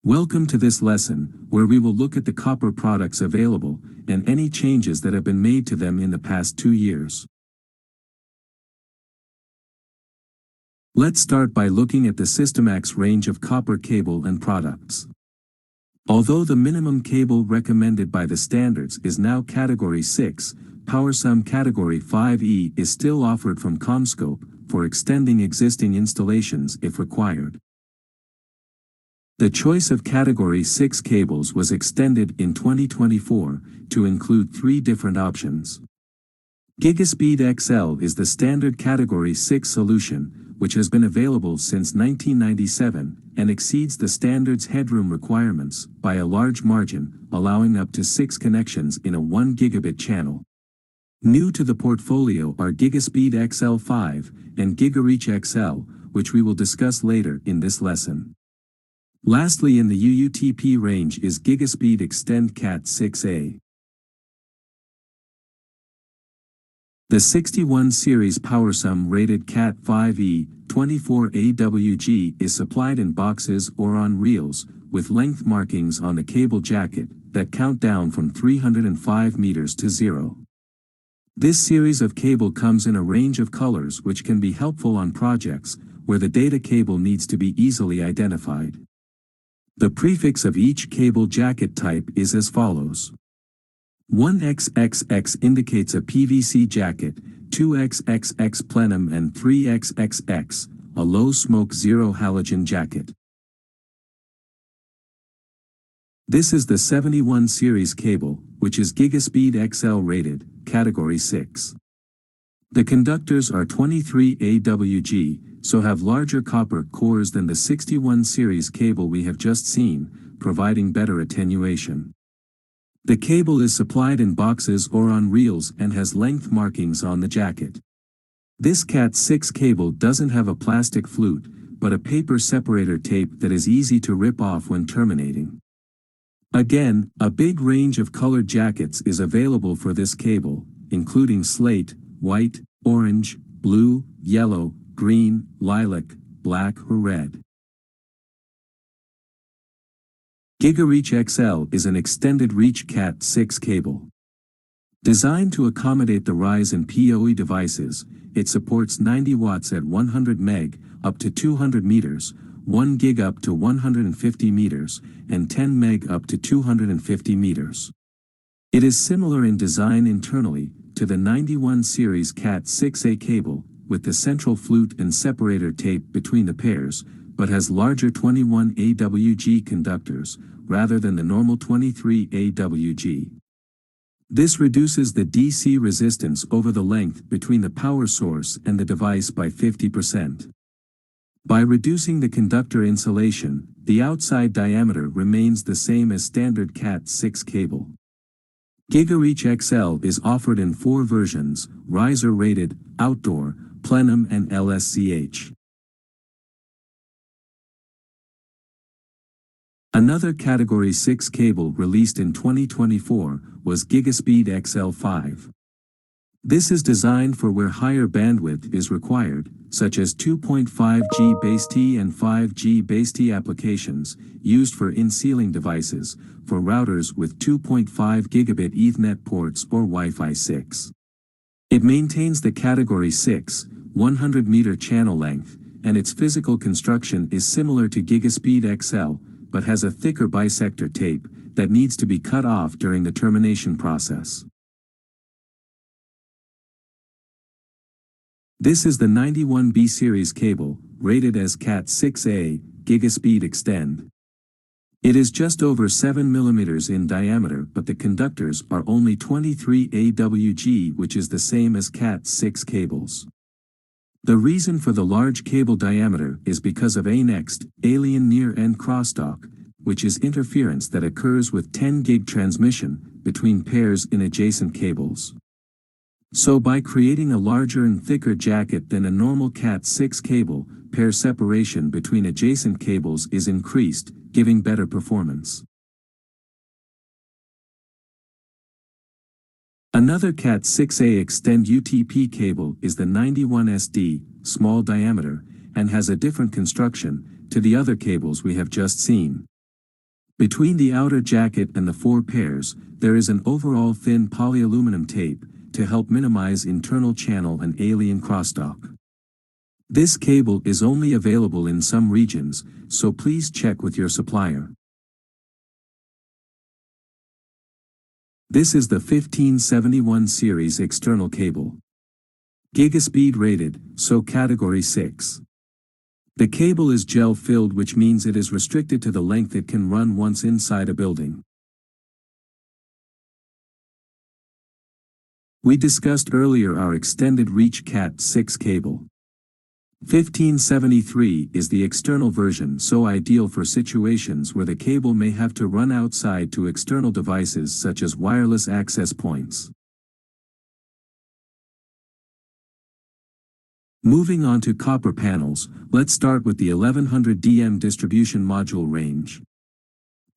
Welcome to this lesson, where we will look at the copper products available, and any changes that have been made to them in the past 2 years. Let's start by looking at the Systemax range of copper cable and products. Although the minimum cable recommended by the standards is now Category 6, PowerSum Category 5E is still offered from CommScope for extending existing installations if required. The choice of Category 6 cables was extended in 2024 to include 3 different options. Gigaspeed XL is the standard Category 6 solution, which has been available since 1997 and exceeds the standard's headroom requirements by a large margin, allowing up to 6 connections in a 1 gigabit channel. New to the portfolio are Gigaspeed XL5 and GigaReach XL, which we will discuss later in this lesson. Lastly, in the UUTP range is Gigaspeed Extend Cat 6A. The 61 series PowerSum rated Cat 5E 24 AWG is supplied in boxes or on reels, with length markings on the cable jacket that count down from 305 meters to 0. This series of cable comes in a range of colors which can be helpful on projects where the data cable needs to be easily identified. The prefix of each cable jacket type is as follows. 1XXX indicates a PVC jacket, 2XXX plenum and 3XXX, a low-smoke zero halogen jacket. This is the 71 series cable, which is Gigaspeed XL rated, Category 6. The conductors are 23 AWG, so have larger copper cores than the 61 series cable we have just seen, providing better attenuation. The cable is supplied in boxes or on reels and has length markings on the jacket. This Cat 6 cable doesn't have a plastic flute, but a paper separator tape that is easy to rip off when terminating. Again, a big range of colored jackets is available for this cable, including slate, white, orange, blue, yellow, green, lilac, black or red. GigaReach XL is an extended reach Cat 6 cable. Designed to accommodate the rise in PoE devices, it supports 90 watts at 100 meg, up to 200 meters, 1 gig up to 150 meters, and 10 meg up to 250 meters. It is similar in design internally to the 91 series Cat 6A cable, with the central flute and separator tape between the pairs, but has larger 21 AWG conductors, rather than the normal 23 AWG. This reduces the DC resistance over the length between the power source and the device by 50%. By reducing the conductor insulation, the outside diameter remains the same as standard Cat 6 cable. GigaReach XL is offered in 4 versions: riser rated, outdoor, plenum and LSCH. Another Category 6 cable released in 2024 was Gigaspeed XL5. This is designed for where higher bandwidth is required, such as 2.5G base T and 5G base T applications, used for in-ceiling devices, for routers with 2.5 gigabit Ethernet ports or Wi-Fi 6. It maintains the Category 6, 100-meter channel length, and its physical construction is similar to Gigaspeed XL, but has a thicker bisector tape that needs to be cut off during the termination process. This is the 91B series cable, rated as Cat 6A, Gigaspeed Extend. It is just over 7 mm in diameter, but the conductors are only 23 AWG, which is the same as Cat 6 cables. The reason for the large cable diameter is because of ANEXT, alien near-end crosstalk, which is interference that occurs with 10 gig transmission between pairs in adjacent cables. So by creating a larger and thicker jacket than a normal Cat 6 cable, pair separation between adjacent cables is increased, giving better performance. Another Cat 6A Extend UTP cable is the 91SD, small diameter, and has a different construction to the other cables we have just seen. Between the outer jacket and the 4 pairs, there is an overall thin polyaluminum tape to help minimize internal channel and alien crosstalk. This cable is only available in some regions, so please check with your supplier. This is the 1571 series external cable. Gigaspeed rated, so category 6. The cable is gel-filled, which means it is restricted to the length it can run once inside a building. We discussed earlier our extended reach Cat 6 cable. 1573 is the external version, so ideal for situations where the cable may have to run outside to external devices such as wireless access points. Moving on to copper panels, let's start with the 1100 DM distribution module range.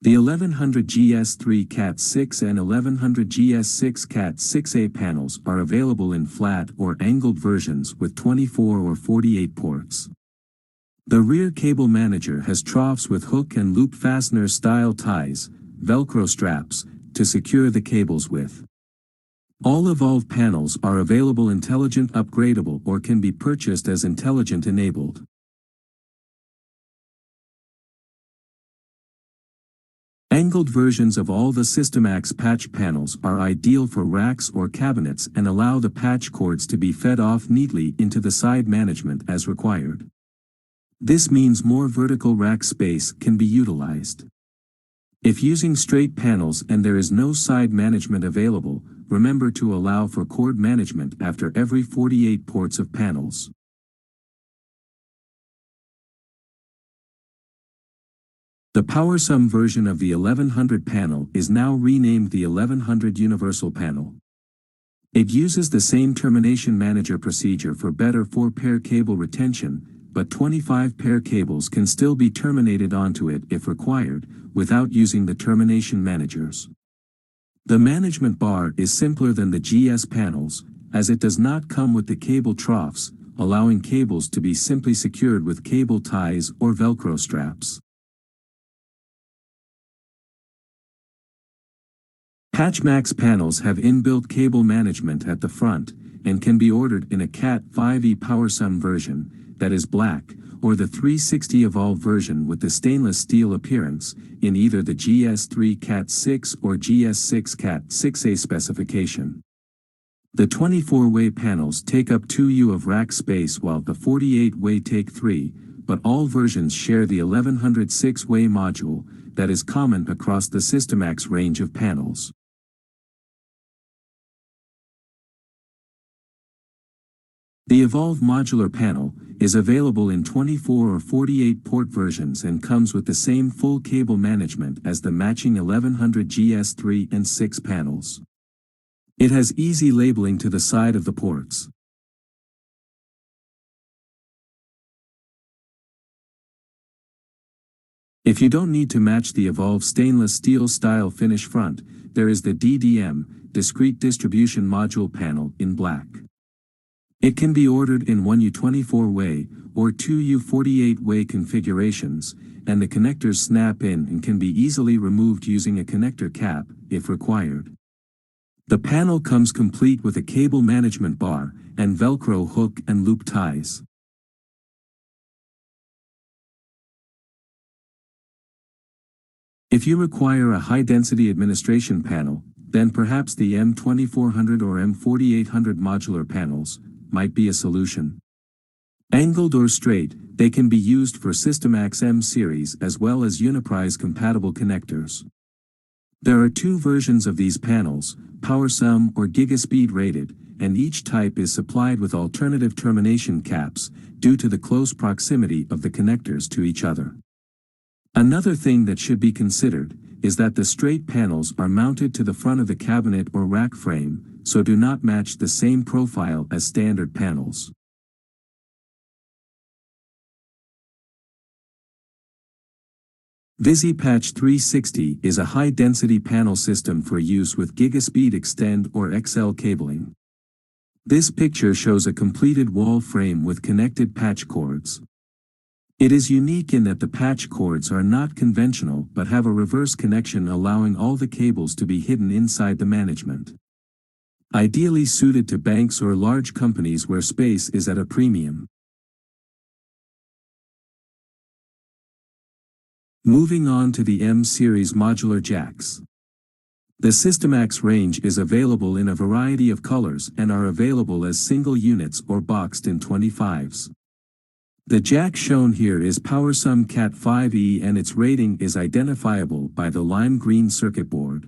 The 1100 GS3 Cat 6 and 1100 GS6 Cat 6A panels are available in flat or angled versions with 24 or 48 ports. The rear cable manager has troughs with hook and loop fastener style ties, Velcro straps, to secure the cables with. All Evolve panels are available intelligent upgradable or can be purchased as intelligent enabled. Angled versions of all the Systemax patch panels are ideal for racks or cabinets and allow the patch cords to be fed off neatly into the side management as required. This means more vertical rack space can be utilized. If using straight panels and there is no side management available, remember to allow for cord management after every 48 ports of panels. The PowerSum version of the 1100 panel is now renamed the 1100 Universal panel. It uses the same termination manager procedure for better 4-pair cable retention, but 25-pair cables can still be terminated onto it if required, without using the termination managers. The management bar is simpler than the GS panels, as it does not come with the cable troughs, allowing cables to be simply secured with cable ties or Velcro straps. PatchMax panels have inbuilt cable management at the front, and can be ordered in a Cat 5e PowerSum version, that is black, or the 360 Evolve version with the stainless steel appearance, in either the GS3 Cat 6 or GS6 Cat 6A specification. The 24-way panels take up 2U of rack space while the 48-way take 3, but all versions share the 1100 6-way module, that is common across the Systemax range of panels. The Evolve modular panel is available in 24 or 48 port versions and comes with the same full cable management as the matching 1100 GS3 and 6 panels. It has easy labeling to the side of the ports. If you don't need to match the Evolve stainless steel style finish front, there is the DDM, Discrete Distribution Module panel in black. It can be ordered in 1U 24-way or 2U 48-way configurations, and the connectors snap in and can be easily removed using a connector cap, if required. The panel comes complete with a cable management bar, and Velcro hook and loop ties. If you require a high-density administration panel, then perhaps the M2400 or M4800 modular panels might be a solution. Angled or straight, they can be used for Systemax M series as well as Uniprise compatible connectors. There are 2 versions of these panels, PowerSum or Gigaspeed rated, and each type is supplied with alternative termination caps due to the close proximity of the connectors to each other. Another thing that should be considered is that the straight panels are mounted to the front of the cabinet or rack frame, so do not match the same profile as standard panels. VisiPatch 360 is a high-density panel system for use with Gigaspeed Extend or XL cabling. This picture shows a completed wall frame with connected patch cords. It is unique in that the patch cords are not conventional but have a reverse connection allowing all the cables to be hidden inside the management. Ideally suited to banks or large companies where space is at a premium. Moving on to the M-Series modular jacks. The Systemax range is available in a variety of colors and are available as single units or boxed in 25s. The jack shown here is PowerSum Cat 5e and its rating is identifiable by the lime green circuit board.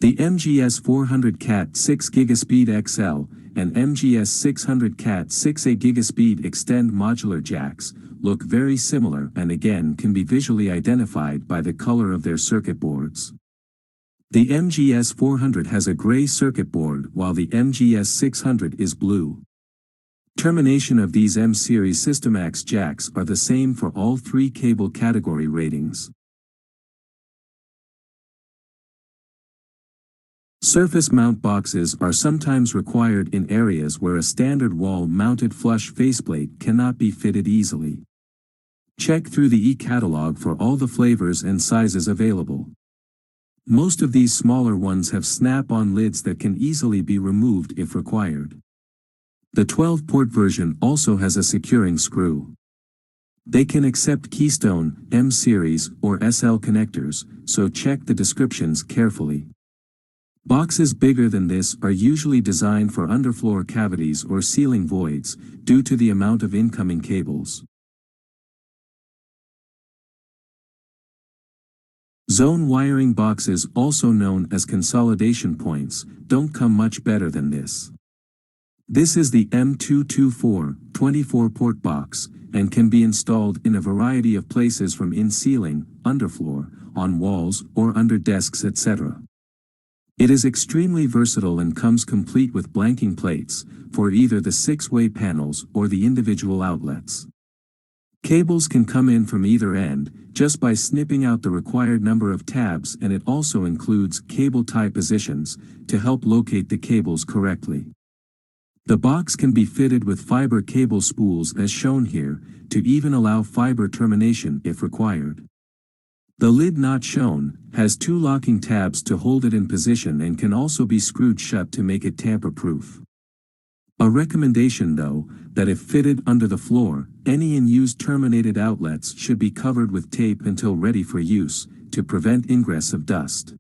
The MGS 400 Cat 6 Gigaspeed XL and MGS 600 Cat 6A Gigaspeed Extend modular jacks look very similar and again can be visually identified by the color of their circuit boards. The MGS 400 has a gray circuit board while the MGS 600 is blue. Termination of these M-Series Systemax jacks are the same for all three cable category ratings. Surface mount boxes are sometimes required in areas where a standard wall-mounted flush faceplate cannot be fitted easily. Check through the e-catalog for all the flavors and sizes available. Most of these smaller ones have snap-on lids that can easily be removed if required. The 12-port version also has a securing screw. They can accept Keystone, M-Series, or SL connectors, so check the descriptions carefully. Boxes bigger than this are usually designed for underfloor cavities or ceiling voids, due to the amount of incoming cables. Zone wiring boxes, also known as consolidation points, don't come much better than this. This is the M224 24-port box, and can be installed in a variety of places from in-ceiling, underfloor, on walls, or under desks etc. It is extremely versatile and comes complete with blanking plates, for either the 6-way panels or the individual outlets. Cables can come in from either end, just by snipping out the required number of tabs, and it also includes cable tie positions, to help locate the cables correctly. The box can be fitted with fiber cable spools as shown here, to even allow fiber termination if required. The lid not shown has 2 locking tabs to hold it in position and can also be screwed shut to make it tamper-proof. A recommendation though, that if fitted under the floor, any unused terminated outlets should be covered with tape until ready for use, to prevent ingress of dust.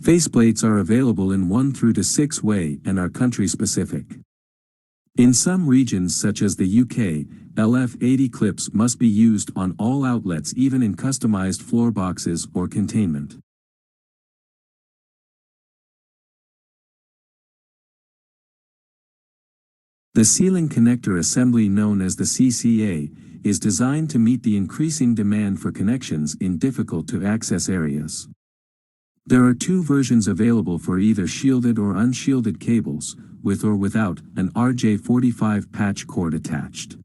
Faceplates are available in 1 through to 6-way and are country-specific. In some regions such as the UK, LF80 clips must be used on all outlets even in customized floor boxes or containment. The ceiling connector assembly known as the CCA is designed to meet the increasing demand for connections in difficult-to-access areas. There are 2 versions available for either shielded or unshielded cables, with or without an RJ45 patch cord attached.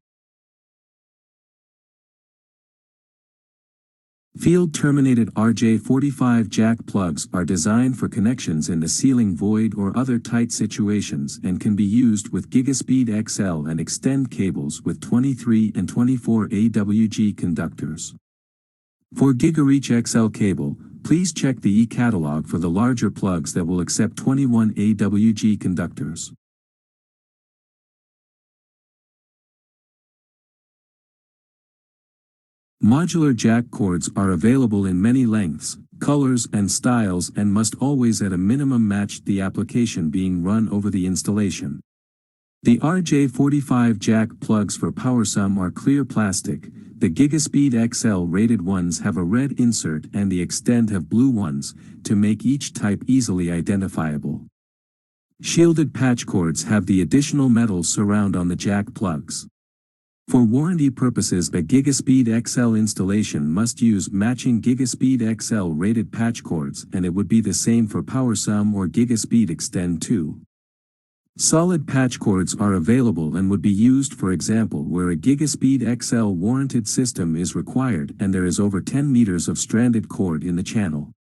Field-terminated RJ45 jack plugs are designed for connections in the ceiling void or other tight situations and can be used with Gigaspeed XL and Extend cables with 23 and 24 AWG conductors. For GigaReach XL cable, please check the e-catalog for the larger plugs that will accept 21 AWG conductors. Modular jack cords are available in many lengths, colors and styles and must always at a minimum match the application being run over the installation. The RJ45 jack plugs for PowerSum are clear plastic, the Gigaspeed XL rated ones have a red insert and the Extend have blue ones, to make each type easily identifiable. Shielded patch cords have the additional metal surround on the jack plugs. For warranty purposes, a Gigaspeed XL installation must use matching Gigaspeed XL rated patch cords, and it would be the same for PowerSum or Gigaspeed Extend 2. Solid patch cords are available and would be used for example where a Gigaspeed XL warranted system is required and there is over 10 meters of stranded cord in the channel.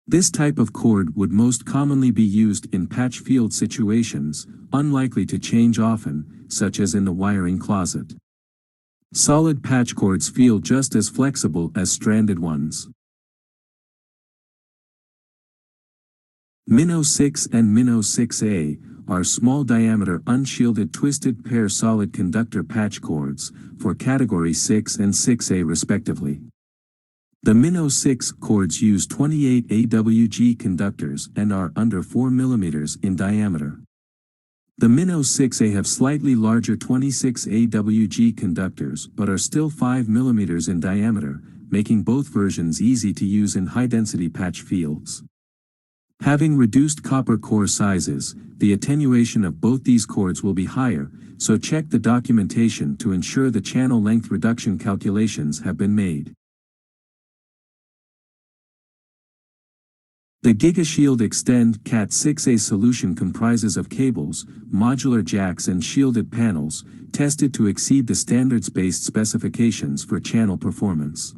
This type of cord would most commonly be used in patch field situations, unlikely to change often, such as in the wiring closet. Solid patch cords feel just as flexible as stranded ones. Minnow 6 and Minnow 6A are small diameter unshielded twisted pair solid conductor patch cords for category 6 and 6A respectively. The Minnow 6 cords use 28 AWG conductors and are under 4 mm in diameter. The Minnow 6A have slightly larger 26 AWG conductors but are still 5 mm in diameter, making both versions easy to use in high-density patch fields. Having reduced copper core sizes, the attenuation of both these cords will be higher, so check the documentation to ensure the channel length reduction calculations have been made. The GigaShield Extend Cat 6A solution comprises of cables, modular jacks and shielded panels, tested to exceed the standards-based specifications for channel performance.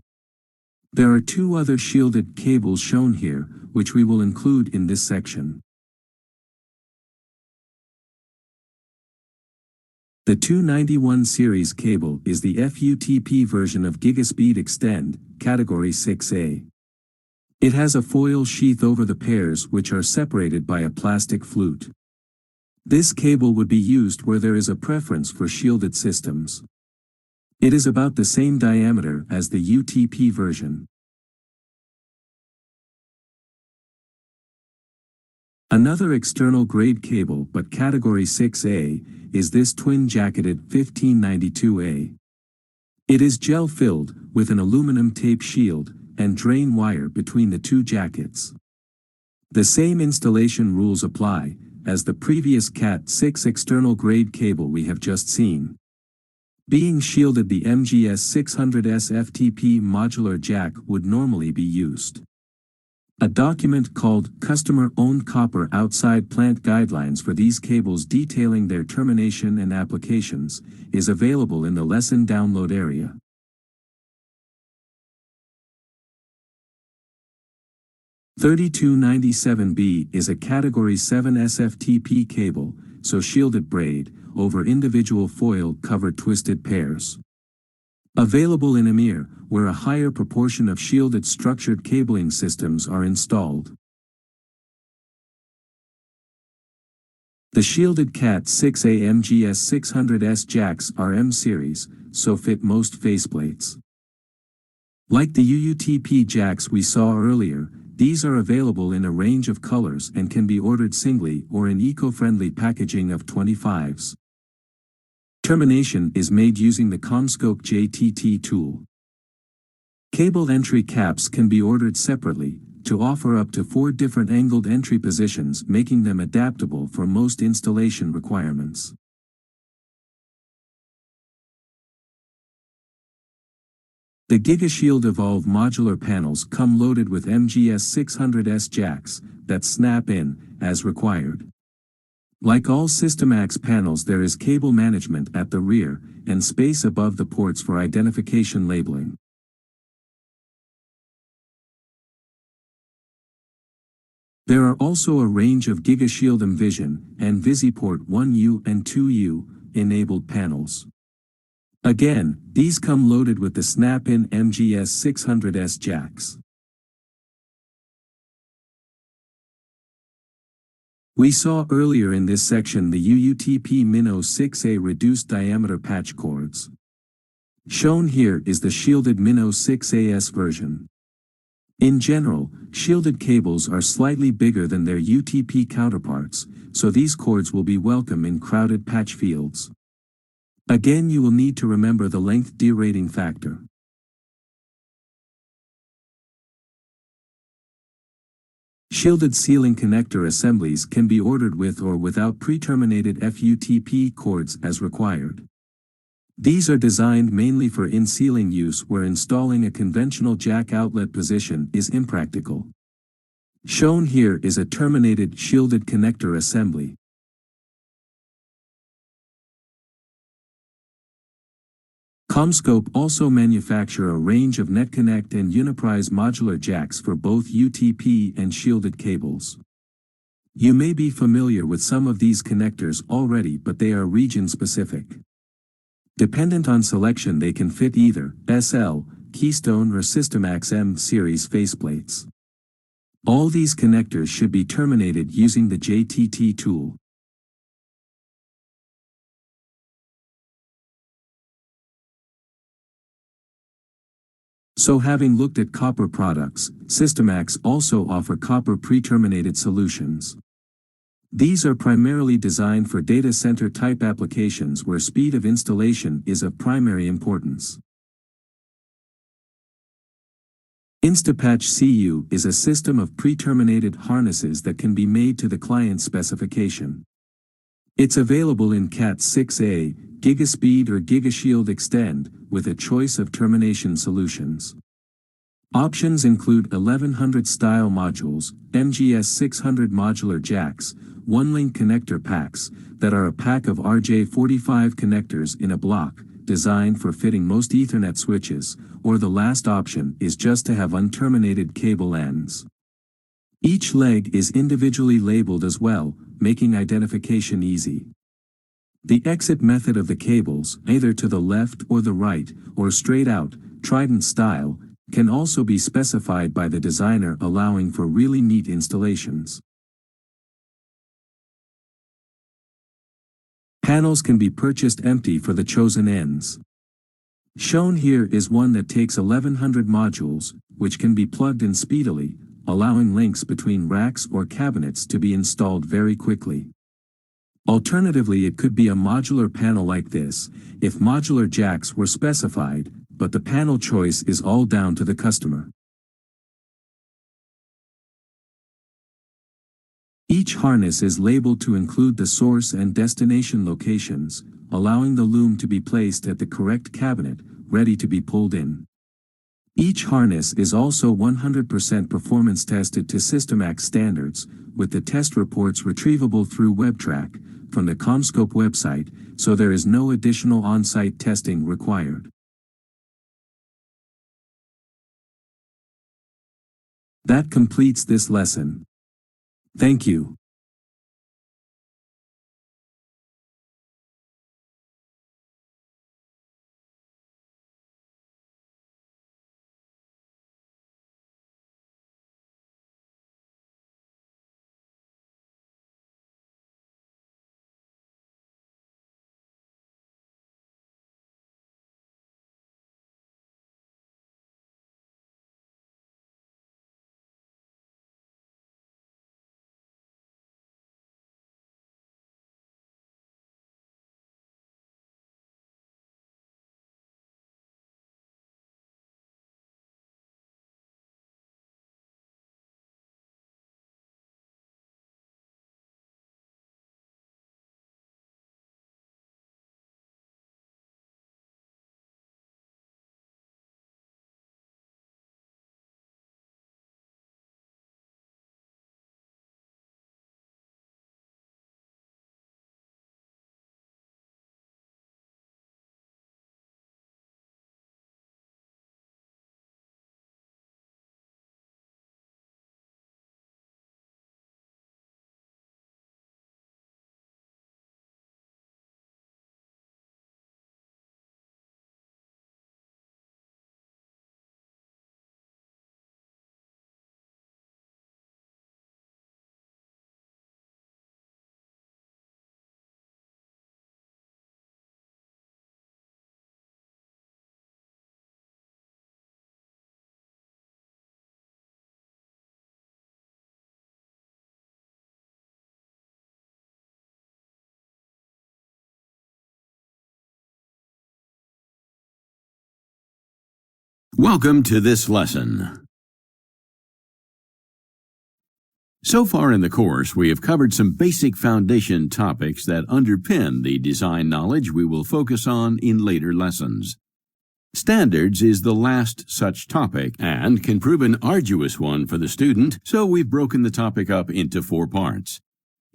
There are two other shielded cables shown here, which we will include in this section. The 291 series cable is the FUTP version of GigaSpeed Extend, Category 6A. It has a foil sheath over the pairs which are separated by a plastic flute. This cable would be used where there is a preference for shielded systems. It is about the same diameter as the UTP version. Another external grade cable but category 6A is this twin-jacketed 1592A. It is gel-filled with an aluminum tape shield and drain wire between the two jackets. The same installation rules apply as the previous Cat 6 external grade cable we have just seen. Being shielded, the MGS 600S FTP modular jack would normally be used. A document called Customer-Owned Copper Outside Plant Guidelines for these cables detailing their termination and applications is available in the lesson download area. $3297B is a Category 7 SFTP cable, so shielded braid, over individual foil-covered twisted pairs. Available in EMEA, where a higher proportion of shielded structured cabling systems are installed. The shielded Cat 6A MGS 600S jacks are M-series, so fit most faceplates. Like the UUTP jacks we saw earlier, these are available in a range of colors and can be ordered singly or in eco-friendly packaging of 25s. Termination is made using the CommScope JTT tool. Cable entry caps can be ordered separately to offer up to 4 different angled entry positions, making them adaptable for most installation requirements. The GigaShield Evolve modular panels come loaded with MGS 600S jacks that snap in as required. Like all Systemax panels, there is cable management at the rear and space above the ports for identification labeling. There are also a range of GigaShield Envision and VisiPort 1U and 2U enabled panels. Again, these come loaded with the snap-in MGS 600S jacks. We saw earlier in this section the UUTP Minnow 6A reduced diameter patch cords. Shown here is the shielded Minnow 6AS version. In general, shielded cables are slightly bigger than their UTP counterparts, so these cords will be welcome in crowded patch fields. Again, you will need to remember the length derating factor. Shielded sealing connector assemblies can be ordered with or without pre-terminated FUTP cords as required. These are designed mainly for in-sealing use where installing a conventional jack outlet position is impractical. Shown here is a terminated shielded connector assembly. CommScope also manufacture a range of NetConnect and Uniprise modular jacks for both UTP and shielded cables. You may be familiar with some of these connectors already, but they are region-specific. Dependent on selection, they can fit either SL, Keystone or Systemax M series faceplates. All these connectors should be terminated using the JTT tool. So having looked at copper products, Systemax also offer copper pre-terminated solutions. These are primarily designed for data center type applications where speed of installation is of primary importance. Instapatch CU is a system of pre-terminated harnesses that can be made to the client's specification. It's available in Cat 6A, Gigaspeed or Gigashield Extend, with a choice of termination solutions. Options include 1100 style modules, MGS 600 modular jacks, one-link connector packs, that are a pack of RJ45 connectors in a block, designed for fitting most Ethernet switches, or the last option is just to have unterminated cable ends. Each leg is individually labeled as well, making identification easy. The exit method of the cables, either to the left or the right, or straight out, trident style, can also be specified by the designer, allowing for really neat installations. Panels can be purchased empty for the chosen ends. Shown here is one that takes 1100 modules, which can be plugged in speedily, allowing links between racks or cabinets to be installed very quickly. Alternatively, it could be a modular panel like this, if modular jacks were specified, but the panel choice is all down to the customer. Each harness is labeled to include the source and destination locations, allowing the loom to be placed at the correct cabinet, ready to be pulled in. Each harness is also 100% performance tested to Systemax standards, with the test reports retrievable through WebTrack from the CommScope website, so there is no additional on-site testing required. That completes this lesson. Thank you. Welcome to this lesson. So far in the course, we have covered some basic foundation topics that underpin the design knowledge we will focus on in later lessons. Standards is the last such topic and can prove an arduous one for the student, so we've broken the topic up into 4 parts.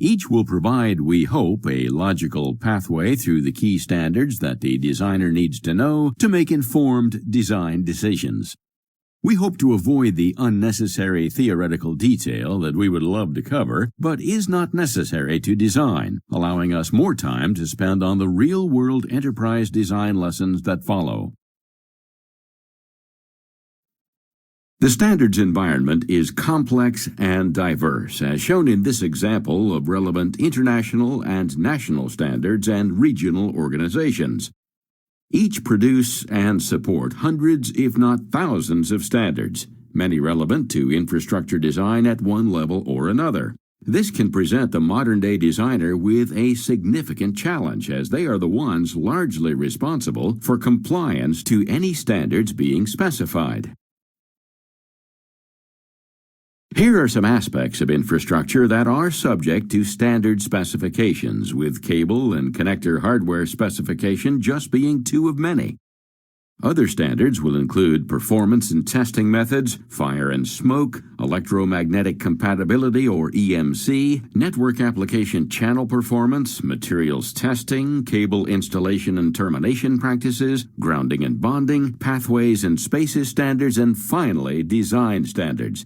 Each will provide, we hope, a logical pathway through the key standards that the designer needs to know to make informed design decisions. We hope to avoid the unnecessary theoretical detail that we would love to cover, but is not necessary to design, allowing us more time to spend on the real-world enterprise design lessons that follow. The standards environment is complex and diverse, as shown in this example of relevant international and national standards and regional organizations. Each produce and support hundreds, if not thousands, of standards, many relevant to infrastructure design at one level or another. This can present the modern-day designer with a significant challenge, as they are the ones largely responsible for compliance to any standards being specified. Here are some aspects of infrastructure that are subject to standard specifications, with cable and connector hardware specification just being two of many. Other standards will include performance and testing methods, fire and smoke, electromagnetic compatibility or EMC, network application channel performance, materials testing, cable installation and termination practices, grounding and bonding, pathways and spaces standards, and finally, design standards.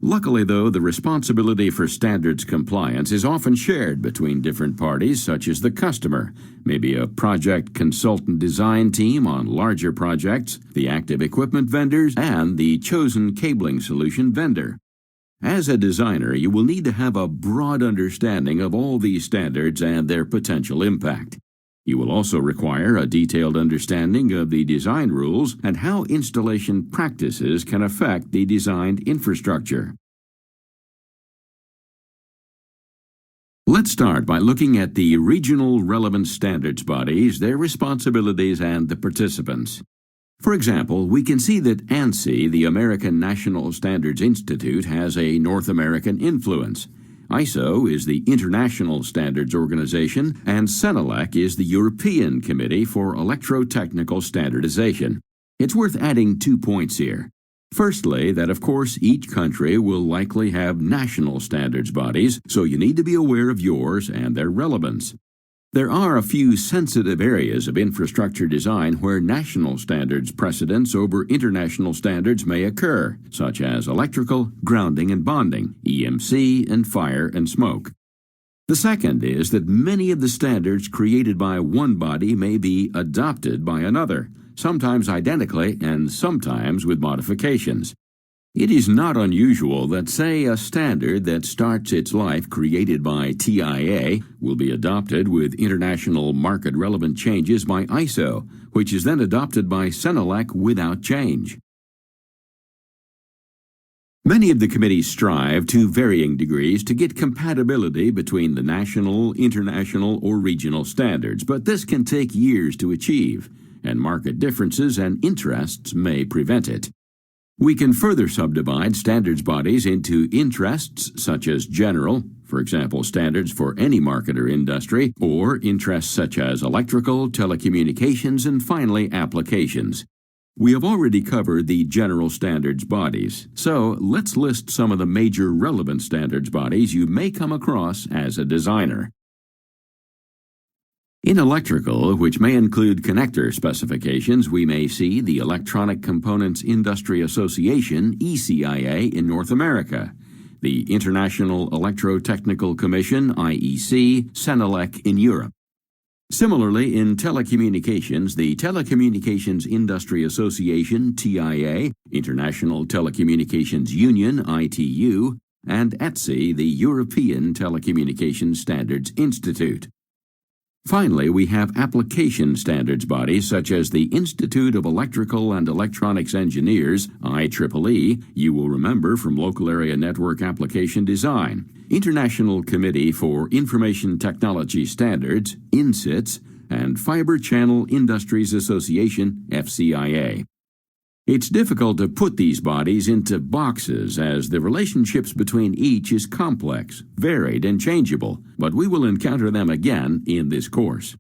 Luckily, though, the responsibility for standards compliance is often shared between different parties, such as the customer, maybe a project consultant design team on larger projects, the active equipment vendors, and the chosen cabling solution vendor. As a designer, you will need to have a broad understanding of all these standards and their potential impact. You will also require a detailed understanding of the design rules and how installation practices can affect the designed infrastructure. Let's start by looking at the regional relevant standards bodies, their responsibilities, and the participants. For example, we can see that ANSI, the American National Standards Institute, has a North American influence. ISO is the International Standards Organization, and CENELEC is the European Committee for Electrotechnical Standardization. It's worth adding 2 points here. Firstly, that of course each country will likely have national standards bodies, so you need to be aware of yours and their relevance. There are a few sensitive areas of infrastructure design where national standards precedence over international standards may occur, such as electrical, grounding and bonding, EMC, and fire and smoke. The second is that many of the standards created by one body may be adopted by another, sometimes identically and sometimes with modifications. It is not unusual that, say, a standard that starts its life created by TIA will be adopted with international market-relevant changes by ISO, which is then adopted by CENELEC without change. Many of the committees strive to varying degrees to get compatibility between the national, international, or regional standards, but this can take years to achieve, and market differences and interests may prevent it. We can further subdivide standards bodies into interests such as general, for example, standards for any market or industry, or interests such as electrical, telecommunications, and finally applications. We have already covered the general standards bodies, so let's list some of the major relevant standards bodies you may come across as a designer. In electrical, which may include connector specifications, we may see the Electronic Components Industry Association, ECIA, in North America, the International Electrotechnical Commission, IEC, CENELEC in Europe. Similarly, in telecommunications, the Telecommunications Industry Association, TIA, International Telecommunications Union, ITU, and ETSI, the European Telecommunications Standards Institute. Finally, we have application standards bodies such as the Institute of Electrical and Electronics Engineers, IEEE, you will remember from Local Area Network Application Design, International Committee for Information Technology Standards, INSITS, and Fiber Channel Industries Association, FCIA. It's difficult to put these bodies into boxes as the relationships between each is complex, varied, and changeable, but we will encounter them again in this course.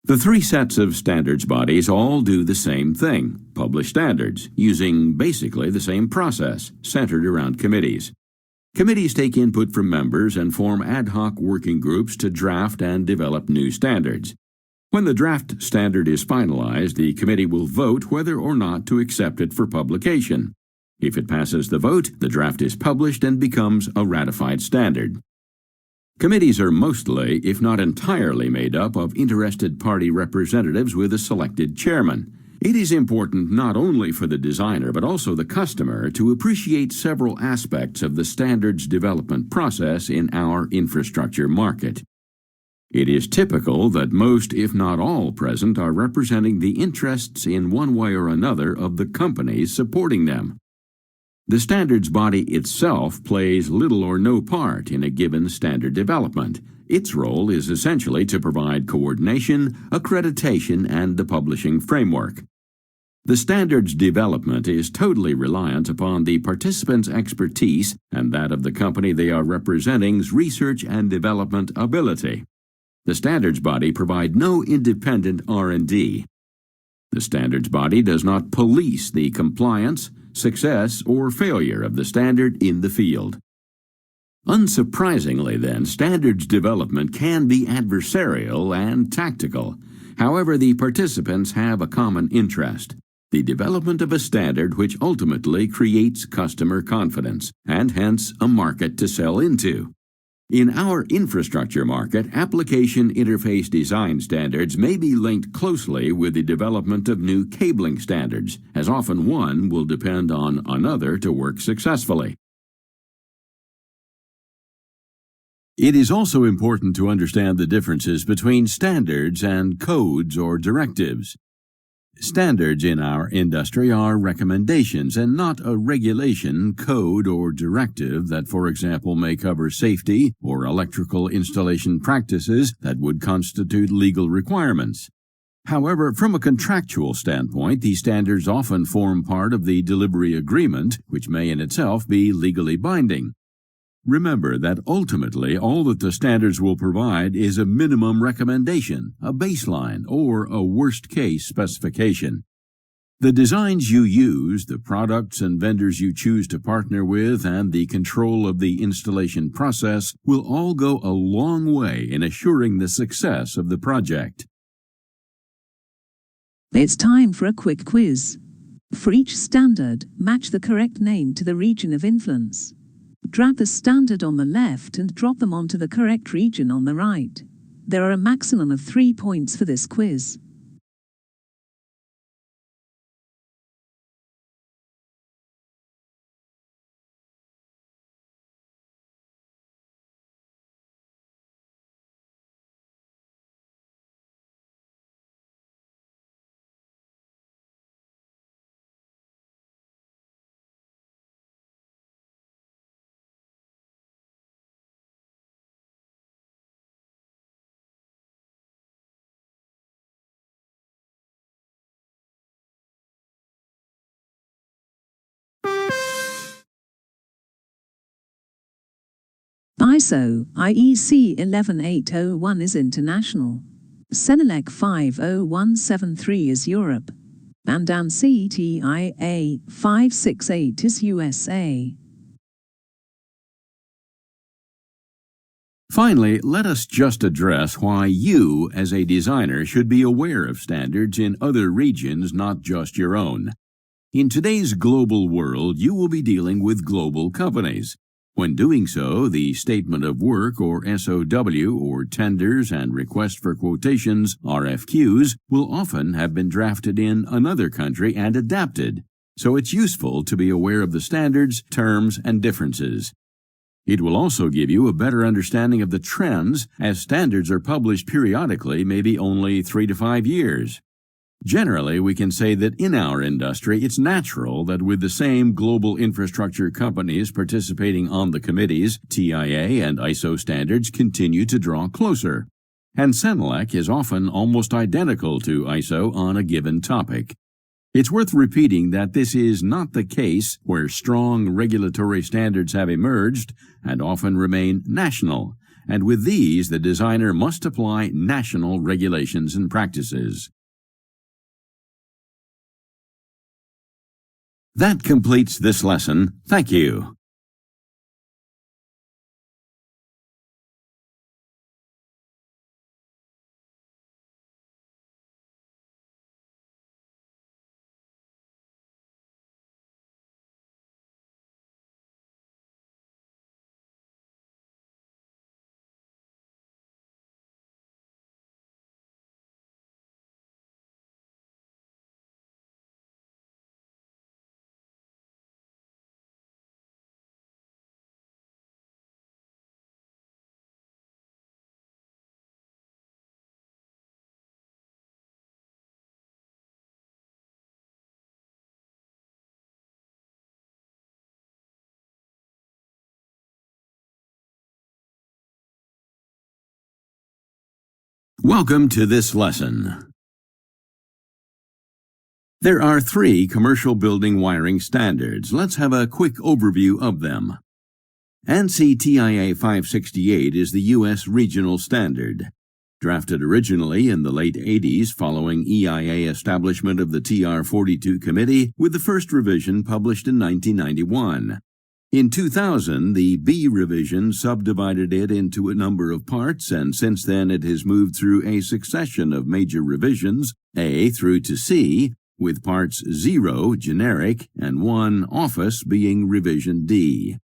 The three sets of standards bodies all do the same thing, publish standards, using basically the same process, centered around committees. Committees take input from members and form ad hoc working groups to draft and develop new standards. When the draft standard is finalized, the committee will vote whether or not to accept it for publication. If it passes the vote, the draft is published and becomes a ratified standard. Committees are mostly, if not entirely, made up of interested party representatives with a selected chairman. It is important not only for the designer but also the customer to appreciate several aspects of the standards development process in our infrastructure market. It is typical that most, if not all, present are representing the interests in one way or another of the companies supporting them. The standards body itself plays little or no part in a given standard development. Its role is essentially to provide coordination, accreditation, and the publishing framework. The standards development is totally reliant upon the participants' expertise and that of the company they are representing's research and development ability. The standards body provide no independent R&D. The standards body does not police the compliance, success, or failure of the standard in the field. Unsurprisingly, then, standards development can be adversarial and tactical. However, the participants have a common interest: the development of a standard which ultimately creates customer confidence, and hence a market to sell into. In our infrastructure market, application interface design standards may be linked closely with the development of new cabling standards, as often one will depend on another to work successfully. It is also important to understand the differences between standards and codes or directives. Standards in our industry are recommendations and not a regulation, code, or directive that, for example, may cover safety or electrical installation practices that would constitute legal requirements. However, from a contractual standpoint, these standards often form part of the delivery agreement, which may in itself be legally binding. Remember that ultimately all that the standards will provide is a minimum recommendation, a baseline, or a worst-case specification. The designs you use, the products and vendors you choose to partner with, and the control of the installation process will all go a long way in assuring the success of the project. It's time for a quick quiz. For each standard, match the correct name to the region of influence. Drag the standard on the left and drop them onto the correct region on the right. There are a maximum of 3 points for this quiz. ISO IEC 11801 is international. Senelec 50173 is Europe. And ANSI TIA 568 is USA. Finally, let us just address why you, as a designer, should be aware of standards in other regions, not just your own. In today's global world, you will be dealing with global companies. When doing so, the Statement of Work, or SOW, or tenders and request for quotations, RFQs, will often have been drafted in another country and adapted, so it's useful to be aware of the standards, terms, and differences. It will also give you a better understanding of the trends, as standards are published periodically, maybe only 3 to 5 years. Generally, we can say that in our industry, it's natural that with the same global infrastructure companies participating on the committees, TIA and ISO standards continue to draw closer. And Senelec is often almost identical to ISO on a given topic. It's worth repeating that this is not the case where strong regulatory standards have emerged and often remain national, and with these the designer must apply national regulations and practices. That completes this lesson. Thank you. Welcome to this lesson. There are 3 commercial building wiring standards. Let's have a quick overview of them. ANSI TIA 568 is the U.S. regional standard. Drafted originally in the late 80s following EIA establishment of the TR-42 Committee, with the first revision published in 1991. In 2000, the B revision subdivided it into a number of parts, and since then it has moved through a succession of major revisions, A through to C, with parts 0, generic, and 1, office, being revision D.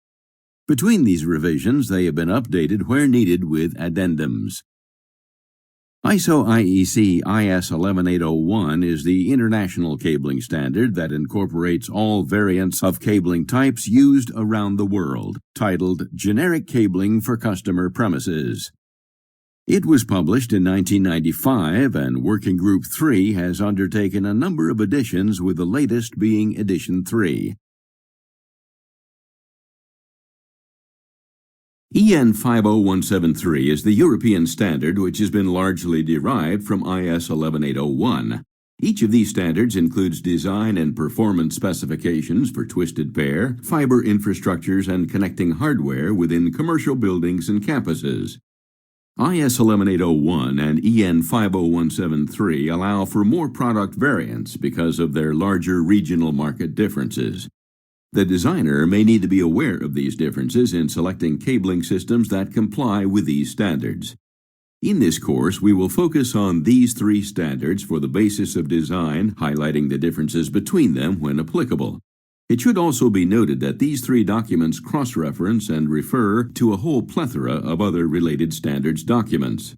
Between these revisions, they have been updated where needed with addendums. ISO IEC IS 11801 is the international cabling standard that incorporates all variants of cabling types used around the world, titled Generic Cabling for Customer Premises. It was published in 1995, and Working Group 3 has undertaken a number of additions, with the latest being Edition 3. EN 50173 is the European standard which has been largely derived from IS 11801. Each of these standards includes design and performance specifications for twisted pair, fiber infrastructures, and connecting hardware within commercial buildings and campuses. IS 11801 and EN 50173 allow for more product variants because of their larger regional market differences. The designer may need to be aware of these differences in selecting cabling systems that comply with these standards. In this course, we will focus on these 3 standards for the basis of design, highlighting the differences between them when applicable. It should also be noted that these 3 documents cross-reference and refer to a whole plethora of other related standards documents.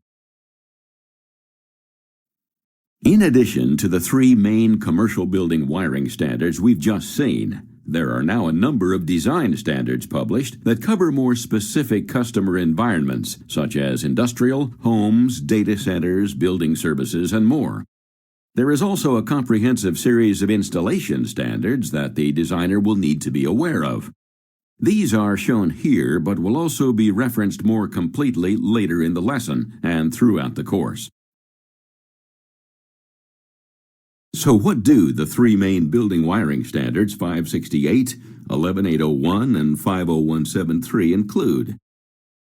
In addition to the 3 main commercial building wiring standards we've just seen, there are now a number of design standards published that cover more specific customer environments, such as industrial, homes, data centers, building services, and more. There is also a comprehensive series of installation standards that the designer will need to be aware of. These are shown here, but will also be referenced more completely later in the lesson and throughout the course. So what do the 3 main building wiring standards 568, 11801, and 50173 include?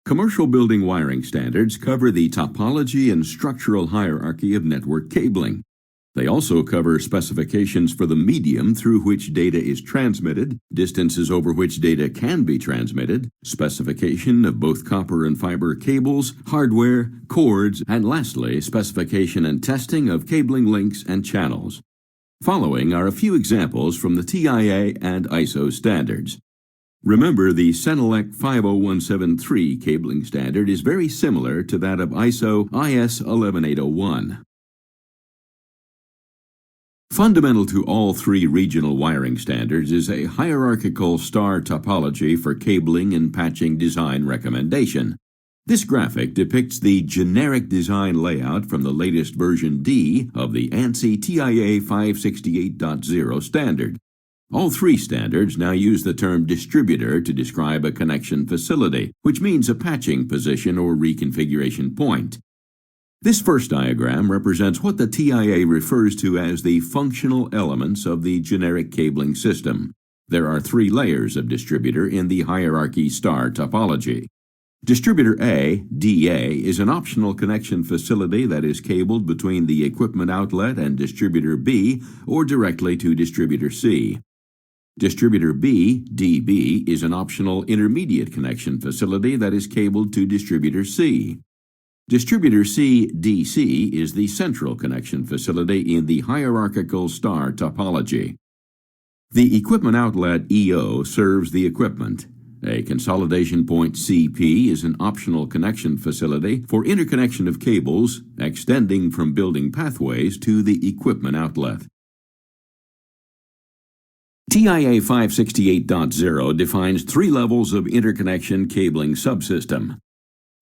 Commercial building wiring standards cover the topology and structural hierarchy of network cabling. They also cover specifications for the medium through which data is transmitted, distances over which data can be transmitted, specification of both copper and fiber cables, hardware, cords, and lastly, specification and testing of cabling links and channels. Following are a few examples from the TIA and ISO standards. Remember, the Senelec 50173 cabling standard is very similar to that of ISO IS 11801. Fundamental to all 3 regional wiring standards is a hierarchical star topology for cabling and patching design recommendation. This graphic depicts the generic design layout from the latest version D of the ANSI TIA 568.0 standard. All 3 standards now use the term distributor to describe a connection facility, which means a patching position or reconfiguration point. This first diagram represents what the TIA refers to as the functional elements of the generic cabling system. There are 3 layers of distributor in the hierarchy star topology. Distributor A, DA, is an optional connection facility that is cabled between the equipment outlet and distributor B or directly to distributor C. Distributor B, DB, is an optional intermediate connection facility that is cabled to distributor C. Distributor C, DC, is the central connection facility in the hierarchical star topology. The equipment outlet EO serves the equipment. A consolidation point CP is an optional connection facility for interconnection of cables extending from building pathways to the equipment outlet. TIA 568.0 defines 3 levels of interconnection cabling subsystem.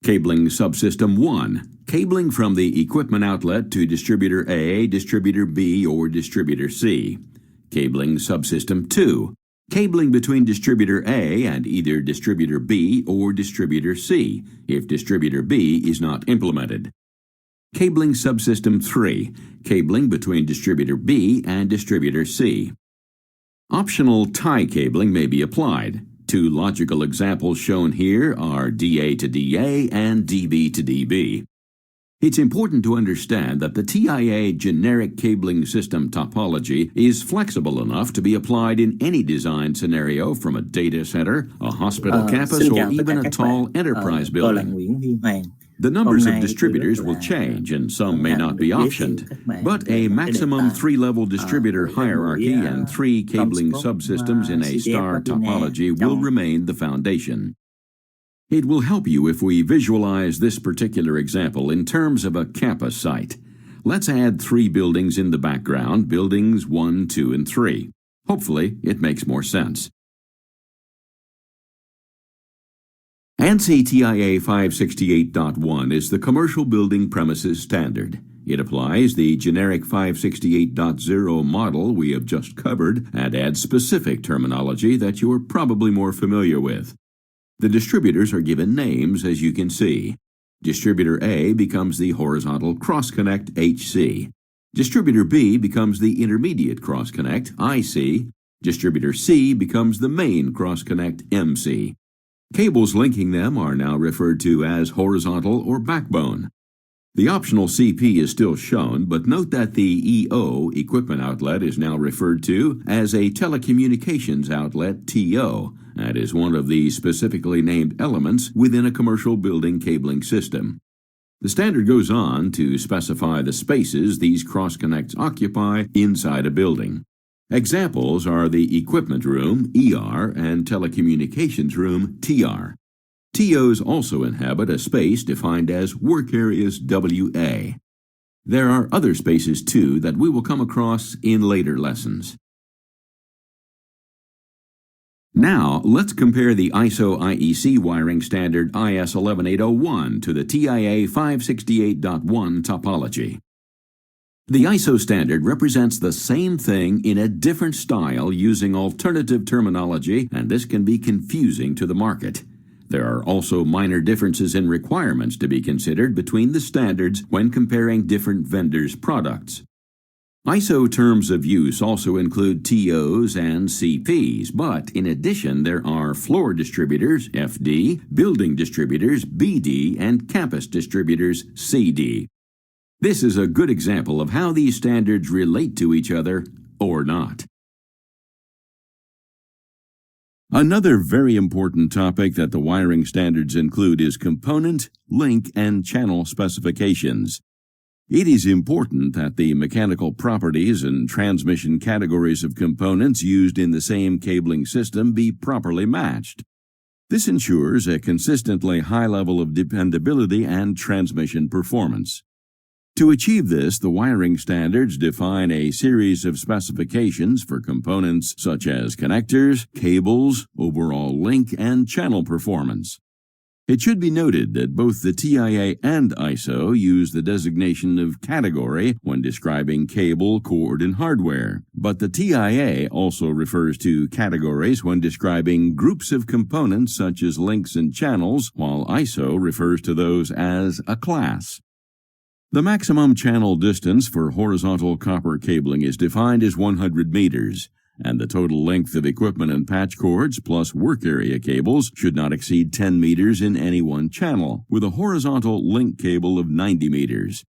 Cabling subsystem 1, cabling from the equipment outlet to distributor A, distributor B, or distributor C. Cabling subsystem 2, cabling between distributor A and either distributor B or distributor C, if distributor B is not implemented. Cabling Subsystem 3, cabling between distributor B and distributor C. Optional tie cabling may be applied. Two logical examples shown here are DA to DA and DB to DB. It's important to understand that the TIA generic cabling system topology is flexible enough to be applied in any design scenario from a data center, a hospital campus, or even a tall enterprise Tôi là building. Nguyễn Huy Hoàng. The numbers Hôm of nay distributors tôi will rất là change and some may hạnh not được be giới thiệu optioned, các bạn but về a cái đề maximum tài, three-level distributor của hierarchy buổi, and three cabling CommScope, subsystems in a CDF star webinar topology will trong remain the foundation. It will help you if we visualize this particular example in terms of a campus site. Let's add three buildings in the background, buildings 1, 2, and 3. Hopefully, it makes more sense. ANSI TIA 568.1 is the Commercial Building Premises Standard. It applies the generic 568.0 model we have just covered and adds specific terminology that you're probably more familiar with. The distributors are given names, as you can see. Distributor A becomes the horizontal cross-connect HC. Distributor B becomes the intermediate cross-connect IC. Distributor C becomes the main cross-connect MC. Cables linking them are now referred to as horizontal or backbone. The optional CP is still shown, but note that the EO, equipment outlet, is now referred to as a telecommunications outlet, TO, and is one of the specifically named elements within a commercial building cabling system. The standard goes on to specify the spaces these cross-connects occupy inside a building. Examples are the equipment room, ER, and telecommunications room, TR. TOs also inhabit a space defined as work areas, WA. There are other spaces too that we will come across in later lessons. Now, let's compare the ISO IEC wiring standard IS 11801 to the TIA 568.1 topology. The ISO standard represents the same thing in a different style using alternative terminology, and this can be confusing to the market. There are also minor differences in requirements to be considered between the standards when comparing different vendors' products. ISO terms of use also include TOs and CPs, but in addition there are floor distributors, FD, building distributors, BD, and campus distributors, CD. This is a good example of how these standards relate to each other or not. Another very important topic that the wiring standards include is component, link, and channel specifications. It is important that the mechanical properties and transmission categories of components used in the same cabling system be properly matched. This ensures a consistently high level of dependability and transmission performance. To achieve this, the wiring standards define a series of specifications for components such as connectors, cables, overall link, and channel performance. It should be noted that both the TIA and ISO use the designation of category when describing cable, cord, and hardware, but the TIA also refers to categories when describing groups of components such as links and channels, while ISO refers to those as a class. The maximum channel distance for horizontal copper cabling is defined as 100 meters, and the total length of equipment and patch cords plus work area cables should not exceed 10 meters in any one channel, with a horizontal link cable of 90 meters.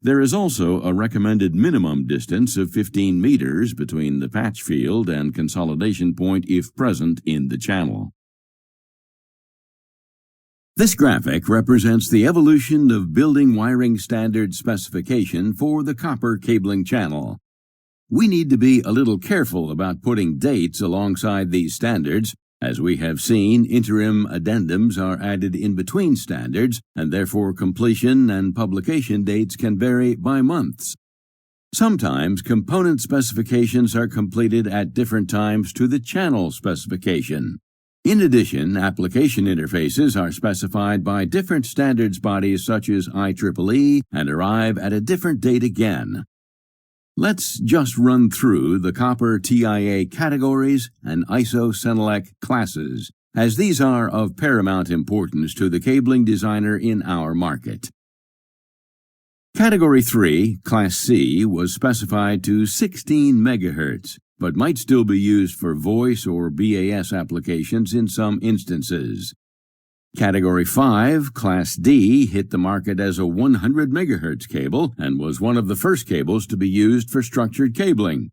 There is also a recommended minimum distance of 15 meters between the patch field and consolidation point if present in the channel. This graphic represents the evolution of building wiring standard specification for the copper cabling channel. We need to be a little careful about putting dates alongside these standards. As we have seen, interim addendums are added in between standards, and therefore completion and publication dates can vary by months. Sometimes component specifications are completed at different times to the channel specification. In addition, application interfaces are specified by different standards bodies such as IEEE and arrive at a different date again. Let's just run through the copper TIA categories and ISO Senelec classes, as these are of paramount importance to the cabling designer in our market. Category 3, Class C, was specified to 16 MHz, but might still be used for voice or BAS applications in some instances. Category 5, Class D, hit the market as a 100 MHz cable and was one of the first cables to be used for structured cabling.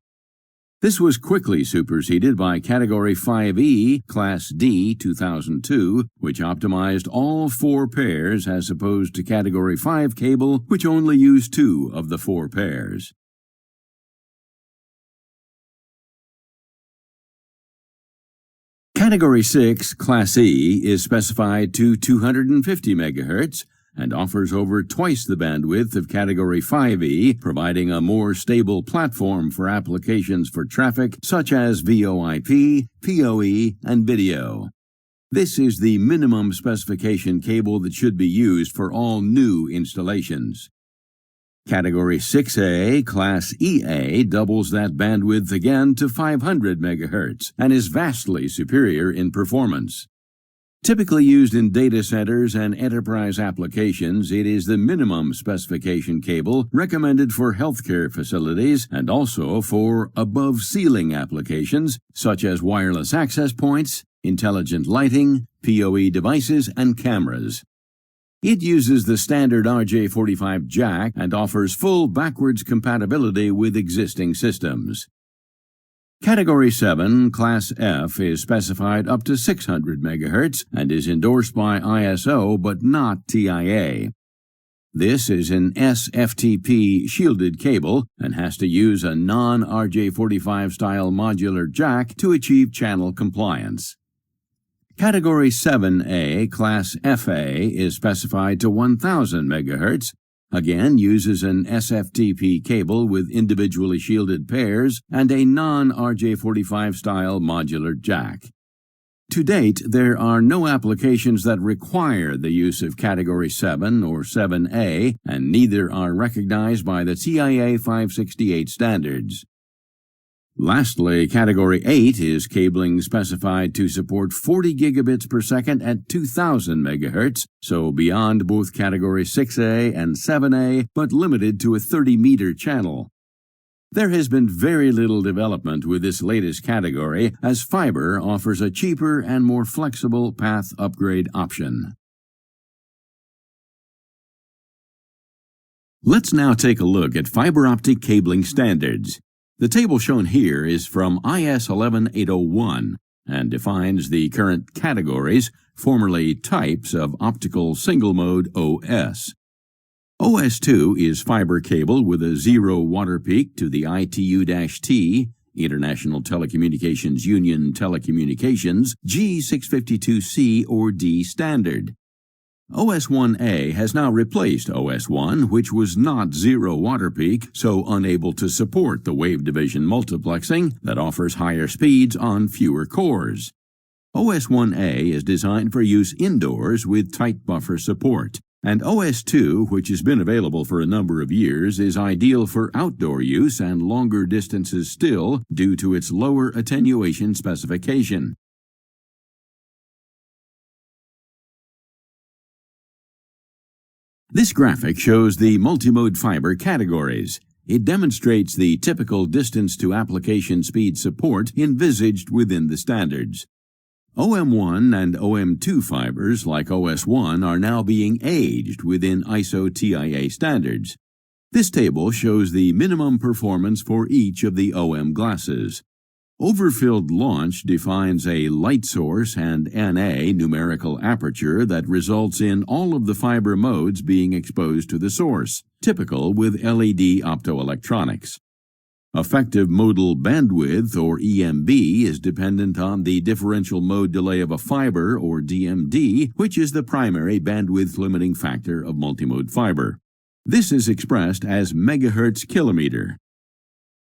This was quickly superseded by Category 5E, Class D 2002, which optimized all 4 pairs as opposed to Category 5 cable, which only used 2 of the 4 pairs. Category 6, Class E, is specified to 250 MHz and offers over twice the bandwidth of Category 5E, providing a more stable platform for applications for traffic such as VoIP, PoE, and video. This is the minimum specification cable that should be used for all new installations. Category 6A, Class EA, doubles that bandwidth again to 500 MHz and is vastly superior in performance. Typically used in data centers and enterprise applications, it is the minimum specification cable recommended for healthcare facilities and also for above-ceiling applications such as wireless access points, intelligent lighting, PoE devices, and cameras. It uses the standard RJ45 jack and offers full backwards compatibility with existing systems. Category 7, Class F, is specified up to 600 MHz and is endorsed by ISO but not TIA. This is an SFTP shielded cable and has to use a non-RJ45 style modular jack to achieve channel compliance. Category 7A, Class FA, is specified to 1000 MHz, again uses an SFTP cable with individually shielded pairs and a non-RJ45 style modular jack. To date, there are no applications that require the use of Category 7 or 7A, and neither are recognized by the TIA 568 standards. Lastly, Category 8 is cabling specified to support 40 gigabits per second at 2000 MHz, so beyond both Category 6A and 7A, but limited to a 30-meter channel. There has been very little development with this latest category, as fiber offers a cheaper and more flexible path upgrade option. Let's now take a look at fiber optic cabling standards. The table shown here is from IS 11801 and defines the current categories, formerly types, of optical single-mode OS. OS2 is fiber cable with a 0 water peak to the ITU-T, International Telecommunications Union Telecommunications, G652C or D standard. OS1A has now replaced OS1, which was not 0 water peak, so unable to support the wave division multiplexing that offers higher speeds on fewer cores. OS1A is designed for use indoors with tight buffer support, and OS2, which has been available for a number of years, is ideal for outdoor use and longer distances still due to its lower attenuation specification. This graphic shows the multimode fiber categories. It demonstrates the typical distance to application speed support envisaged within the standards. OM1 and OM2 fibers, like OS1, are now being aged within ISO TIA standards. This table shows the minimum performance for each of the OM glasses. Overfilled launch defines a light source and NA numerical aperture that results in all of the fiber modes being exposed to the source, typical with LED optoelectronics. Effective modal bandwidth, or EMB, is dependent on the differential mode delay of a fiber, or DMD, which is the primary bandwidth limiting factor of multimode fiber. This is expressed as megahertz kilometer.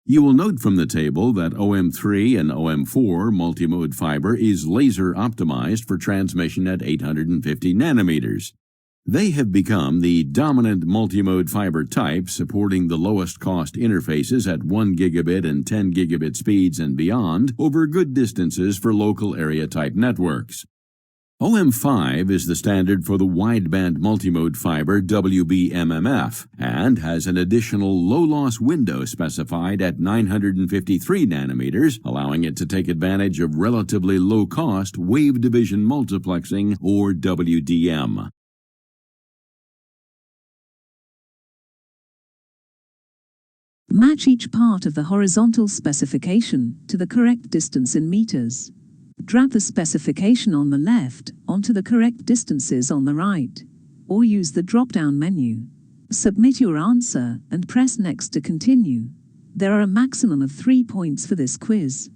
You will note from the table that OM3 and OM4 multimode fiber is laser optimized for transmission at 850 nanometers. They have become the dominant multimode fiber type, supporting the lowest cost interfaces at 1 gigabit and 10 gigabit speeds and beyond over good distances for local area type networks. OM5 is the standard for the wideband multimode fiber WBMMF and has an additional low-loss window specified at 953 nanometers, allowing it to take advantage of relatively low-cost wave division multiplexing, or WDM. Match each part of the horizontal specification to the correct distance in meters. Drag the specification on the left onto the correct distances on the right, or use the drop-down menu. Submit your answer and press Next to continue. There are a maximum of 3 points for this quiz.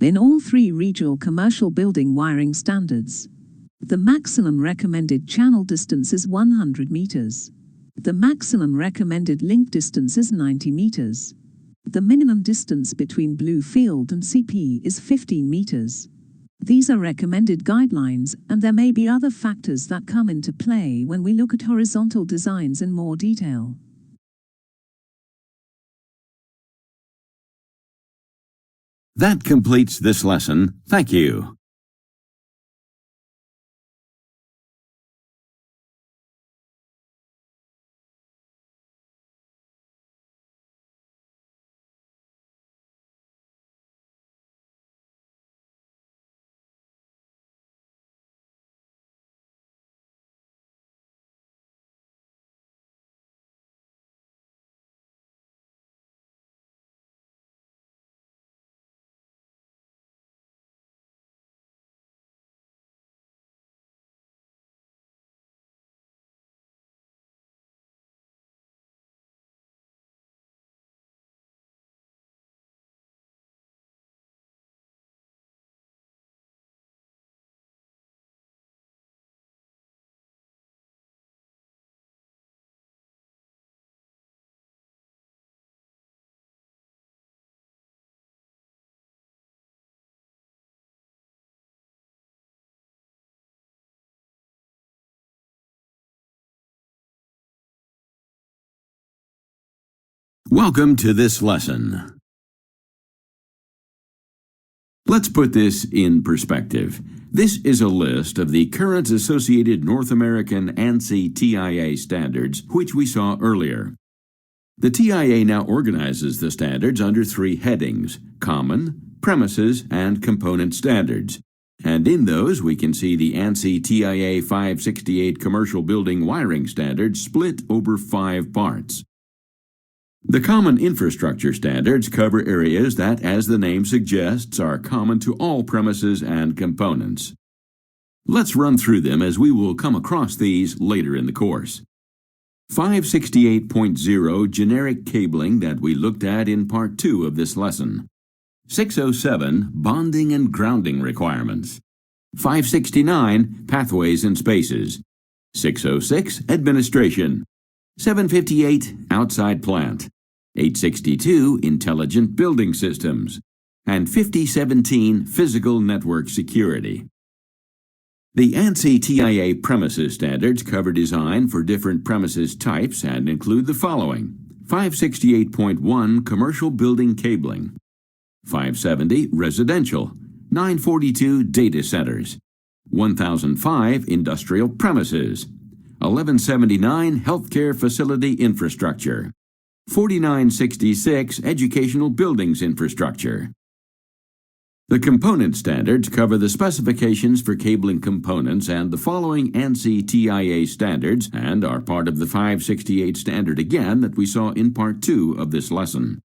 in all three regional commercial building wiring standards. The maximum recommended channel distance is 100 meters. The maximum recommended link distance is 90 meters. The minimum distance between blue field and CP is 15 meters. These are recommended guidelines, and there may be other factors that come into play when we look at horizontal designs in more detail. That completes this lesson. Thank you. Welcome to this lesson. Let's put this in perspective. This is a list of the current associated North American ANSI TIA standards, which we saw earlier. The TIA now organizes the standards under three headings: Common, Premises, and Component Standards. And in those, we can see the ANSI TIA 568 Commercial Building Wiring Standard split over 5 parts. The Common Infrastructure Standards cover areas that, as the name suggests, are common to all premises and components. Let's run through them as we will come across these later in the course. 568.0 Generic Cabling that we looked at in Part 2 of this lesson. 607 Bonding and Grounding Requirements. 569 Pathways and Spaces. 606 Administration. 758 Outside Plant. 862 Intelligent Building Systems. And 5017 Physical Network Security. The ANSI TIA Premises Standards cover design for different premises types and include the following: 568.1 Commercial Building Cabling, 570 Residential, 942 Data Centers, 1005 Industrial Premises, 1179 Healthcare Facility Infrastructure, 4966 Educational Buildings Infrastructure. The component standards cover the specifications for cabling components and the following ANSI TIA standards and are part of the 568 standard again that we saw in Part 2 of this lesson.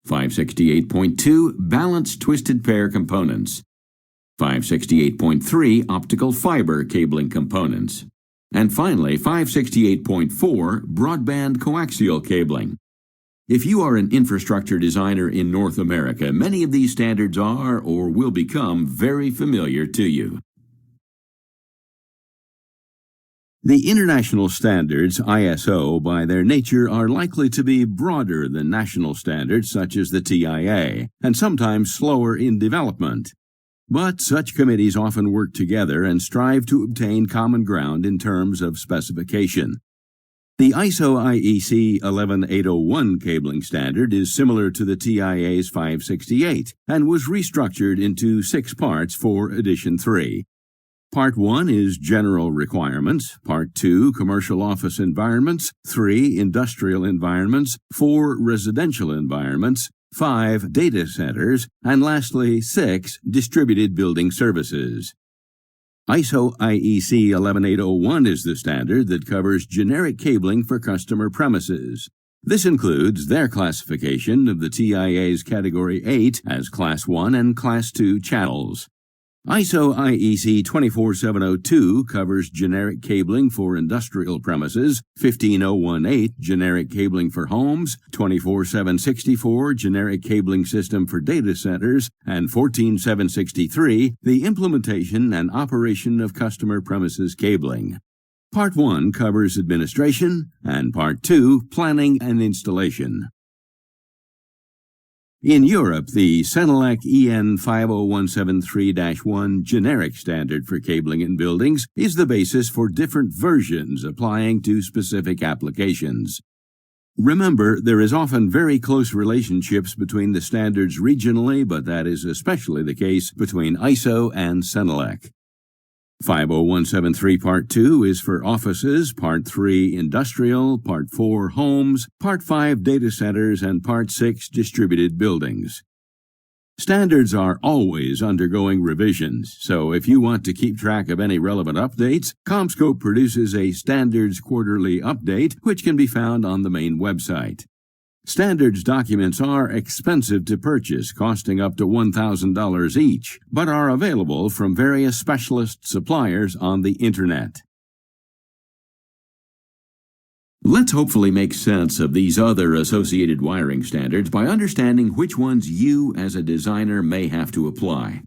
568.2 Balanced Twisted Pair Components. 568.3 Optical Fiber Cabling Components. And finally, 568.4 Broadband Coaxial Cabling. If you are an infrastructure designer in North America, many of these standards are or will become very familiar to you. The international standards, ISO, by their nature are likely to be broader than national standards such as the TIA, and sometimes slower in development. But such committees often work together and strive to obtain common ground in terms of specification. The ISO IEC 11801 cabling standard is similar to the TIA's 568 and was restructured into 6 parts for Edition 3. Part 1 is General Requirements, Part 2 Commercial Office Environments, 3 Industrial Environments, 4 Residential Environments, 5 Data Centers, and lastly 6 Distributed Building Services. ISO IEC 11801 is the standard that covers generic cabling for customer premises. This includes their classification of the TIA's Category 8 as Class 1 and Class 2 channels. ISO IEC 24702 covers generic cabling for industrial premises, 15018 generic cabling for homes, 24764 generic cabling system for data centers, and 14763 the implementation and operation of customer premises cabling. Part 1 covers administration, and Part 2 planning and installation. In Europe, the Senelec EN 50173-1 generic standard for cabling in buildings is the basis for different versions applying to specific applications. Remember, there is often very close relationships between the standards regionally, but that is especially the case between ISO and Senelec. 50173 Part 2 is for offices, Part 3 industrial, Part 4 homes, Part 5 data centers, and Part 6 distributed buildings. Standards are always undergoing revisions, so if you want to keep track of any relevant updates, CommScope produces a Standards Quarterly Update, which can be found on the main website. Standards documents are expensive to purchase, costing up to $1,000 each, but are available from various specialist suppliers on the Internet. Let's hopefully make sense of these other associated wiring standards by understanding which ones you as a designer may have to apply.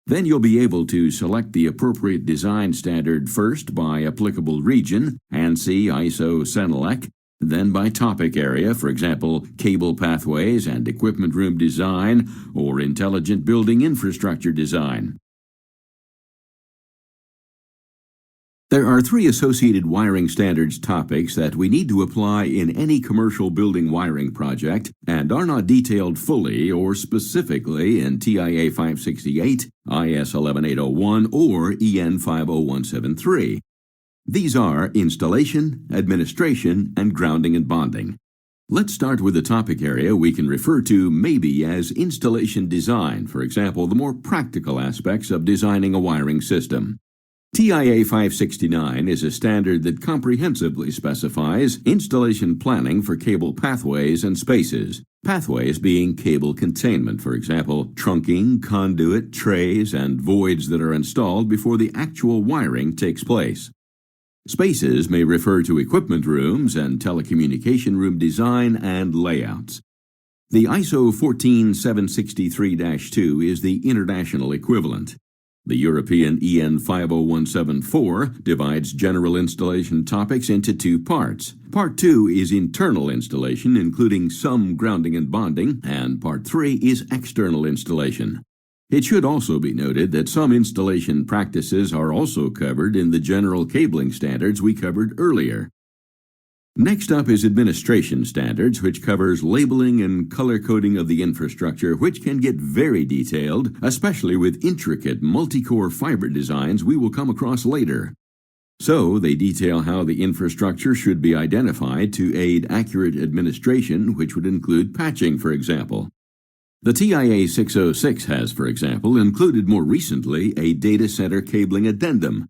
Then you'll be able to select the appropriate design standard first by applicable region, ANSI, ISO, Senelec, then by topic area, for example, cable pathways and equipment room design, or intelligent building infrastructure design. There are 3 associated wiring standards topics that we need to apply in any commercial building wiring project and are not detailed fully or specifically in TIA 568, IS 11801, or EN 50173. These are installation, administration, and grounding and bonding. Let's start with the topic area we can refer to maybe as installation design, for example, the more practical aspects of designing a wiring system. TIA 569 is a standard that comprehensively specifies installation planning for cable pathways and spaces. Pathways being cable containment, for example, trunking, conduit, trays, and voids that are installed before the actual wiring takes place. Spaces may refer to equipment rooms and telecommunication room design and layouts. The ISO 14763-2 is the international equivalent. The European EN 50174 divides general installation topics into 2 parts. Part 2 is internal installation, including some grounding and bonding, and Part 3 is external installation. It should also be noted that some installation practices are also covered in the general cabling standards we covered earlier. Next up is administration standards, which covers labeling and color coding of the infrastructure, which can get very detailed, especially with intricate multi-core fiber designs we will come across later. So, they detail how the infrastructure should be identified to aid accurate administration, which would include patching, for example. The TIA 606 has, for example, included more recently a data center cabling addendum.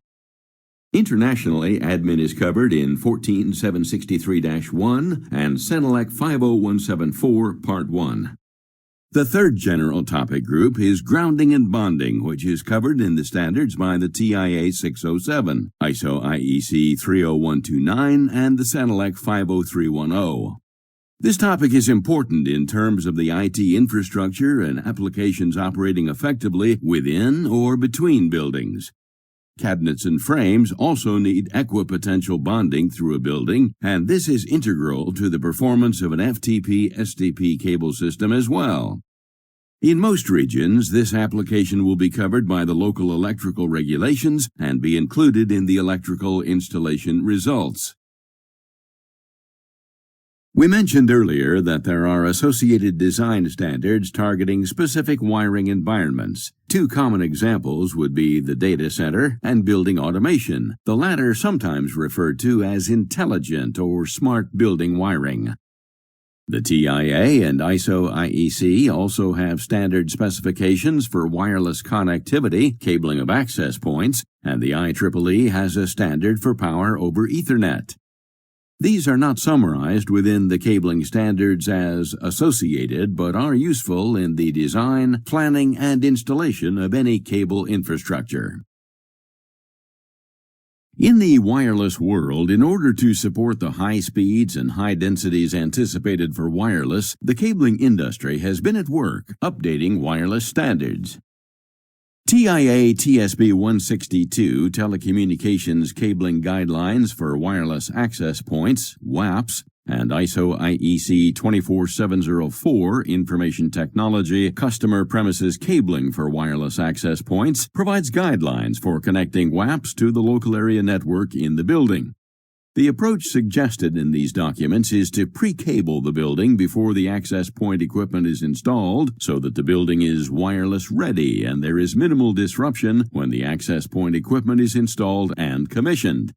Internationally, admin is covered in 14763-1 and Senelec 50174 Part 1. The third general topic group is grounding and bonding, which is covered in the standards by the TIA 607, ISO IEC 30129, and the Senelec 50310. This topic is important in terms of the IT infrastructure and applications operating effectively within or between buildings. Cabinets and frames also need equipotential bonding through a building, and this is integral to the performance of an FTP-STP cable system as well. In most regions, this application will be covered by the local electrical regulations and be included in the electrical installation results. We mentioned earlier that there are associated design standards targeting specific wiring environments. 2 common examples would be the data center and building automation, the latter sometimes referred to as intelligent or smart building wiring. The TIA and ISO IEC also have standard specifications for wireless connectivity, cabling of access points, and the IEEE has a standard for power over Ethernet. These are not summarized within the cabling standards as associated, but are useful in the design, planning, and installation of any cable infrastructure. In the wireless world, in order to support the high speeds and high densities anticipated for wireless, the cabling industry has been at work updating wireless standards. TIA TSB 162 Telecommunications Cabling Guidelines for Wireless Access Points, WAPs, and ISO IEC 24704 Information Technology Customer Premises Cabling for Wireless Access Points provides guidelines for connecting WAPs to the local area network in the building. The approach suggested in these documents is to pre-cable the building before the access point equipment is installed so that the building is wireless ready and there is minimal disruption when the access point equipment is installed and commissioned.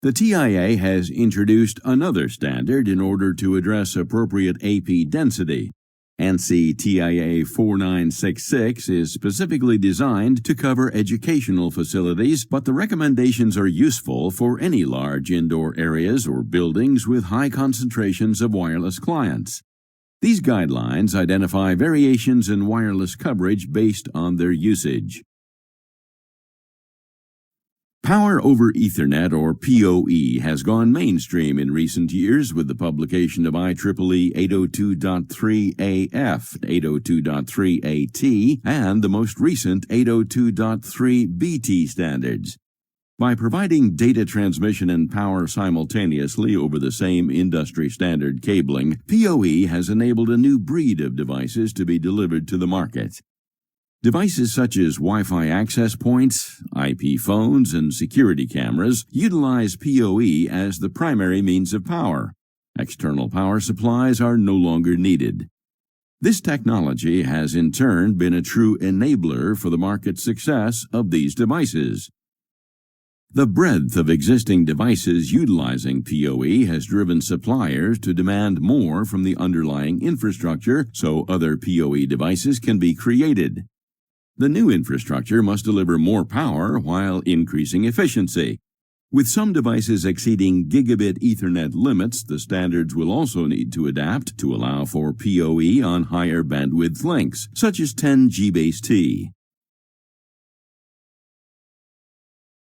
The TIA has introduced another standard in order to address appropriate AP density. ANSI TIA 4966 is specifically designed to cover educational facilities, but the recommendations are useful for any large indoor areas or buildings with high concentrations of wireless clients. These guidelines identify variations in wireless coverage based on their usage. Power over Ethernet, or PoE, has gone mainstream in recent years with the publication of IEEE 802.3AF, 802.3AT, and the most recent 802.3BT standards. By providing data transmission and power simultaneously over the same industry standard cabling, PoE has enabled a new breed of devices to be delivered to the market. Devices such as Wi-Fi access points, IP phones, and security cameras utilize PoE as the primary means of power. External power supplies are no longer needed. This technology has in turn been a true enabler for the market success of these devices. The breadth of existing devices utilizing PoE has driven suppliers to demand more from the underlying infrastructure so other PoE devices can be created. The new infrastructure must deliver more power while increasing efficiency. With some devices exceeding gigabit Ethernet limits, the standards will also need to adapt to allow for PoE on higher bandwidth links, such as 10 Gbps.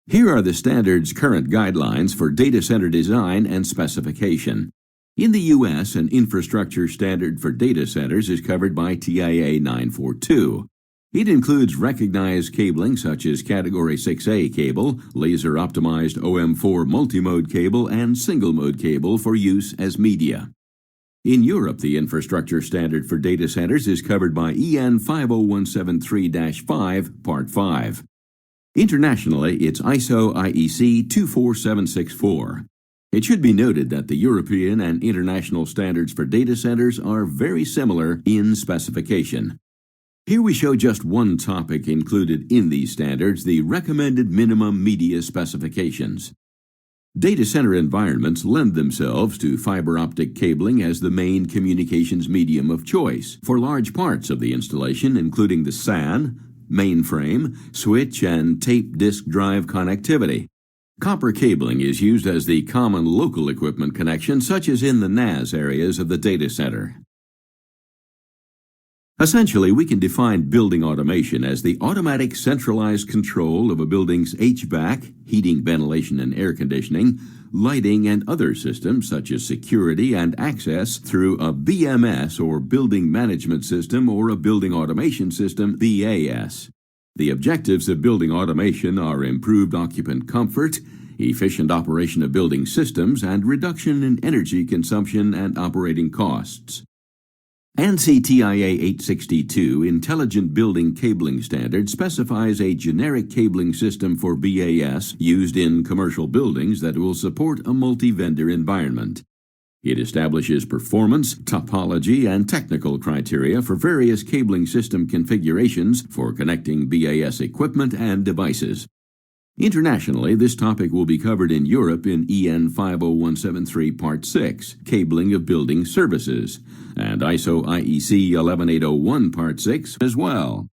Here are the standard's current guidelines for data center design and specification. In the U.S., an infrastructure standard for data centers is covered by TIA 942. It includes recognized cabling such as Category 6A cable, laser-optimized OM4 multimode cable, and single-mode cable for use as media. In Europe, the infrastructure standard for data centers is covered by EN 50173-5, Part 5. Internationally, it's ISO IEC 24764. It should be noted that the European and international standards for data centers are very similar in specification. Here we show just one topic included in these standards, the recommended minimum media specifications. Data center environments lend themselves to fiber optic cabling as the main communications medium of choice for large parts of the installation, including the SAN, mainframe, switch, and tape disk drive connectivity. Copper cabling is used as the common local equipment connection, such as in the NAS areas of the data center. Essentially, we can define building automation as the automatic centralized control of a building's HVAC, heating, ventilation, and air conditioning, lighting, and other systems such as security and access through a BMS or Building Management System or a Building Automation System BAS. The objectives of building automation are improved occupant comfort, efficient operation of building systems, and reduction in energy consumption and operating costs. ANSI TIA 862 Intelligent Building Cabling Standard specifies a generic cabling system for BAS used in commercial buildings that will support a multi-vendor environment. It establishes performance, topology, and technical criteria for various cabling system configurations for connecting BAS equipment and devices. Internationally, this topic will be covered in Europe in EN 50173 Part 6, Cabling of Building Services, and ISO IEC 11801 Part 6 as well.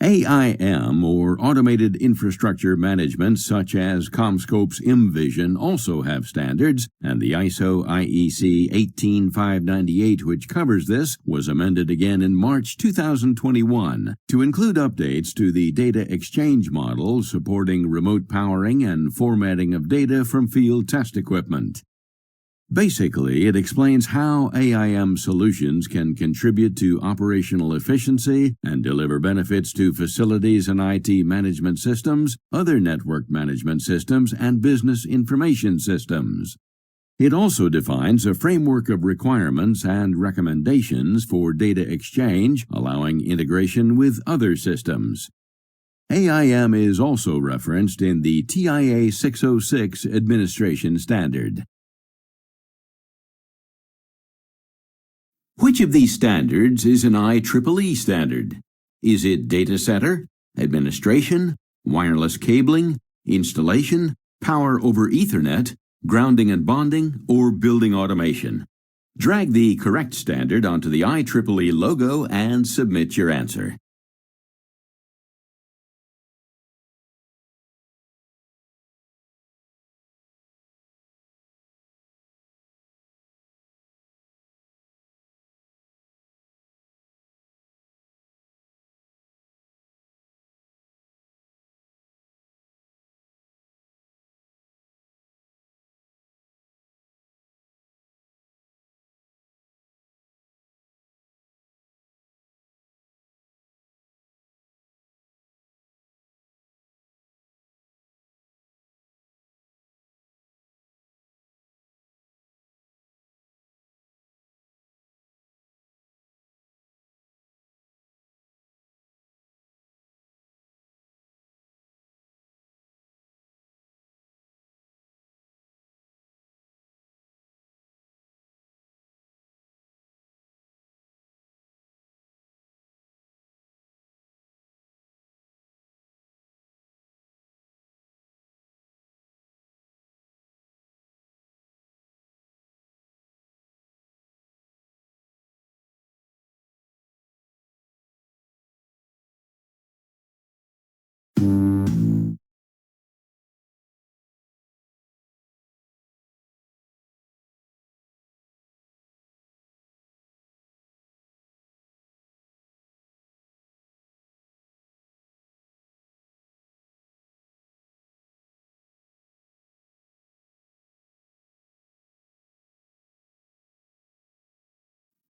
AIM, or Automated Infrastructure Management, such as CommScope's IMVision, also have standards, and the ISO IEC 18598, which covers this, was amended again in March 2021 to include updates to the data exchange model supporting remote powering and formatting of data from field test equipment. Basically, it explains how AIM solutions can contribute to operational efficiency and deliver benefits to facilities and IT management systems, other network management systems, and business information systems. It also defines a framework of requirements and recommendations for data exchange, allowing integration with other systems. AIM is also referenced in the TIA 606 administration standard. Which of these standards is an IEEE standard? Is it data center, administration, wireless cabling, installation, power over Ethernet, grounding and bonding, or building automation? Drag the correct standard onto the IEEE logo and submit your answer.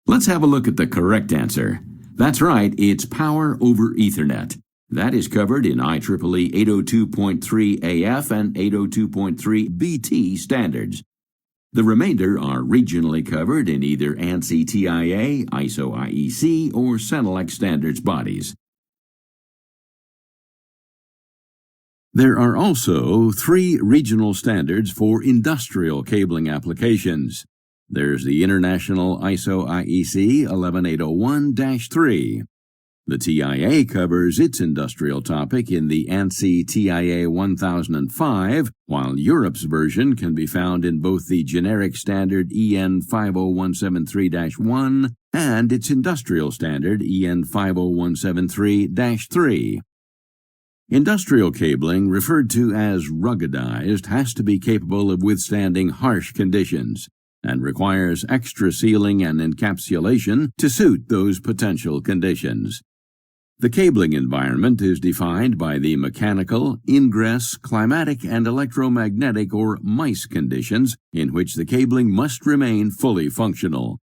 Let's have a look at the correct answer. That's right, it's power over Ethernet. That is covered in IEEE 802.3 AF and 802.3 BT standards. The remainder are regionally covered in either ANSI TIA, ISO IEC, or CENELEC standards bodies. There are also 3 regional standards for industrial cabling applications. There's the International ISO IEC 11801-3. The TIA covers its industrial topic in the ANSI TIA 1005, while Europe's version can be found in both the generic standard EN 50173-1 and its industrial standard EN 50173-3. Industrial cabling, referred to as ruggedized, has to be capable of withstanding harsh conditions and requires extra sealing and encapsulation to suit those potential conditions. The cabling environment is defined by the mechanical, ingress, climatic, and electromagnetic or MICE conditions in which the cabling must remain fully functional.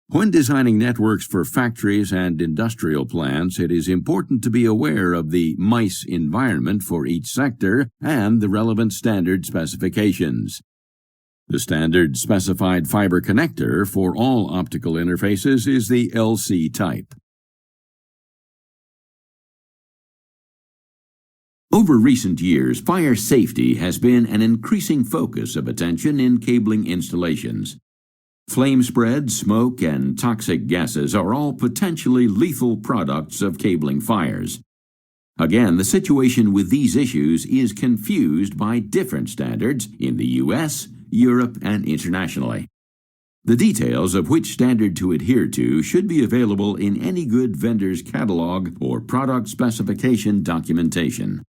When designing networks for factories and industrial plants, it is important to be aware of the MICE environment for each sector and the relevant standard specifications. The standard specified fiber connector for all optical interfaces is the LC type. Over recent years, fire safety has been an increasing focus of attention in cabling installations. Flame spread, smoke, and toxic gases are all potentially lethal products of cabling fires. Again, the situation with these issues is confused by different standards in the US, Europe, and internationally. The details of which standard to adhere to should be available in any good vendor's catalog or product specification documentation.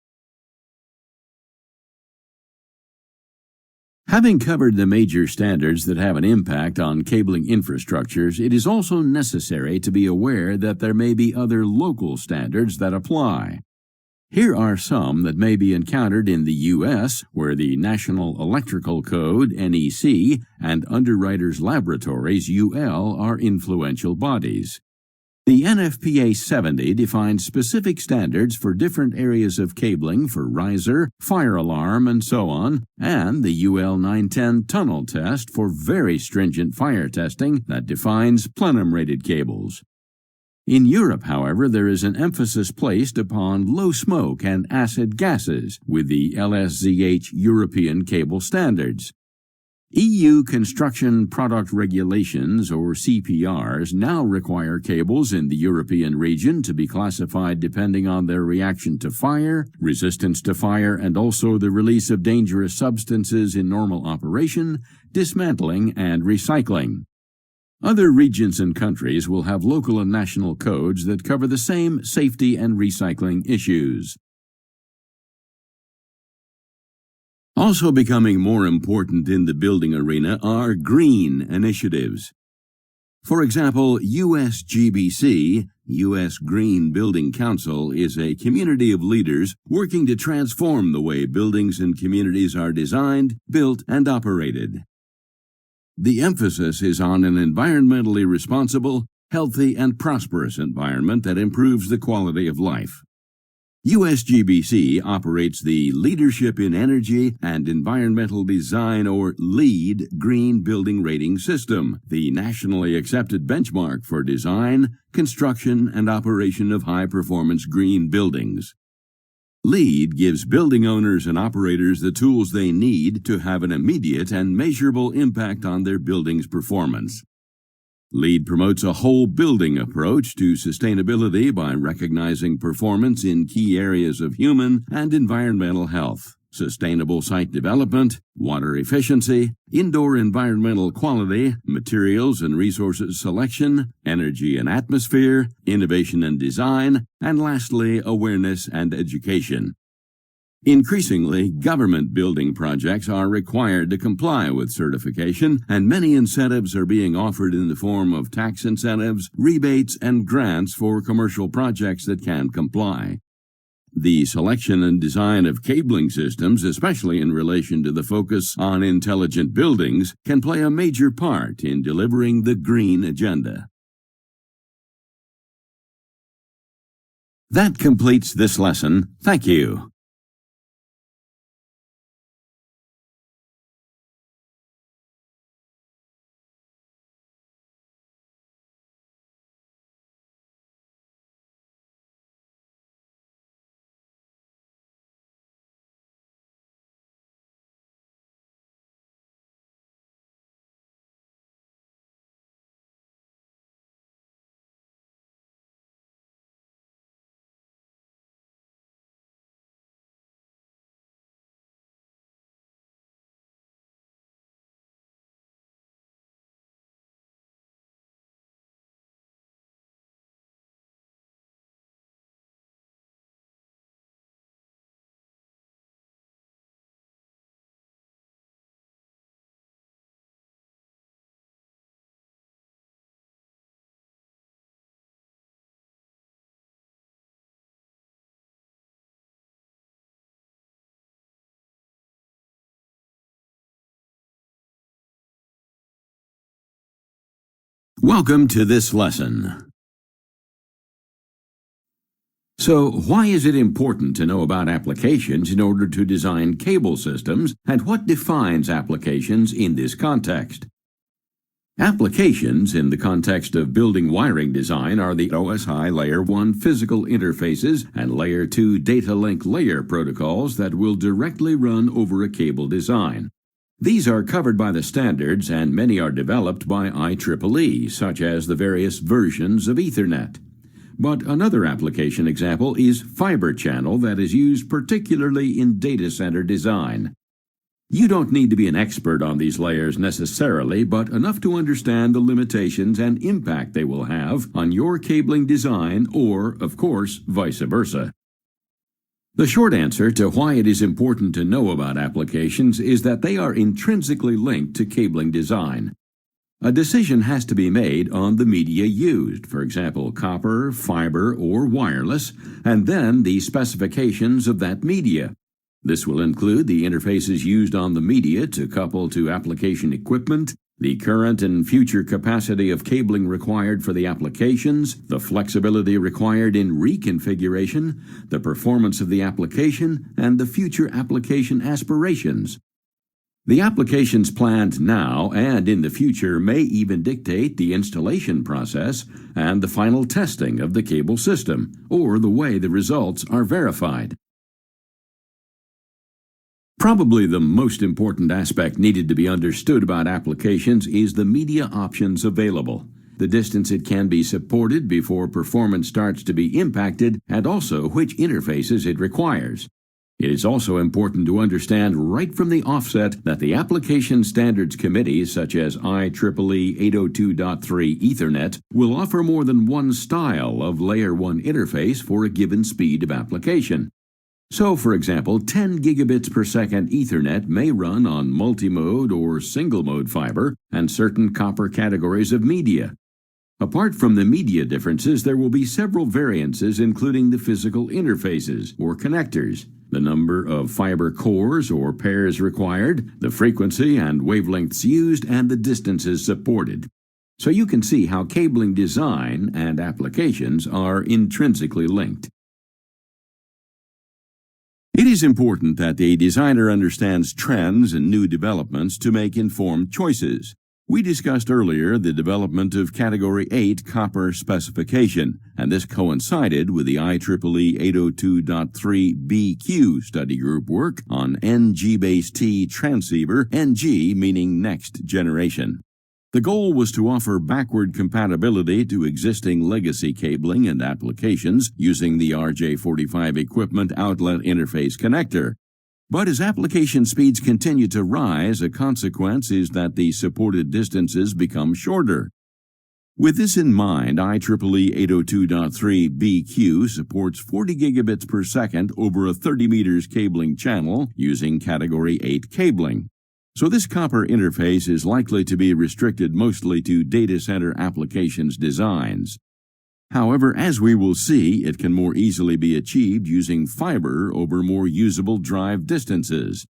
Having covered the major standards that have an impact on cabling infrastructures, it is also necessary to be aware that there may be other local standards that apply. Here are some that may be encountered in the U.S., where the National Electrical Code, NEC, and Underwriters Laboratories, UL, are influential bodies. The NFPA 70 defines specific standards for different areas of cabling for riser, fire alarm, and so on, and the UL 910 tunnel test for very stringent fire testing that defines plenum-rated cables. In Europe, however, there is an emphasis placed upon low smoke and acid gases with the LSZH European Cable Standards. EU Construction Product Regulations, or CPRs, now require cables in the European region to be classified depending on their reaction to fire, resistance to fire, and also the release of dangerous substances in normal operation, dismantling, and recycling. Other regions and countries will have local and national codes that cover the same safety and recycling issues. Also becoming more important in the building arena are green initiatives. For example, USGBC, U.S. Green Building Council, is a community of leaders working to transform the way buildings and communities are designed, built, and operated. The emphasis is on an environmentally responsible, healthy, and prosperous environment that improves the quality of life. USGBC operates the Leadership in Energy and Environmental Design, or LEED, Green Building Rating System, the nationally accepted benchmark for design, construction, and operation of high-performance green buildings. LEED gives building owners and operators the tools they need to have an immediate and measurable impact on their building's performance. LEED promotes a whole building approach to sustainability by recognizing performance in key areas of human and environmental health, sustainable site development, water efficiency, indoor environmental quality, materials and resources selection, energy and atmosphere, innovation and design, and lastly, awareness and education. Increasingly, government building projects are required to comply with certification, and many incentives are being offered in the form of tax incentives, rebates, and grants for commercial projects that can comply. The selection and design of cabling systems, especially in relation to the focus on intelligent buildings, can play a major part in delivering the green agenda. That completes this lesson. Thank you. Welcome to this lesson. So, why is it important to know about applications in order to design cable systems, and what defines applications in this context? Applications in the context of building wiring design are the OSI Layer 1 physical interfaces and Layer 2 data link layer protocols that will directly run over a cable design. These are covered by the standards, and many are developed by IEEE, such as the various versions of Ethernet. But another application example is fiber channel that is used particularly in data center design. You don't need to be an expert on these layers necessarily, but enough to understand the limitations and impact they will have on your cabling design or, of course, vice versa. The short answer to why it is important to know about applications is that they are intrinsically linked to cabling design. A decision has to be made on the media used, for example, copper, fiber, or wireless, and then the specifications of that media. This will include the interfaces used on the media to couple to application equipment, the current and future capacity of cabling required for the applications, the flexibility required in reconfiguration, the performance of the application, and the future application aspirations. The applications planned now and in the future may even dictate the installation process and the final testing of the cable system, or the way the results are verified. Probably the most important aspect needed to be understood about applications is the media options available, the distance it can be supported before performance starts to be impacted, and also which interfaces it requires. It is also important to understand right from the offset that the Application Standards Committees such as IEEE 802.3 Ethernet will offer more than one style of Layer 1 interface for a given speed of application. So, for example, 10 gigabits per second Ethernet may run on multimode or single-mode fiber and certain copper categories of media. Apart from the media differences, there will be several variances including the physical interfaces or connectors, the number of fiber cores or pairs required, the frequency and wavelengths used, and the distances supported. So you can see how cabling design and applications are intrinsically linked. It is important that the designer understands trends and new developments to make informed choices. We discussed earlier the development of Category 8 copper specification, and this coincided with the IEEE 802.3 BQ study group work on NG-T transceiver, NG meaning next generation. The goal was to offer backward compatibility to existing legacy cabling and applications using the RJ45 equipment outlet interface connector. But as application speeds continue to rise, a consequence is that the supported distances become shorter. With this in mind, IEEE 802.3 BQ supports 40 gigabits per second over a 30 meters cabling channel using Category 8 cabling. So this copper interface is likely to be restricted mostly to data center applications designs. However, as we will see, it can more easily be achieved using fiber over more usable drive distances.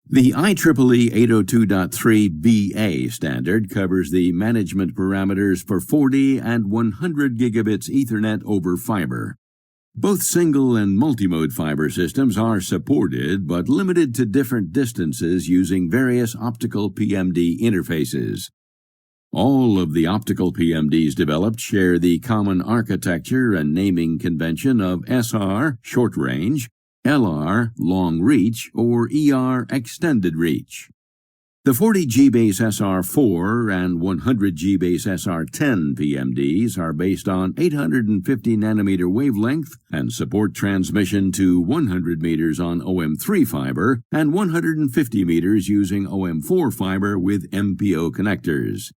The IEEE 802.3 BA standard covers the management parameters for 40 and 100 gigabits Ethernet over fiber. Both single and multimode fiber systems are supported but limited to different distances using various optical PMD interfaces. All of the optical PMDs developed share the common architecture and naming convention of SR, short range, LR, long reach, or ER, extended reach. The 40G-base SR4 and 100G-base SR10 PMDs are based on 850 nanometer wavelength and support transmission to 100 meters on OM3 fiber and 150 meters using OM4 fiber with MPO connectors.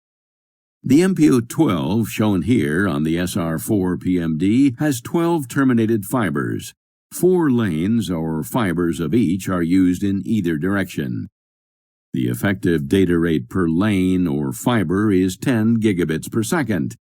The MPO-12 shown here on the SR4 PMD has 12 terminated fibers. 4 lanes or fibers of each are used in either direction. The effective data rate per lane or fiber is 10 gigabits per second.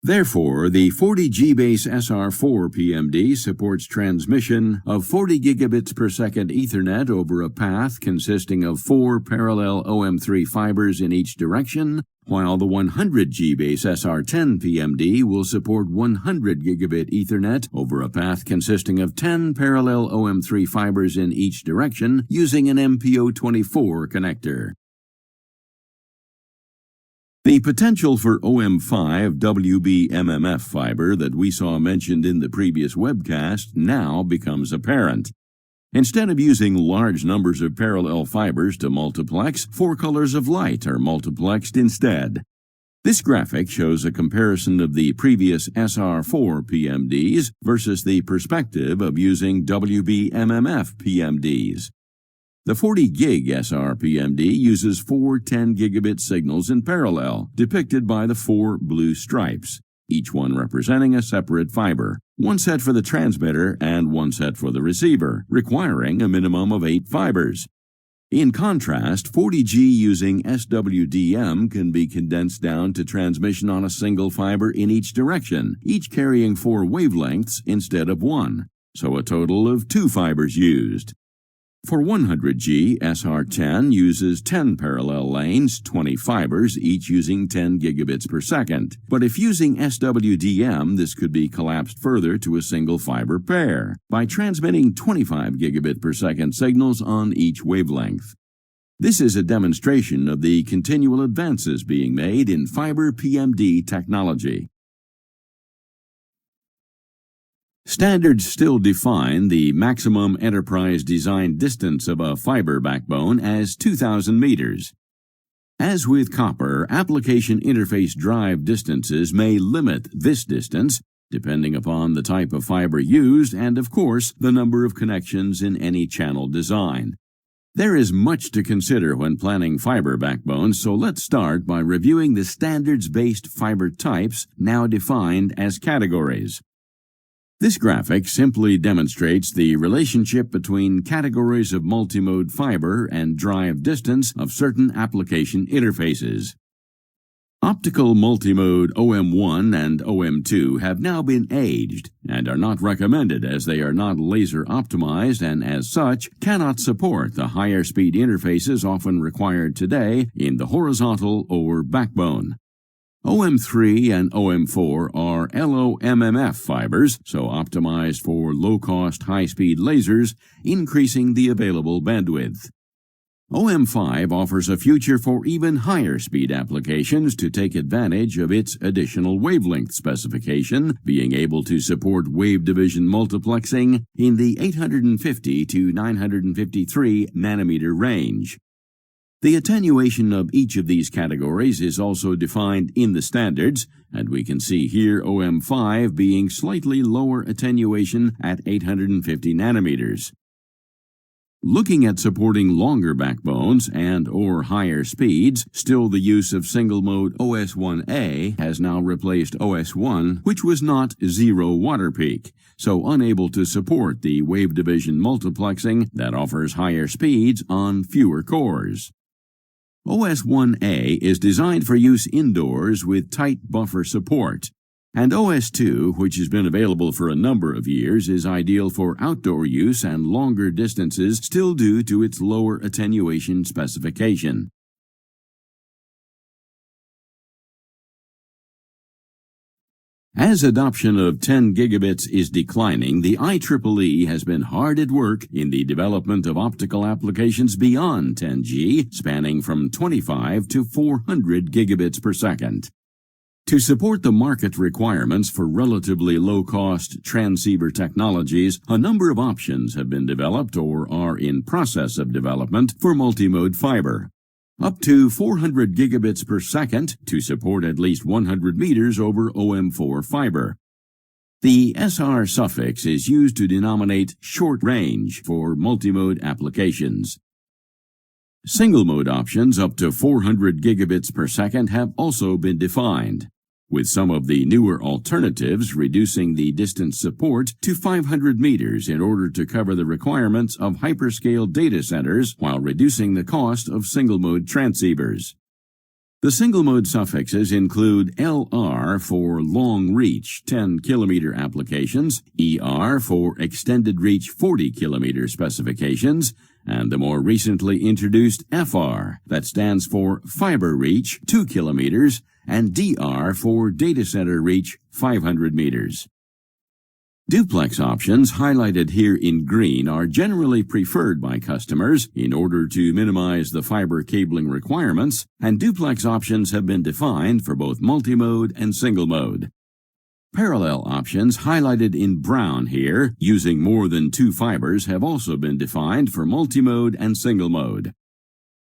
Therefore, the 40G-base SR4 PMD supports transmission of 40 gigabits per second Ethernet over a path consisting of 4 parallel OM3 fibers in each direction, while the 100G-base SR10 PMD will support 100 gigabit Ethernet over a path consisting of 10 parallel OM3 fibers in each direction using an MPO-24 connector. The potential for OM5 WB-MMF fiber that we saw mentioned in the previous webcast now becomes apparent. Instead of using large numbers of parallel fibers to multiplex, 4 colors of light are multiplexed instead. This graphic shows a comparison of the previous SR4 PMDs versus the perspective of using WBMMF PMDs. The 40 gig SR PMD uses 4 10 gigabit signals in parallel, depicted by the 4 blue stripes, each one representing a separate fiber, one set for the transmitter and one set for the receiver, requiring a minimum of 8 fibers. In contrast, 40G using SWDM can be condensed down to transmission on a single fiber in each direction, each carrying 4 wavelengths instead of 1, so a total of 2 fibers used. For 100G, SR10 uses 10 parallel lanes, 20 fibers, each using 10 gigabits per second. But if using SWDM, this could be collapsed further to a single fiber pair by transmitting 25 gigabit per second signals on each wavelength. This is a demonstration of the continual advances being made in fiber PMD technology. Standards still define the maximum enterprise design distance of a fiber backbone as 2,000 meters. As with copper, application interface drive distances may limit this distance, depending upon the type of fiber used and, of course, the number of connections in any channel design. There is much to consider when planning fiber backbones, so let's start by reviewing the standards-based fiber types now defined as categories. This graphic simply demonstrates the relationship between categories of multimode fiber and drive distance of certain application interfaces. Optical multimode OM1 and OM2 have now been aged and are not recommended as they are not laser optimized and as such cannot support the higher speed interfaces often required today in the horizontal or backbone. OM3 and OM4 are LOMMF fibers, so optimized for low-cost, high-speed lasers, increasing the available bandwidth. OM5 offers a future for even higher speed applications to take advantage of its additional wavelength specification, being able to support wave division multiplexing in the 850 to 953 nanometer range. The attenuation of each of these categories is also defined in the standards, and we can see here OM5 being slightly lower attenuation at 850 nanometers. Looking at supporting longer backbones and/or higher speeds, still the use of single-mode OS1A has now replaced OS1, which was not zero water peak, so unable to support the wave division multiplexing that offers higher speeds on fewer cores. OS1A is designed for use indoors with tight buffer support, and OS2, which has been available for a number of years, is ideal for outdoor use and longer distances still due to its lower attenuation specification. As adoption of 10 gigabits is declining, the IEEE has been hard at work in the development of optical applications beyond 10G, spanning from 25 to 400 gigabits per second. To support the market requirements for relatively low-cost transceiver technologies, a number of options have been developed or are in process of development for multimode fiber. Up to 400 gigabits per second to support at least 100 meters over OM4 fiber. The SR suffix is used to denominate short range for multimode applications. Single-mode options up to 400 gigabits per second have also been defined, with some of the newer alternatives reducing the distance support to 500 meters in order to cover the requirements of hyperscale data centers while reducing the cost of single-mode transceivers. The single-mode suffixes include LR for long-reach 10-kilometer applications, ER for extended-reach 40-kilometer specifications, and the more recently introduced FR that stands for fiber reach 2 kilometers and DR for data center reach 500 meters. Duplex options highlighted here in green are generally preferred by customers in order to minimize the fiber cabling requirements, and duplex options have been defined for both multimode and single mode. Parallel options highlighted in brown here, using more than 2 fibers, have also been defined for multimode and single mode.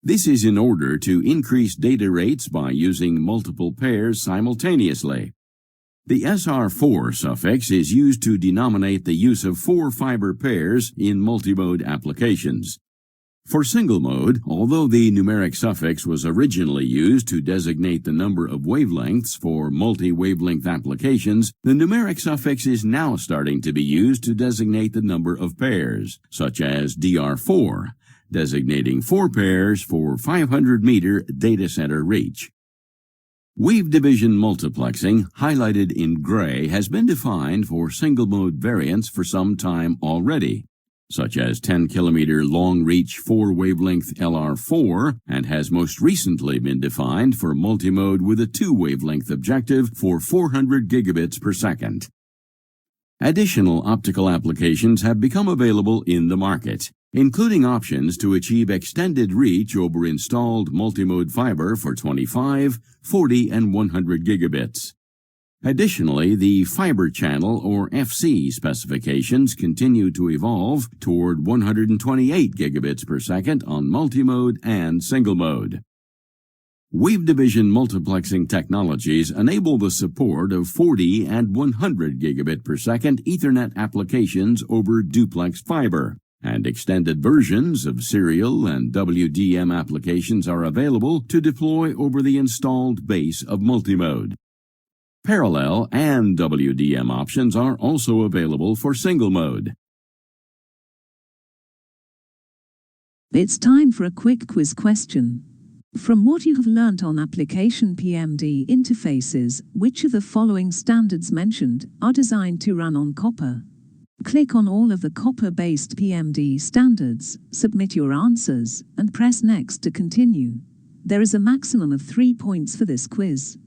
This is in order to increase data rates by using multiple pairs simultaneously. The SR4 suffix is used to denominate the use of 4 fiber pairs in multimode applications. For single mode, although the numeric suffix was originally used to designate the number of wavelengths for multi-wavelength applications, the numeric suffix is now starting to be used to designate the number of pairs, such as DR4, designating 4 pairs for 500-meter data center reach. Wave division multiplexing, highlighted in gray, has been defined for single-mode variants for some time already, such as 10-kilometer long-reach 4-wavelength LR4, and has most recently been defined for multimode with a 2-wavelength objective for 400 gigabits per second. Additional optical applications have become available in the market, including options to achieve extended reach over installed multimode fiber for 25, 40, and 100 gigabits. Additionally, the fiber channel or FC specifications continue to evolve toward 128 gigabits per second on multimode and single mode. Wave division multiplexing technologies enable the support of 40 and 100 gigabit per second Ethernet applications over duplex fiber, and extended versions of serial and WDM applications are available to deploy over the installed base of multimode. Parallel and WDM options are also available for single mode. It's time for a quick quiz question. From what you have learnt on application PMD interfaces, which of the following standards mentioned are designed to run on copper? Click on all of the copper-based PMD standards, submit your answers, and press Next to continue. There is a maximum of 3 points for this quiz.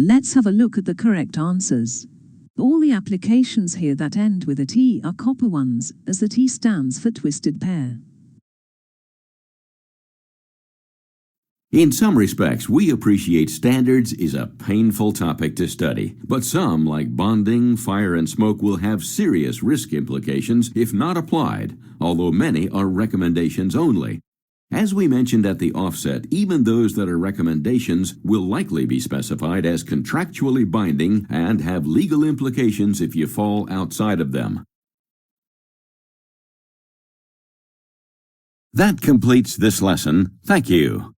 Let's have a look at the correct answers. All the applications here that end with a T are copper ones, as the T stands for twisted pair. In some respects, we appreciate standards is a painful topic to study, but some, like bonding, fire, and smoke, will have serious risk implications if not applied, although many are recommendations only. As we mentioned at the offset, even those that are recommendations will likely be specified as contractually binding and have legal implications if you fall outside of them. That completes this lesson. Thank you.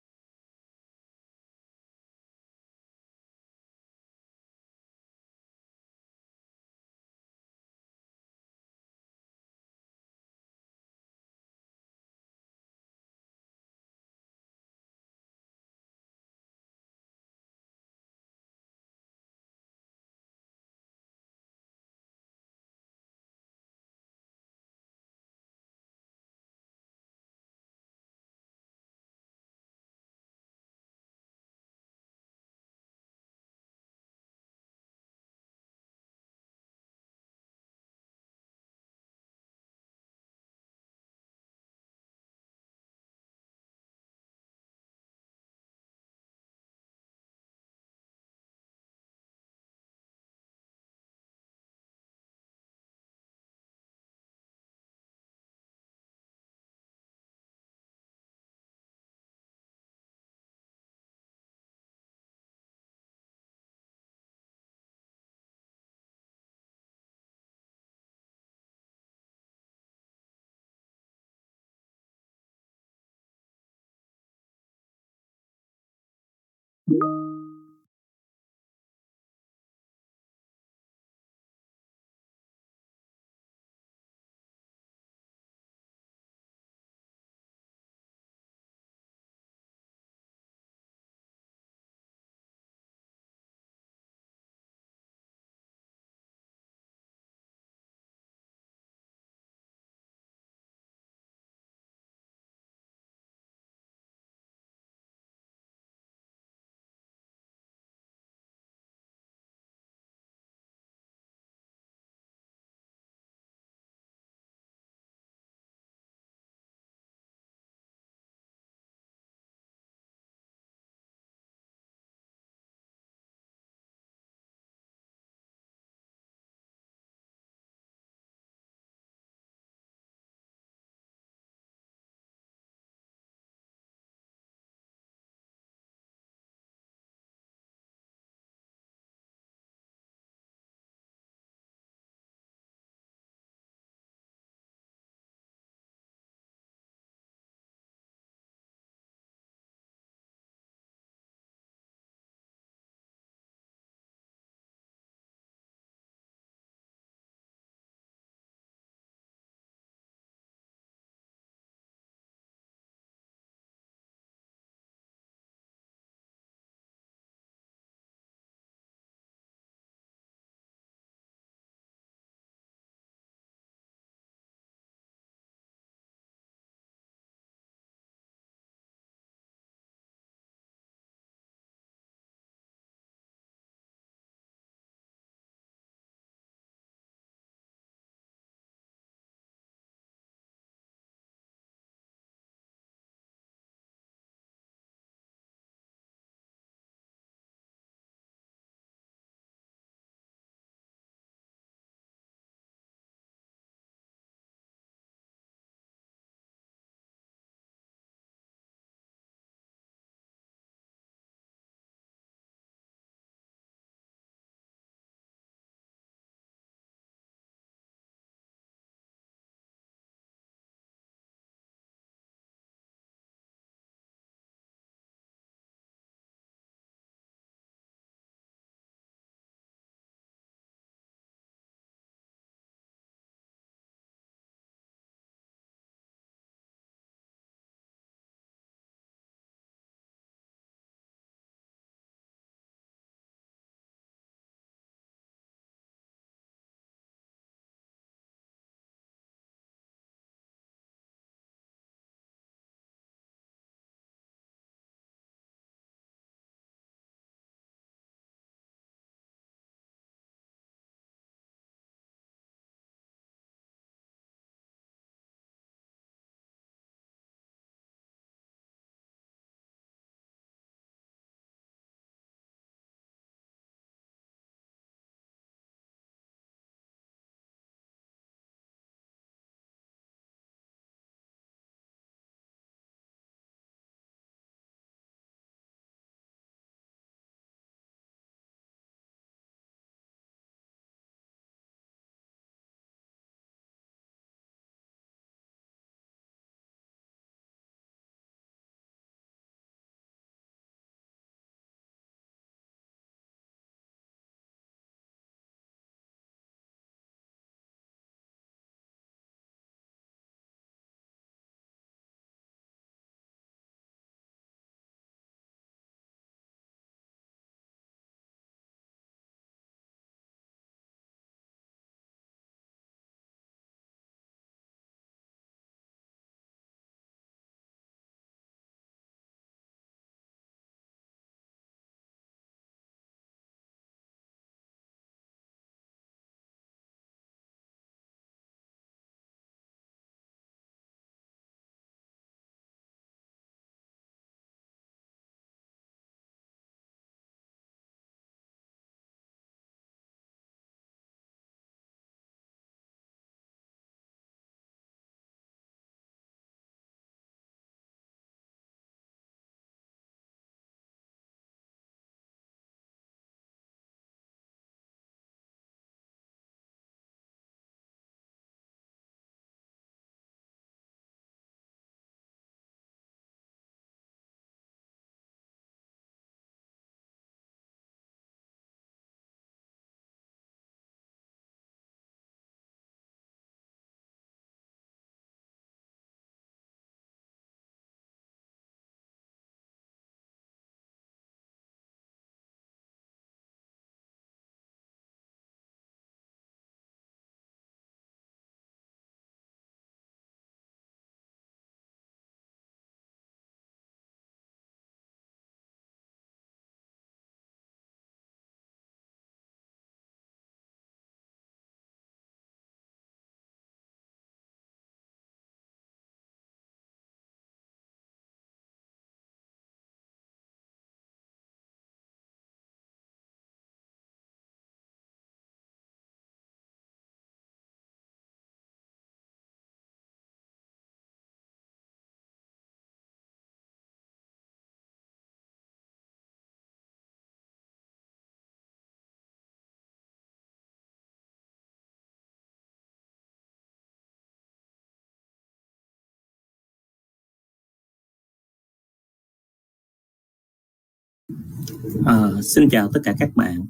Xin chào tất cả các bạn.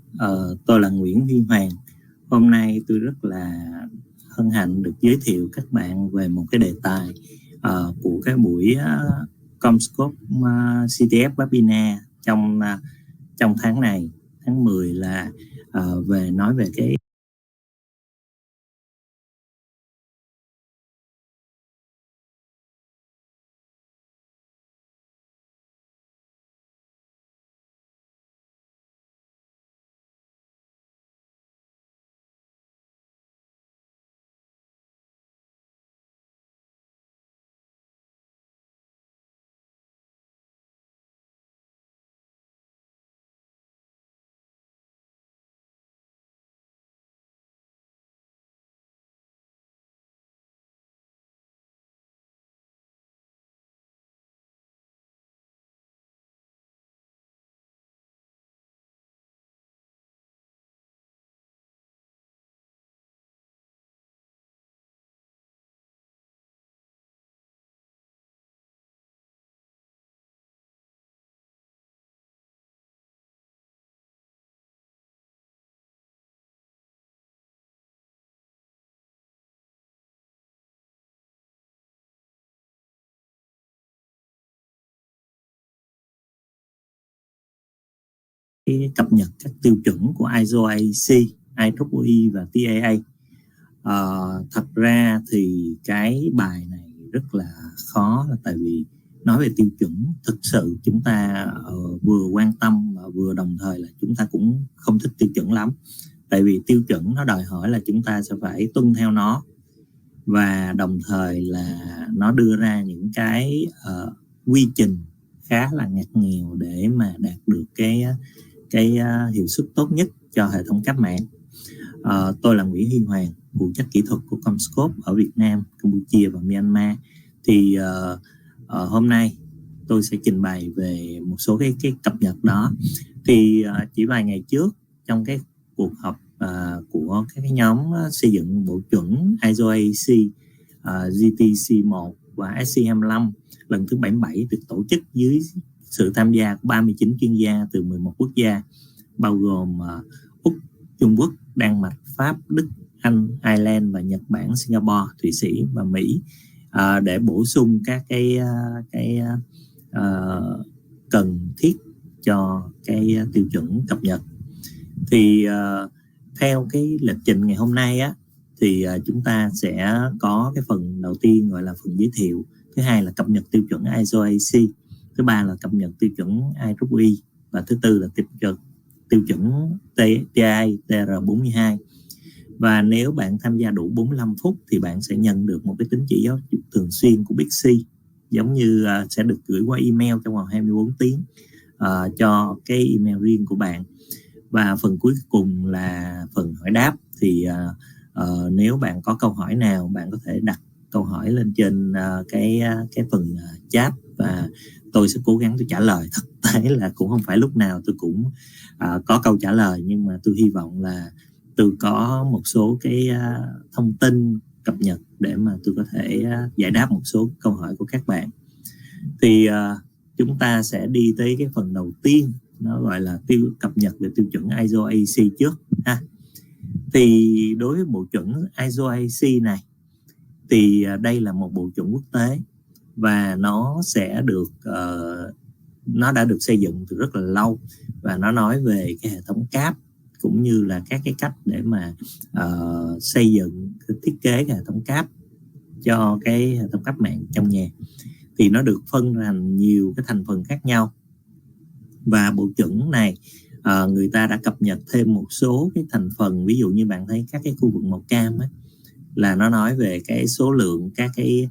Tôi là Nguyễn Huy Hoàng. Hôm nay tôi rất là hân hạnh được giới thiệu các bạn về một cái đề tài của cái buổi CommScope CTF webinar trong tháng này, tháng 10, là nói về cái cập nhật các tiêu chuẩn của ISO IEEE, IEEE và TAA. Thật ra thì cái bài này rất là khó, là tại vì nói về tiêu chuẩn thực sự chúng ta vừa quan tâm và vừa đồng thời là chúng ta cũng không thích tiêu chuẩn lắm, tại vì tiêu chuẩn nó đòi hỏi là chúng ta sẽ phải tuân theo nó, và đồng thời là nó đưa ra những cái quy trình khá là ngặt nghèo để mà đạt được cái hiệu suất tốt nhất cho hệ thống cáp mạng. Tôi là Nguyễn Huy Hoàng, phụ trách kỹ thuật của CommScope ở Việt Nam, Campuchia và Myanmar. Thì hôm nay tôi sẽ trình bày về một số cái cập nhật đó. Thì chỉ vài ngày trước, trong cái cuộc họp của các cái nhóm xây dựng bộ chuẩn ISO IEC GTC1 và SC25 lần thứ 77 được tổ chức dưới sự tham gia của 39 chuyên gia từ 11 quốc gia, bao gồm Úc, Trung Quốc, Đan Mạch, Pháp, Đức, Anh, Ireland và Nhật Bản, Singapore, Thụy Sĩ và Mỹ, để bổ sung các cái cần thiết cho cái tiêu chuẩn cập nhật. Thì theo cái lịch trình ngày hôm nay á, thì chúng ta sẽ có cái phần đầu tiên gọi là phần giới thiệu, thứ hai là cập nhật tiêu chuẩn ISO IEC, thứ ba là cập nhật tiêu chuẩn IEEE, và thứ tư là tiêu chuẩn TAI TR42. Và nếu bạn tham gia đủ 45 phút thì bạn sẽ nhận được một cái tín chỉ giáo dục thường xuyên của Big C, giống như sẽ được gửi qua email trong vòng 24 tiếng cho cái email riêng của bạn. Và phần cuối cùng là phần hỏi đáp. Thì nếu bạn có câu hỏi nào, bạn có thể đặt câu hỏi lên trên cái phần chat và tôi sẽ cố gắng tôi trả lời. Thực tế là cũng không phải lúc nào tôi cũng có câu trả lời, nhưng mà tôi hy vọng là tôi có một số cái thông tin cập nhật để mà tôi có thể giải đáp một số câu hỏi của các bạn. Thì chúng ta sẽ đi tới cái phần đầu tiên, nó gọi là cập nhật về tiêu chuẩn ISO IEC trước ha. Thì đối với bộ chuẩn ISO IEC này thì đây là một bộ chuẩn quốc tế, và nó sẽ được nó đã được xây dựng từ rất là lâu, và nó nói về cái hệ thống cáp cũng như là các cái cách để mà xây dựng, thiết kế cái hệ thống cáp cho cái hệ thống cáp mạng trong nhà. Thì nó được phân thành nhiều cái thành phần khác nhau, và bộ chuẩn này người ta đã cập nhật thêm một số cái thành phần. Ví dụ như bạn thấy các cái khu vực màu cam ấy, là nó nói về cái số lượng các cái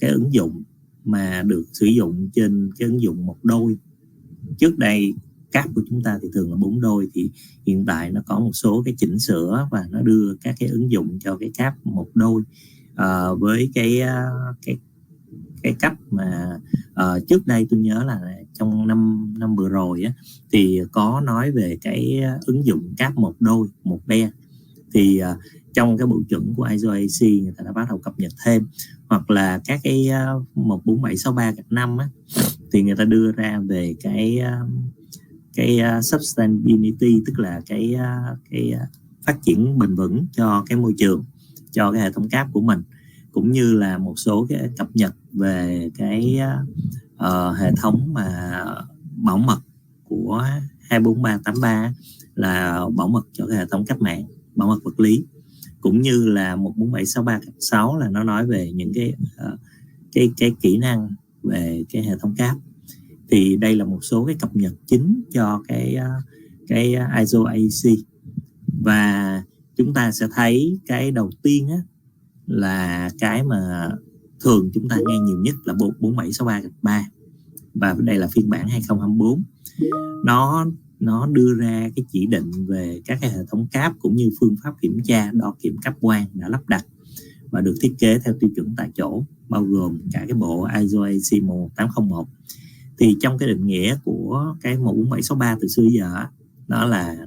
ứng dụng mà được sử dụng trên cái ứng dụng một đôi. Trước đây cáp của chúng ta thì thường là 4 đôi, thì hiện tại nó có một số cái chỉnh sửa và nó đưa các cái ứng dụng cho cái cáp một đôi với cái cách mà trước đây tôi nhớ là trong năm vừa rồi á, thì có nói về cái ứng dụng cáp một đôi, một be. Thì trong cái bộ chuẩn của ISO IEC người ta đã bắt đầu cập nhật thêm, hoặc là các cái 14763/5 á, thì người ta đưa ra về cái sustainability, tức là cái phát triển bền vững cho cái môi trường, cho cái hệ thống cáp của mình, cũng như là một số cái cập nhật về cái hệ thống mà bảo mật của 24383 là bảo mật cho cái hệ thống cáp mạng, bảo mật vật lý, cũng như là 14763/6 là nó nói về những cái kỹ năng về cái hệ thống cáp. Thì đây là một số cái cập nhật chính cho cái ISO IEC. Và chúng ta sẽ thấy cái đầu tiên á, là cái mà thường chúng ta nghe nhiều nhất là 14763/3, và đây là phiên bản 2024. Nó đưa ra cái chỉ định về các cái hệ thống cáp cũng như phương pháp kiểm tra đo kiểm cáp quang đã lắp đặt và được thiết kế theo tiêu chuẩn tại chỗ, bao gồm cả cái bộ ISO IEC 11801. Thì trong cái định nghĩa của cái 14763 từ xưa giờ,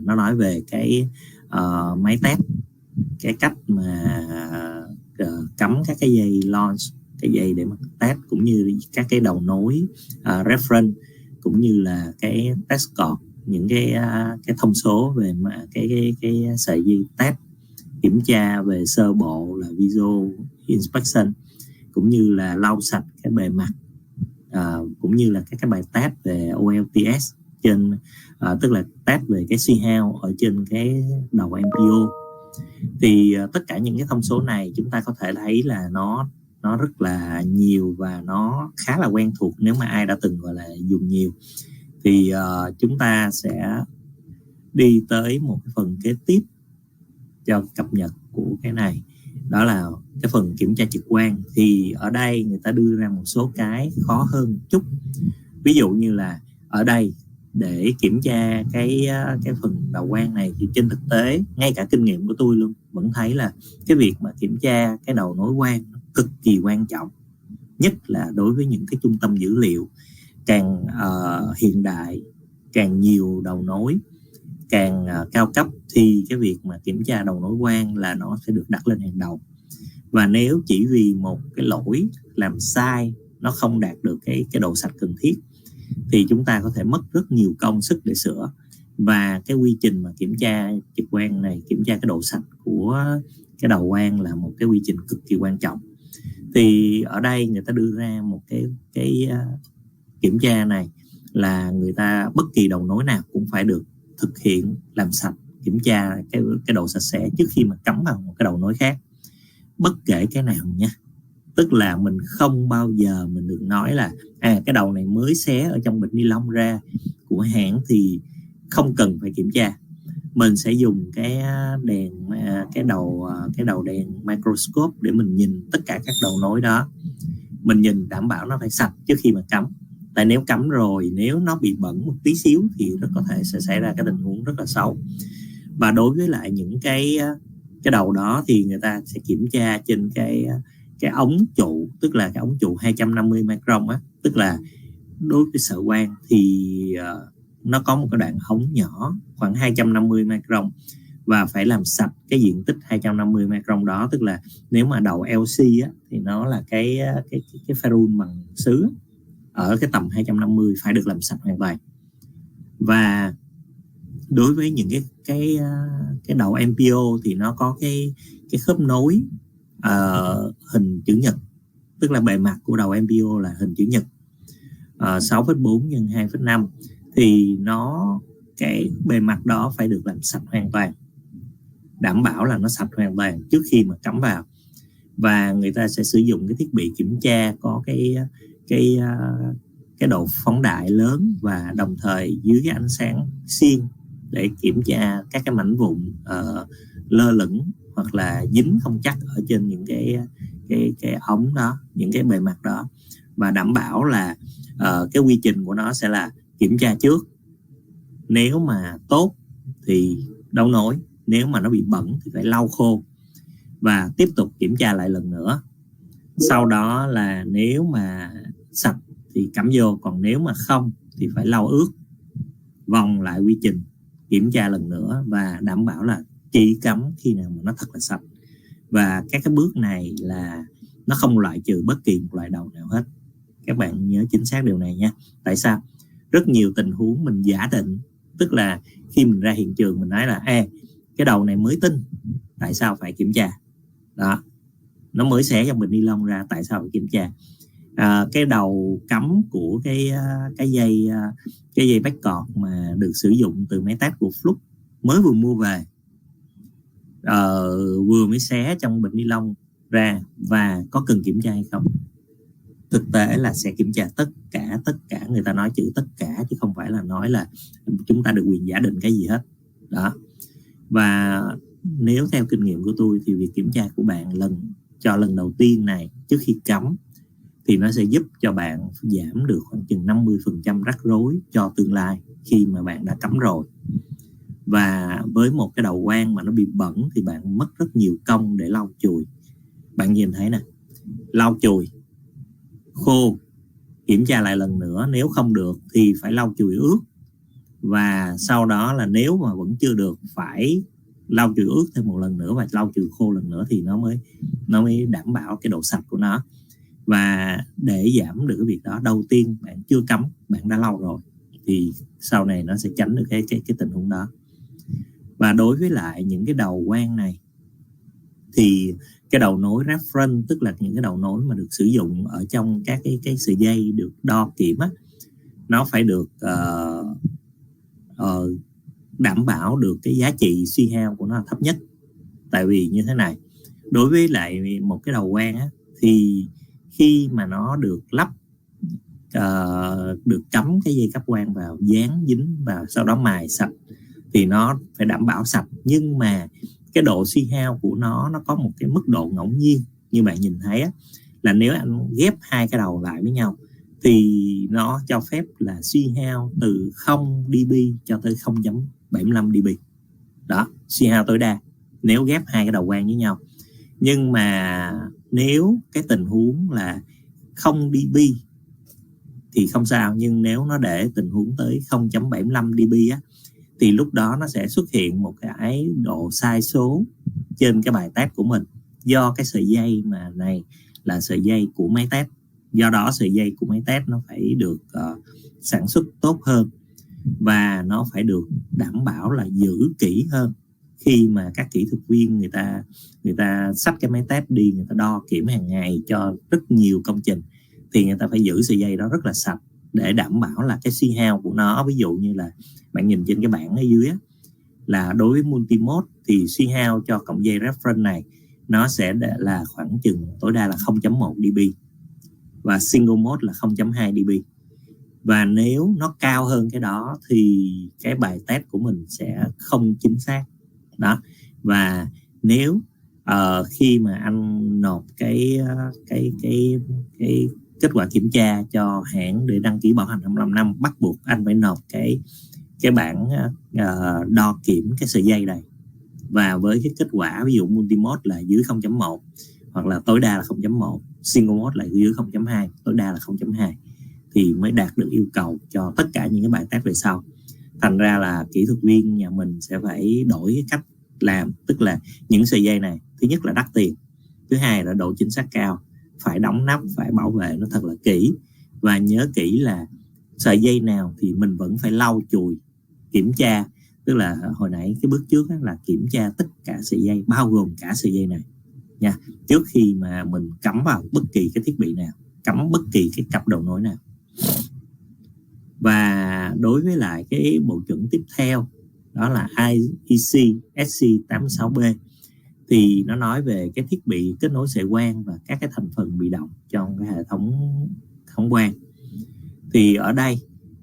nó nói về cái máy test, cái cách mà cắm các cái dây launch, cái dây để mà test, cũng như các cái đầu nối reference, cũng như là cái test cord, những cái thông số về mà cái sợi dây test, kiểm tra về sơ bộ là visual inspection, cũng như là lau sạch cái bề mặt, cũng như là các cái bài test về OLTS trên, tức là test về cái C-Hao ở trên cái đầu MPO. Thì tất cả những cái thông số này chúng ta có thể thấy là nó rất là nhiều và nó khá là quen thuộc nếu mà ai đã từng gọi là dùng nhiều. Thì chúng ta sẽ đi tới một cái phần kế tiếp cho cập nhật của cái này, đó là cái phần kiểm tra trực quang. Thì ở đây người ta đưa ra một số cái khó hơn một chút. Ví dụ như là ở đây để kiểm tra cái phần đầu quang này, thì trên thực tế ngay cả kinh nghiệm của tôi luôn vẫn thấy là cái việc mà kiểm tra cái đầu nối quang cực kỳ quan trọng, nhất là đối với những cái trung tâm dữ liệu càng hiện đại, càng nhiều đầu nối, càng cao cấp, thì cái việc mà kiểm tra đầu nối quang là nó sẽ được đặt lên hàng đầu. Và nếu chỉ vì một cái lỗi làm sai, nó không đạt được cái độ sạch cần thiết, thì chúng ta có thể mất rất nhiều công sức để sửa. Và cái quy trình mà kiểm tra trực quang này, kiểm tra cái độ sạch của cái đầu quang là một cái quy trình cực kỳ quan trọng. Thì ở đây người ta đưa ra một cái kiểm tra này là người ta bất kỳ đầu nối nào cũng phải được thực hiện làm sạch, kiểm tra cái độ sạch sẽ trước khi mà cắm vào một cái đầu nối khác, bất kể cái nào nha. Tức là mình không bao giờ mình được nói là cái đầu này mới xé ở trong bịch ni lông ra của hãng thì không cần phải kiểm tra. Mình sẽ dùng cái đèn, cái đầu đèn microscope để mình nhìn tất cả các đầu nối đó. Mình nhìn đảm bảo nó phải sạch trước khi mà cắm. Tại nếu cắm rồi, nếu nó bị bẩn một tí xíu thì rất có thể sẽ xảy ra cái tình huống rất là xấu. Và đối với lại những cái đầu đó thì người ta sẽ kiểm tra trên cái ống trụ, tức là cái ống trụ 250 micron á, tức là đối với sợi quang thì nó có một cái đoạn ống nhỏ khoảng 250 micron và phải làm sạch cái diện tích 250 micron đó. Tức là nếu mà đầu LC á, thì nó là cái ferrule bằng sứ ở cái tầm 250 phải được làm sạch hoàn toàn. Và đối với những cái đầu MPO thì nó có cái khớp nối hình chữ nhật, tức là bề mặt của đầu MPO là hình chữ nhật 6,4 x 2,5, thì cái bề mặt đó phải được làm sạch hoàn toàn, đảm bảo là nó sạch hoàn toàn trước khi mà cắm vào. Và người ta sẽ sử dụng cái thiết bị kiểm tra có cái độ phóng đại lớn và đồng thời dưới cái ánh sáng xiên để kiểm tra các cái mảnh vụn lơ lửng hoặc là dính không chắc ở trên những cái ống đó, những cái bề mặt đó, và đảm bảo là cái quy trình của nó sẽ là kiểm tra trước, nếu mà tốt thì đấu nối, nếu mà nó bị bẩn thì phải lau khô và tiếp tục kiểm tra lại lần nữa. Sau đó là nếu mà sạch thì cắm vô, còn nếu mà không thì phải lau ướt, vòng lại quy trình, kiểm tra lần nữa và đảm bảo là chỉ cắm khi nào mà nó thật là sạch. Và các cái bước này là nó không loại trừ bất kỳ một loại đầu nào hết. Các bạn nhớ chính xác điều này nha. Tại sao? Rất nhiều tình huống mình giả định, tức là khi mình ra hiện trường mình nói là cái đầu này mới tinh, tại sao phải kiểm tra? Đó, nó mới xé trong bịch ni lông ra, tại sao phải kiểm tra? Cái đầu cắm của cái dây bách cọt mà được sử dụng từ máy test của Flux mới vừa mua về, vừa mới xé trong bịch ni lông ra, và có cần kiểm tra hay không? Thực tế là sẽ kiểm tra tất cả, người ta nói chữ tất cả chứ không phải là nói là chúng ta được quyền giả định cái gì hết đó. Và nếu theo kinh nghiệm của tôi thì việc kiểm tra của bạn lần đầu tiên này trước khi cắm thì nó sẽ giúp cho bạn giảm được khoảng chừng 50% rắc rối cho tương lai khi mà bạn đã cắm rồi. Và với một cái đầu quan mà nó bị bẩn thì bạn mất rất nhiều công để lau chùi. Bạn nhìn thấy nè, lau chùi, khô, kiểm tra lại lần nữa, nếu không được thì phải lau chùi ướt, và sau đó là nếu mà vẫn chưa được phải lau chùi ướt thêm một lần nữa và lau chùi khô lần nữa thì nó mới đảm bảo cái độ sạch của nó. Và để giảm được cái việc đó, đầu tiên bạn chưa cắm, bạn đã lau rồi thì sau này nó sẽ tránh được cái tình huống đó. Và đối với lại những cái đầu quan này thì cái đầu nối reference, tức là những cái đầu nối mà được sử dụng ở trong các cái sợi dây được đo kiểm á, nó phải được đảm bảo được cái giá trị suy hao của nó là thấp nhất. Tại vì như thế này, đối với lại một cái đầu quan á, thì khi mà nó được lắp, được cắm cái dây cáp quang vào, dán dính vào, sau đó mài sạch thì nó phải đảm bảo sạch. Nhưng mà cái độ suy hao của nó có một cái mức độ ngẫu nhiên. Như bạn nhìn thấy á, là nếu anh ghép hai cái đầu lại với nhau thì nó cho phép là suy hao từ 0 dB cho tới 0.75 dB. Đó, suy hao tối đa nếu ghép hai cái đầu quang với nhau. Nhưng mà nếu cái tình huống là 0 dB thì không sao, nhưng nếu nó để tình huống tới 0.75 dB á, thì lúc đó nó sẽ xuất hiện một cái độ sai số trên cái bài test của mình, do cái sợi dây mà này là sợi dây của máy test. Do đó sợi dây của máy test nó phải được sản xuất tốt hơn, và nó phải được đảm bảo là giữ kỹ hơn. Khi mà các kỹ thuật viên người ta xách cái máy test đi, người ta đo kiểm hàng ngày cho rất nhiều công trình, thì người ta phải giữ sợi dây đó rất là sạch để đảm bảo là cái suy hao của nó. Ví dụ như là bạn nhìn trên cái bảng ở dưới á, là đối với multimode thì suy hao cho cọng dây reference này nó sẽ là khoảng chừng tối đa là 0.1 dB, và single mode là 0.2 dB. Và nếu nó cao hơn cái đó thì cái bài test của mình sẽ không chính xác đó. Và nếu khi mà anh nộp cái kết quả kiểm tra cho hãng để đăng ký bảo hành 25 năm, bắt buộc anh phải nộp cái bản đo kiểm cái sợi dây này. Và với cái kết quả ví dụ multimode là dưới 0.1 hoặc là tối đa là 0.1, single mode là dưới 0.2, tối đa là 0.2 thì mới đạt được yêu cầu cho tất cả những cái bài test về sau. Thành ra là kỹ thuật viên nhà mình sẽ phải đổi cái cách làm, tức là những sợi dây này thứ nhất là đắt tiền, thứ hai là độ chính xác cao, phải đóng nắp, phải bảo vệ nó thật là kỹ. Và nhớ kỹ là sợi dây nào thì mình vẫn phải lau chùi, kiểm tra. Tức là hồi nãy cái bước trước là kiểm tra tất cả sợi dây, bao gồm cả sợi dây này nha, trước khi mà mình cắm vào bất kỳ cái thiết bị nào, cắm bất kỳ cái cặp đầu nối nào. Và đối với lại cái bộ chuẩn tiếp theo đó là IEEE SC86B, thì nó nói về cái thiết bị kết nối sợi quang và các cái thành phần bị động trong cái hệ thống quang. Thì ở đây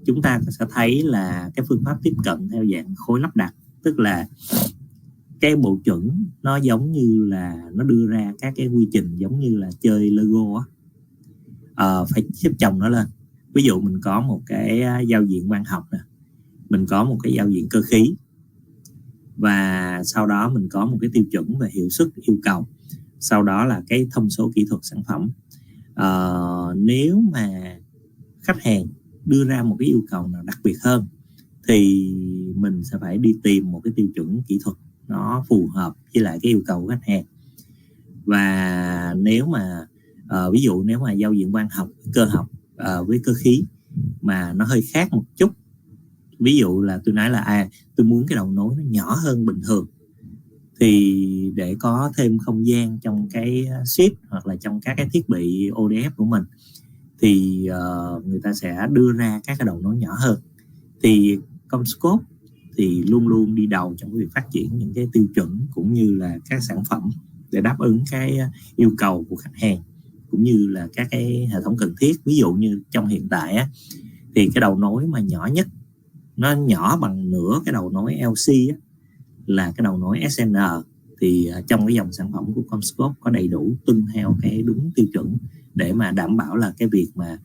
chúng ta sẽ thấy là cái phương pháp tiếp cận theo dạng khối lắp đặt, tức là cái bộ chuẩn nó giống như là nó đưa ra các cái quy trình giống như là chơi Lego á, phải xếp chồng nó lên. Ví dụ mình có một cái giao diện quang học nè, mình có một cái giao diện cơ khí, và sau đó mình có một cái tiêu chuẩn về hiệu suất yêu cầu, sau đó là cái thông số kỹ thuật sản phẩm. Nếu mà khách hàng đưa ra một cái yêu cầu nào đặc biệt hơn thì mình sẽ phải đi tìm một cái tiêu chuẩn kỹ thuật nó phù hợp với lại cái yêu cầu của khách hàng. Và nếu mà ví dụ nếu mà giao diện quang học, cơ học với cơ khí mà nó hơi khác một chút. Ví dụ là tôi nói là tôi muốn cái đầu nối nó nhỏ hơn bình thường, thì để có thêm không gian trong cái chip hoặc là trong các cái thiết bị ODF của mình, thì người ta sẽ đưa ra các cái đầu nối nhỏ hơn. Thì CommScope thì luôn luôn đi đầu trong việc phát triển những cái tiêu chuẩn cũng như là các sản phẩm để đáp ứng cái yêu cầu của khách hàng cũng như là các cái hệ thống cần thiết. Ví dụ như trong hiện tại á, thì cái đầu nối mà nhỏ nhất, nó nhỏ bằng nửa cái đầu nối LC á, là cái đầu nối SN. Thì trong cái dòng sản phẩm của CommScope có đầy đủ tuân theo cái đúng tiêu chuẩn để mà đảm bảo là cái việc mà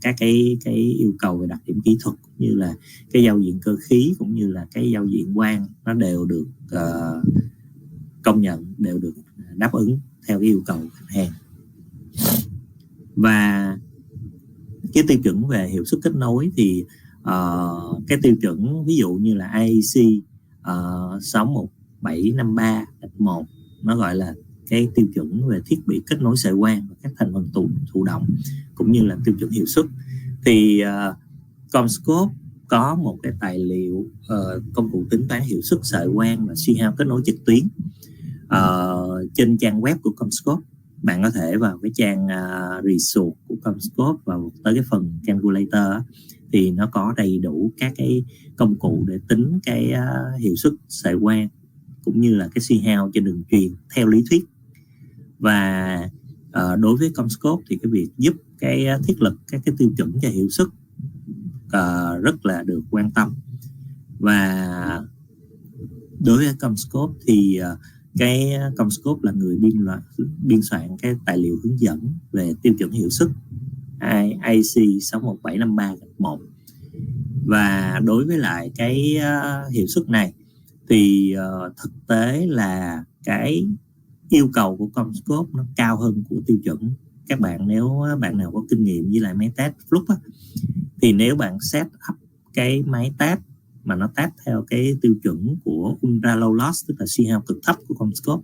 các cái yêu cầu về đặc điểm kỹ thuật cũng như là cái giao diện cơ khí cũng như là cái giao diện quang nó đều được công nhận, đều được đáp ứng theo cái yêu cầu của khách hàng. Và cái tiêu chuẩn về hiệu suất kết nối thì cái tiêu chuẩn ví dụ như là IEEE 61753-1 nó gọi là cái tiêu chuẩn về thiết bị kết nối sợi quang và các thành phần thụ động cũng như là tiêu chuẩn hiệu suất. Thì CommScope có một cái tài liệu công cụ tính toán hiệu suất sợi quang và suy hao kết nối trực tuyến trên trang web của CommScope. Bạn có thể vào cái trang resource của CommScope và tới cái phần calculator thì nó có đầy đủ các cái công cụ để tính cái hiệu suất sợi quang cũng như là cái suy hao trên đường truyền theo lý thuyết. Và đối với CommScope thì cái việc giúp cái thiết lập các cái tiêu chuẩn cho hiệu suất rất là được quan tâm. Và đối với CommScope thì cái CommScope là người biên soạn cái tài liệu hướng dẫn về tiêu chuẩn hiệu suất IEEE 61753-1. Và đối với lại cái hiệu suất này thì thực tế là cái yêu cầu của CommScope nó cao hơn của tiêu chuẩn. Các bạn nếu bạn nào có kinh nghiệm với lại máy test flux á, thì nếu bạn set up cái máy test mà nó test theo cái tiêu chuẩn của ultra low loss, tức là suy hao cực thấp của CommScope,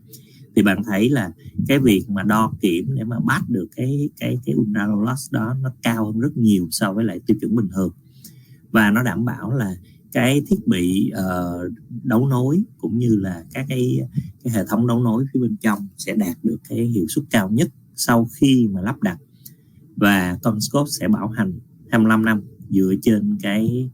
thì bạn thấy là cái việc mà đo kiểm để mà bắt được cái ultra low loss đó nó cao hơn rất nhiều so với lại tiêu chuẩn bình thường. Và nó đảm bảo là cái thiết bị đấu nối cũng như là các cái hệ thống đấu nối phía bên trong sẽ đạt được cái hiệu suất cao nhất sau khi mà lắp đặt. Và CommScope sẽ bảo hành 25 năm dựa trên cái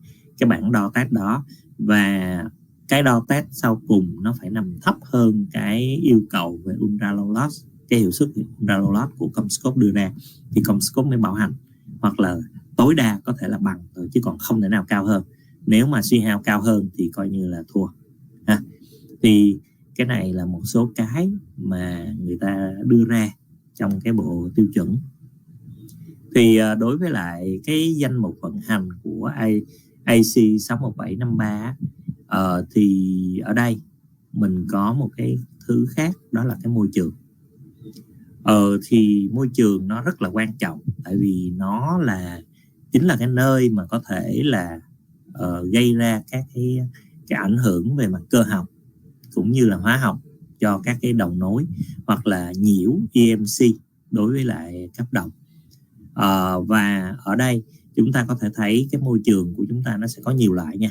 bảng đo test đó. Và cái đo test sau cùng nó phải nằm thấp hơn cái yêu cầu về ultra low loss, cái hiệu suất ultra low loss của CommScope đưa ra thì CommScope mới bảo hành, hoặc là tối đa có thể là bằng thôi, chứ còn không thể nào cao hơn. Nếu mà suy hao cao hơn thì coi như là thua ha. Thì cái này là một số cái mà người ta đưa ra trong cái bộ tiêu chuẩn. Thì đối với lại cái danh mục vận hành của IEEE 61753 thì ở đây mình có một cái thứ khác, đó là cái môi trường. Thì môi trường nó rất là quan trọng, tại vì nó chính là cái nơi mà có thể là gây ra các cái ảnh hưởng về mặt cơ học cũng như là hóa học cho các cái đầu nối, hoặc là nhiễu EMC đối với lại cấp đồng. Và ở đây chúng ta có thể thấy cái môi trường của chúng ta nó sẽ có nhiều loại nha.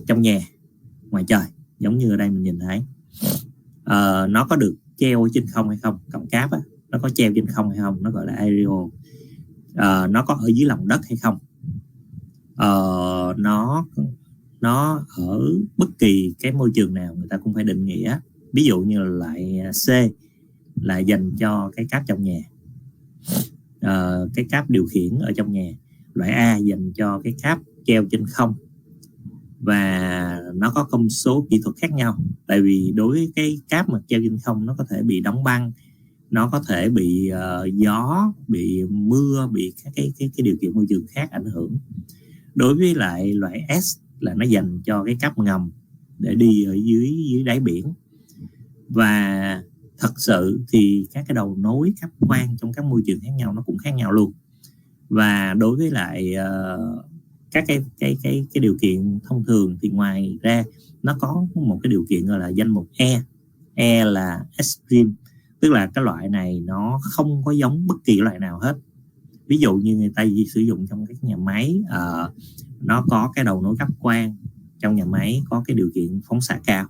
Trong nhà, ngoài trời, giống như ở đây mình nhìn thấy, nó có được treo trên không hay không, cọng cáp á, nó có treo trên không hay không, nó gọi là aerial. Nó có ở dưới lòng đất hay không, nó ở bất kỳ cái môi trường nào người ta cũng phải định nghĩa. Ví dụ như là loại C là dành cho cái cáp trong nhà, cái cáp điều khiển ở trong nhà. Loại A dành cho cái cáp treo trên không, và nó có công số kỹ thuật khác nhau. Tại vì đối với cái cáp mà treo trên không, nó có thể bị đóng băng, nó có thể bị gió, bị mưa, bị các cái điều kiện môi trường khác ảnh hưởng. Đối với lại loại S là nó dành cho cái cáp ngầm để đi ở dưới đáy biển. Và thật sự thì các cái đầu nối cáp quang trong các môi trường khác nhau nó cũng khác nhau luôn. Và đối với lại các cái điều kiện thông thường thì ngoài ra nó có một cái điều kiện gọi là danh mục E là extreme, tức là cái loại này nó không có giống bất kỳ loại nào hết. ví dụ như người ta sử dụng trong các nhà máy nó có cái đầu nối cáp quang, trong nhà máy có cái điều kiện phóng xạ cao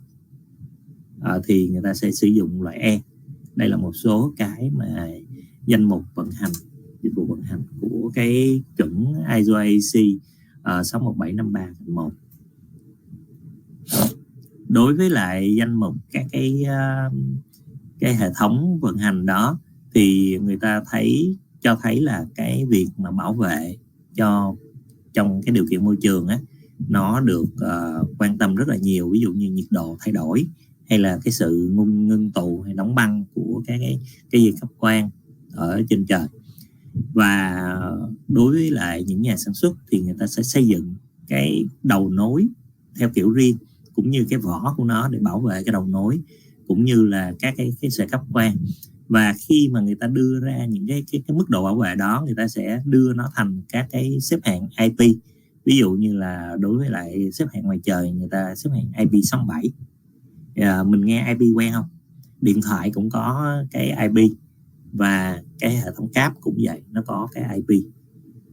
thì người ta sẽ sử dụng loại E. Đây là một số cái mà danh mục vận hành, dịch vụ vận hành của cái chuẩn ISO AEC 61753-1. Đối với lại danh mục các cái hệ thống vận hành đó thì người ta cho thấy là cái việc mà bảo vệ cho trong cái điều kiện môi trường á, nó được quan tâm rất là nhiều. Ví dụ như nhiệt độ thay đổi, hay là cái sự ngưng tụ hay đóng băng của cái dây cáp quang ở trên trời. Và đối với lại những nhà sản xuất thì người ta sẽ xây dựng cái đầu nối theo kiểu riêng, cũng như cái vỏ của nó để bảo vệ cái đầu nối, cũng như là các cái sợi cáp quang. Và khi mà người ta đưa ra những cái mức độ bảo vệ đó, người ta sẽ đưa nó thành các cái xếp hạng IP. Ví dụ như là đối với lại xếp hạng ngoài trời, người ta xếp hạng IP67. Mình nghe IP quen không? Điện thoại cũng có cái IP, và cái hệ thống cáp cũng vậy, nó có cái IP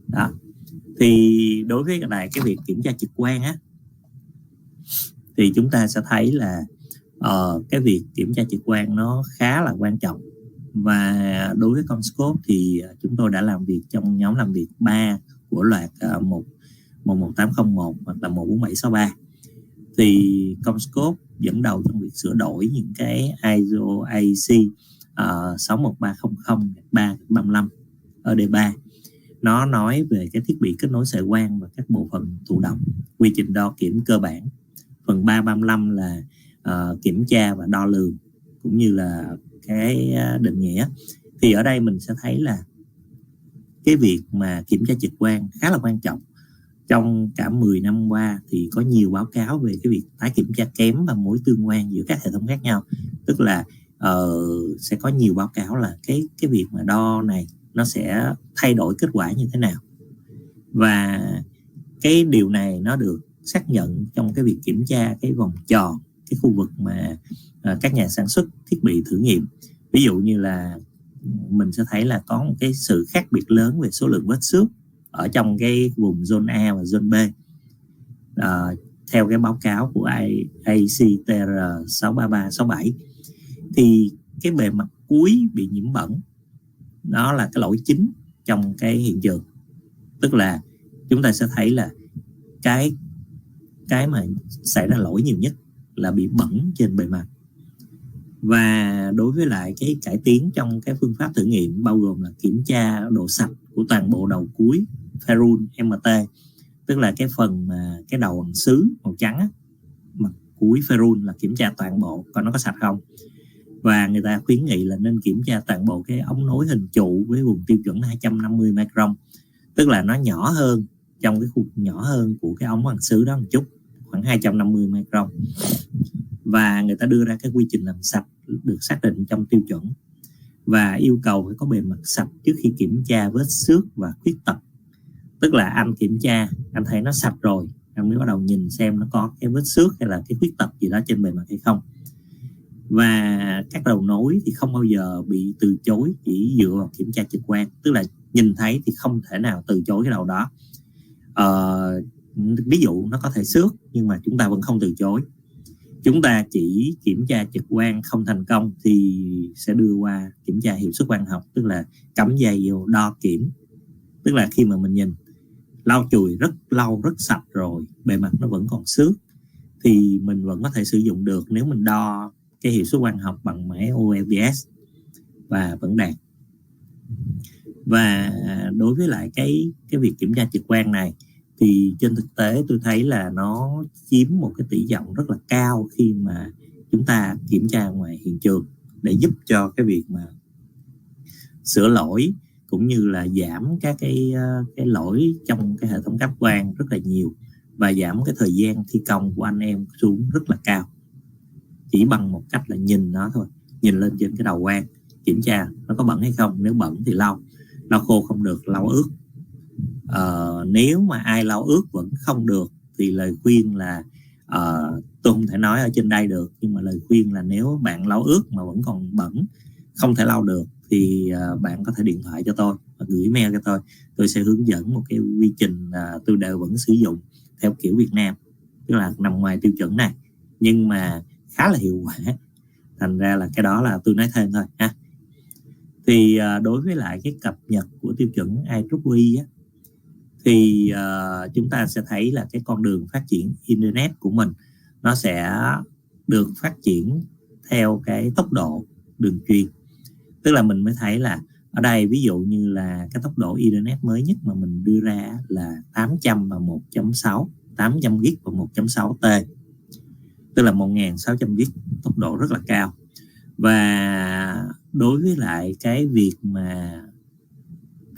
đó. Thì đối với lại cái việc kiểm tra trực quan á, thì chúng ta sẽ thấy là cái việc kiểm tra trực quan nó khá là quan trọng. Và đối với CommScope thì chúng tôi đã làm việc trong nhóm làm việc 3 của loạt 11801 hoặc là 14763. Thì CommScope dẫn đầu trong việc sửa đổi những cái ISO AEC 61300-335 ở D3. Nó nói về cái thiết bị kết nối sợi quang và các bộ phận thụ động, quy trình đo kiểm cơ bản. Phần 335 là kiểm tra và đo lường, cũng như là cái định nghĩa. Thì ở đây mình sẽ thấy là cái việc mà kiểm tra trực quan khá là quan trọng. Trong cả 10 năm qua thì có nhiều báo cáo về cái việc tái kiểm tra kém và mối tương quan giữa các hệ thống khác nhau. Tức là sẽ có nhiều báo cáo là cái việc mà đo này nó sẽ thay đổi kết quả như thế nào. Và cái điều này nó được xác nhận trong cái việc kiểm tra cái vòng tròn, cái khu vực mà các nhà sản xuất thiết bị thử nghiệm. Ví dụ như là mình sẽ thấy là có một cái sự khác biệt lớn về số lượng vết xước ở trong cái vùng zone A và zone B. Theo cái báo cáo của IEEE TR 63367 thì cái bề mặt cuối bị nhiễm bẩn, đó là cái lỗi chính trong cái hiện trường. Tức là chúng ta sẽ thấy là cái mà xảy ra lỗi nhiều nhất là bị bẩn trên bề mặt. Và đối với lại cái cải tiến trong cái phương pháp thử nghiệm bao gồm là kiểm tra độ sạch của toàn bộ đầu cuối ferrule MT, tức là cái phần mà cái đầu bằng sứ màu trắng á, mặt cuối ferrule là kiểm tra toàn bộ coi nó có sạch không. Và người ta khuyến nghị là nên kiểm tra toàn bộ cái ống nối hình trụ với vùng tiêu chuẩn 250 micron, tức là nó nhỏ hơn, trong cái khu nhỏ hơn của cái ống bằng sứ đó một chút, khoảng 250 micron. Và người ta đưa ra cái quy trình làm sạch được xác định trong tiêu chuẩn, và yêu cầu phải có bề mặt sạch trước khi kiểm tra vết xước và khuyết tật. Tức là anh kiểm tra, anh thấy nó sạch rồi, anh mới bắt đầu nhìn xem nó có cái vết xước hay là cái khuyết tật gì đó trên bề mặt hay không. Và các đầu nối thì không bao giờ bị từ chối chỉ dựa vào kiểm tra trực quan, tức là nhìn thấy thì không thể nào từ chối cái đầu đó. Ví dụ nó có thể xước nhưng mà chúng ta vẫn không từ chối. Chúng ta chỉ kiểm tra trực quan không thành công thì sẽ đưa qua kiểm tra hiệu suất quang học, tức là cắm dây vô đo kiểm. Tức là khi mà mình nhìn lau chùi rất lâu, rất sạch rồi, bề mặt nó vẫn còn xước, thì mình vẫn có thể sử dụng được nếu mình đo cái hiệu suất quang học bằng máy OLVS và vẫn đạt. Và đối với lại cái việc kiểm tra trực quan này thì trên thực tế tôi thấy là nó chiếm một cái tỷ trọng rất là cao khi mà chúng ta kiểm tra ngoài hiện trường, để giúp cho cái việc mà sửa lỗi cũng như là giảm các cái lỗi trong cái hệ thống cáp quang rất là nhiều, và giảm cái thời gian thi công của anh em xuống rất là cao, chỉ bằng một cách là nhìn nó thôi, nhìn lên trên cái đầu quang kiểm tra nó có bẩn hay không. Nếu bẩn thì lau khô không được, lau ướt. Nếu mà ai lau ướt vẫn không được thì lời khuyên là tôi không thể nói ở trên đây được, nhưng mà lời khuyên là nếu bạn lau ướt mà vẫn còn bẩn, không thể lau được, thì bạn có thể điện thoại cho tôi và gửi mail cho tôi sẽ hướng dẫn một cái quy trình tôi đều vẫn sử dụng theo kiểu Việt Nam, tức là nằm ngoài tiêu chuẩn này nhưng mà khá là hiệu quả, thành ra là cái đó là tôi nói thêm thôi ha. Thì đối với lại cái cập nhật của tiêu chuẩn IEEE á, thì chúng ta sẽ thấy là cái con đường phát triển Internet của mình nó sẽ được phát triển theo cái tốc độ đường truyền. Tức là mình mới thấy là ở đây ví dụ như là cái tốc độ Internet mới nhất mà mình đưa ra là 800 và 1.6, 800 GB và 1.6 T, tức là 1.600 GB, tốc độ rất là cao. Và đối với lại cái việc mà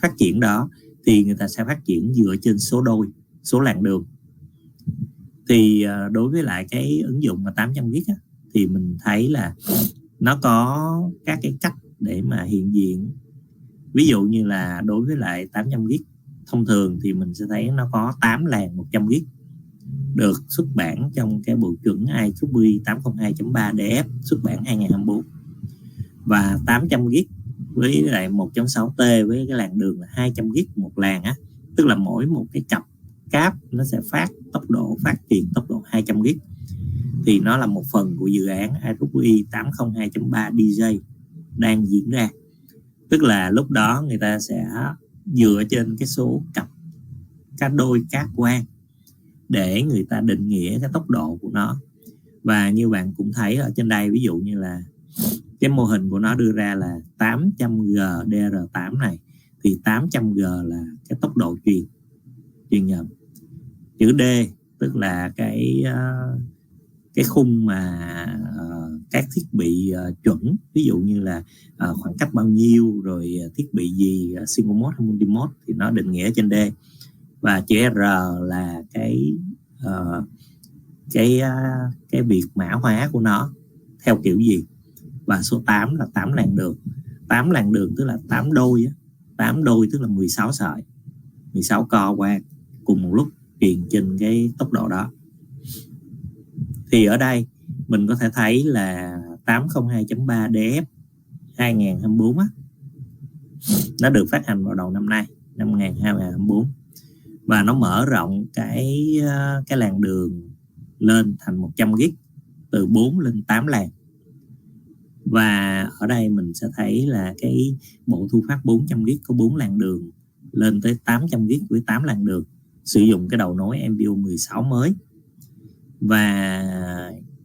phát triển đó thì người ta sẽ phát triển dựa trên số đôi, số làn đường. Thì đối với lại cái ứng dụng mà 800 GB á, thì mình thấy là nó có các cái cách để mà hiện diện. Ví dụ như là đối với lại 800 GB thông thường thì mình sẽ thấy nó có 8 làn 100 GB được xuất bản trong cái bộ chuẩn IEEE 802.3 DF xuất bản 2024. Và 800 GB với lại 1.6 T với cái làn đường là 200 GB một làn á, tức là mỗi một cái cặp cáp nó sẽ phát truyền tốc độ 200 GB. Thì nó là một phần của dự án IEEE 802.3 DJ đang diễn ra. Tức là lúc đó người ta sẽ dựa trên cái số cặp các đôi cáp quang để người ta định nghĩa cái tốc độ của nó. Và như bạn cũng thấy ở trên đây, ví dụ như là cái mô hình của nó đưa ra là 800G DR8 này, thì 800G là cái tốc độ truyền nhận. Chữ D tức là cái khung mà các thiết bị chuẩn, ví dụ như là khoảng cách bao nhiêu, rồi thiết bị gì, single mode hay multi mode thì nó định nghĩa trên D. Và chữ R là cái việc mã hóa của nó theo kiểu gì. Và số 8 là 8 làn đường. 8 làn đường tức là 8 đôi á. 8 đôi tức là 16 sợi, 16 co qua cùng một lúc truyền trên cái tốc độ đó. Thì ở đây mình có thể thấy là 802.3 DF 2024 á, nó được phát hành vào đầu năm nay, năm 2024. Và nó mở rộng cái làn đường lên thành 100 GB, từ 4 lên 8 làn. Và ở đây mình sẽ thấy là cái bộ thu phát 400 GB có 4 làn đường lên tới 800 GB với 8 làn đường, sử dụng cái đầu nối MPO 16 mới. Và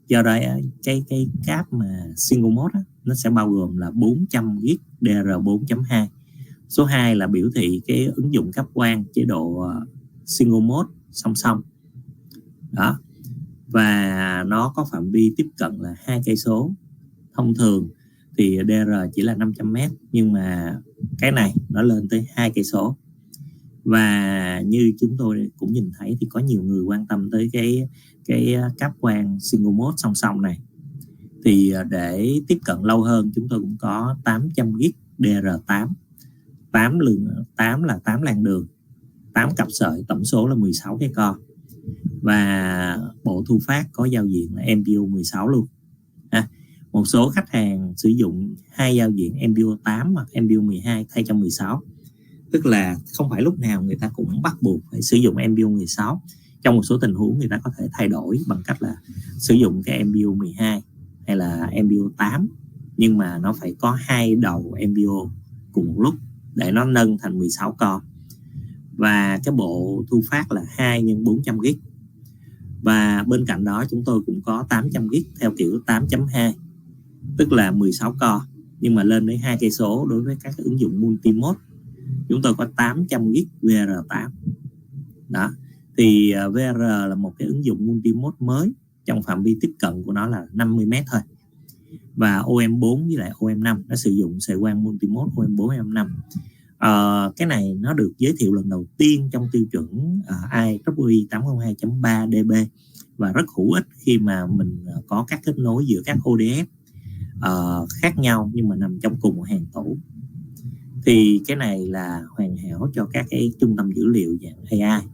do đó cái cáp mà single mode á, nó sẽ bao gồm là 400 GB DR4.2. Số 2 là biểu thị cái ứng dụng cáp quang chế độ single mode song song đó. Và nó có phạm vi tiếp cận là 2 cây số. Thông thường thì DR chỉ là 500m, nhưng mà cái này nó lên tới 2 cây số. Và như chúng tôi cũng nhìn thấy thì có nhiều người quan tâm tới cái cáp quang single mode song song này. Thì để tiếp cận lâu hơn, chúng tôi cũng có 800 GB DR8. 8 là 8 làn đường, 8 cặp sợi, tổng số là 16 cái co. Và bộ thu phát có giao diện là MPO 16 luôn. Một số khách hàng sử dụng 2 giao diện MPO 8 hoặc MPO 12 thay cho 16. Tức là không phải lúc nào người ta cũng bắt buộc phải sử dụng MPO 16. Trong một số tình huống người ta có thể thay đổi bằng cách là sử dụng cái MPO 12 hay là MPO 8, nhưng mà nó phải có 2 đầu MPO cùng một lúc để nó nâng thành 16 co. Và cái bộ thu phát là 2 x 400 GB. Và bên cạnh đó chúng tôi cũng có 800 GB theo kiểu 8.2, tức là 16 co nhưng mà lên đến 2 cây số đối với các ứng dụng multi mode. Chúng tôi có 800 GB VR8 đó. Thì VR là một cái ứng dụng multi mode mới, trong phạm vi tiếp cận của nó là 50m thôi. Và OM4 với lại OM5 nó sử dụng sợi quang multi mode OM4 OM5. Cái này nó được giới thiệu lần đầu tiên trong tiêu chuẩn IEEE 802.3 DB và rất hữu ích khi mà mình có các kết nối giữa các ODS khác nhau nhưng mà nằm trong cùng một hàng tủ. Thì cái này là hoàn hảo cho các cái trung tâm dữ liệu dạng AI,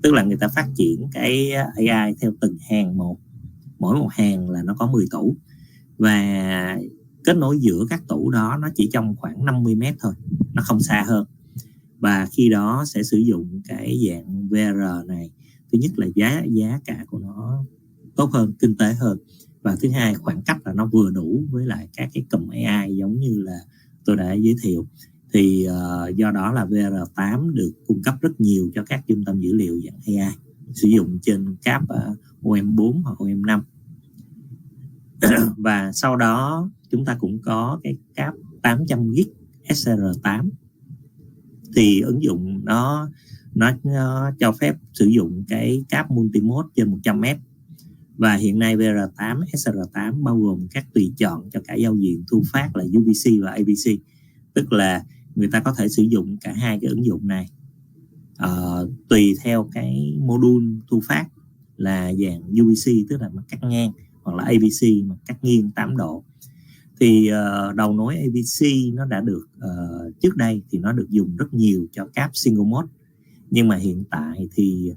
tức là người ta phát triển cái AI theo từng hàng một, mỗi một hàng là nó có 10 tủ. Và kết nối giữa các tủ đó nó chỉ trong khoảng 50 mét thôi, nó không xa hơn. Và khi đó sẽ sử dụng cái dạng VR này, thứ nhất là giá cả của nó tốt hơn, kinh tế hơn, và thứ hai khoảng cách là nó vừa đủ với lại các cái cụm AI giống như là tôi đã giới thiệu. Thì do đó là VR8 được cung cấp rất nhiều cho các trung tâm dữ liệu dạng AI sử dụng trên cáp OM4 hoặc OM5. Và sau đó chúng ta cũng có cái cáp 800GB SR8. Thì ứng dụng nó cho phép sử dụng cái cáp multimode trên 100M. Và hiện nay VR8, SR8 bao gồm các tùy chọn cho cả giao diện thu phát là UVC và ABC. Tức là người ta có thể sử dụng cả hai cái ứng dụng này tùy theo cái module thu phát là dạng UVC, tức là mặt cắt ngang, hoặc là ABC mặt cắt nghiêng 8 độ. Thì đầu nối ABC nó đã được trước đây thì nó được dùng rất nhiều cho cáp single mode, nhưng mà hiện tại thì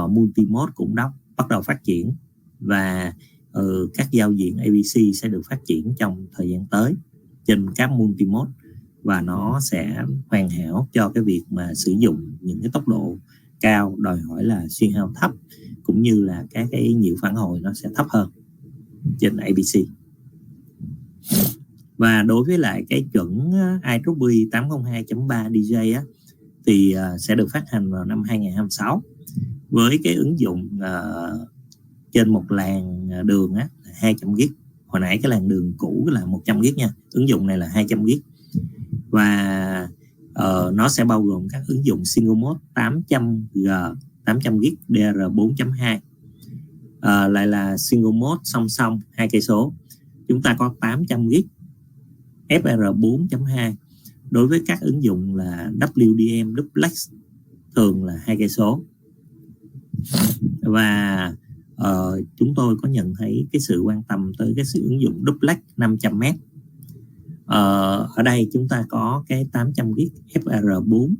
multimode cũng đã bắt đầu phát triển, và các giao diện ABC sẽ được phát triển trong thời gian tới trên cáp multimode, và nó sẽ hoàn hảo cho cái việc mà sử dụng những cái tốc độ cao đòi hỏi là xuyên hao thấp, cũng như là các cái nhiễu phản hồi nó sẽ thấp hơn trên ABC. Và đối với lại cái chuẩn IEEE 802.3 DJ á, thì sẽ được phát hành vào năm 2026 với cái ứng dụng trên một làn đường á, 200GB. Hồi nãy cái làn đường cũ là 100GB nha, ứng dụng này là 200GB. Và nó sẽ bao gồm các ứng dụng single mode 800G, 800GB DR4.2, lại là single mode song song 2 cây số. Chúng ta có 800GB FR4.2 đối với các ứng dụng là WDM duplex thường là 2 cây số. Và chúng tôi có nhận thấy cái sự quan tâm tới cái sự ứng dụng duplex 500M. Ở đây chúng ta có cái 800GB FR4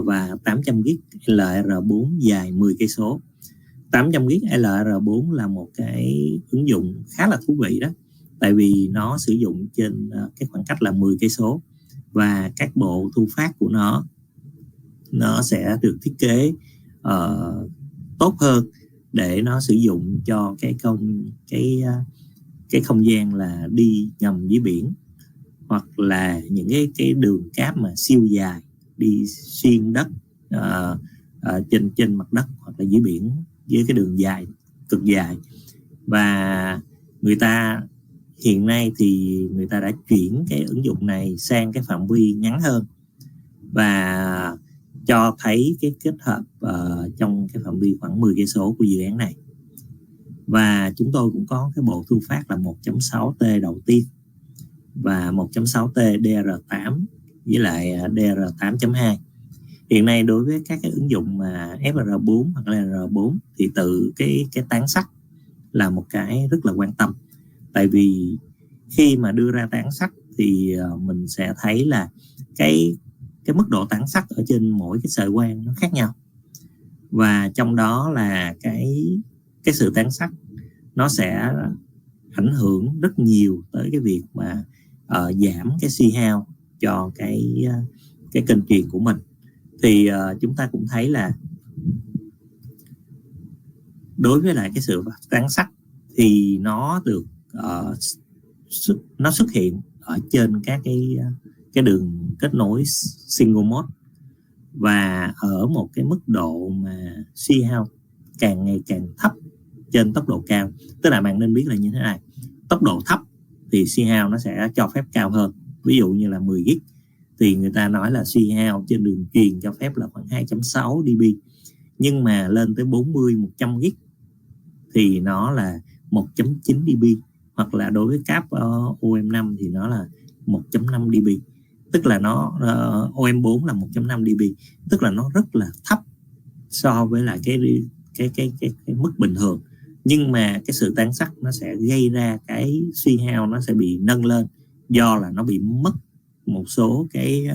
và 800GB LR4 dài 10 cây số. 800GB LR4 là một cái ứng dụng khá là thú vị đó, tại vì nó sử dụng trên cái khoảng cách là 10 cây số, và các bộ thu phát của nó sẽ được thiết kế tốt hơn để nó sử dụng cho cái không gian là đi ngầm dưới biển, hoặc là những cái đường cáp mà siêu dài đi xuyên đất trên mặt đất, hoặc là dưới biển với cái đường dài cực dài. Và hiện nay thì người ta đã chuyển cái ứng dụng này sang cái phạm vi ngắn hơn, và cho thấy cái kết hợp trong cái phạm vi khoảng 10 cây số của dự án này. Và chúng tôi cũng có cái bộ thu phát là 1.6T đầu tiên, và 1.6T DR8 với lại DR8.2. Hiện nay đối với các cái ứng dụng mà FR4 hoặc là R4 thì từ cái tán sắt là một cái rất là quan tâm. Tại vì khi mà đưa ra tán sắt thì mình sẽ thấy là cái mức độ tán sắt ở trên mỗi cái sợi quang nó khác nhau, và trong đó là cái sự tán sắt nó sẽ ảnh hưởng rất nhiều tới cái việc mà giảm cái suy hao cho cái kênh truyền của mình. Thì chúng ta cũng thấy là đối với lại cái sự tán sắt thì nó được nó xuất hiện ở trên các cái đường kết nối single mode, và ở một cái mức độ mà suy hao càng ngày càng thấp trên tốc độ cao. Tức là bạn nên biết là như thế này, tốc độ thấp thì suy hao nó sẽ cho phép cao hơn. Ví dụ như là 10GB thì người ta nói là suy hao trên đường truyền cho phép là khoảng 2.6 dB, nhưng mà lên tới 40-100GB thì nó là 1.9 dB, hoặc là đối với cáp OM5 thì nó là 1.5 dB. Tức là nó OM4 là 1.5 dB, tức là nó rất là thấp so với lại cái mức bình thường. Nhưng mà cái sự tán sắt nó sẽ gây ra cái suy hao nó sẽ bị nâng lên, do là nó bị mất một số cái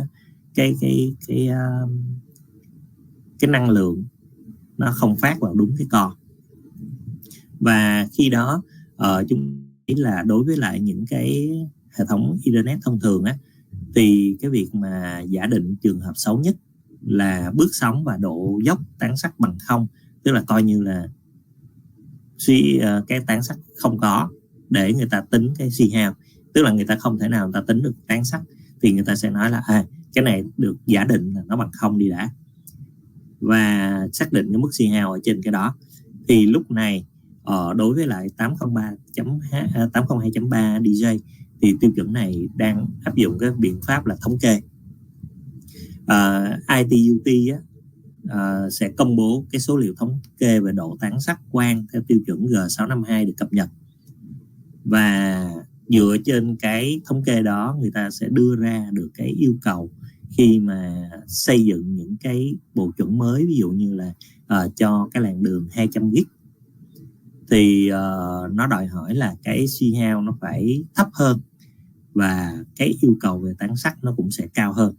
năng lượng, nó không phát vào đúng cái co. Và khi đó chúng là đối với lại những cái hệ thống internet thông thường á, thì cái việc mà giả định trường hợp xấu nhất là bước sóng và độ dốc tán sắc bằng 0, tức là coi như là cái tán sắc không có, để người ta tính cái suy hao, tức là người ta không thể nào người ta tính được tán sắc, thì người ta sẽ nói là cái này được giả định là nó bằng 0 đi đã, và xác định cái mức suy hao ở trên cái đó. Thì lúc này đối với lại 802.3 DJ thì tiêu chuẩn này đang áp dụng cái biện pháp là thống kê. IEEE sẽ công bố cái số liệu thống kê về độ tán sắc quang theo tiêu chuẩn G652 được cập nhật, và dựa trên cái thống kê đó người ta sẽ đưa ra được cái yêu cầu khi mà xây dựng những cái bộ chuẩn mới, ví dụ như là cho cái làn đường 200 GB thì nó đòi hỏi là cái suy hao nó phải thấp hơn, và cái yêu cầu về tán sắc nó cũng sẽ cao hơn.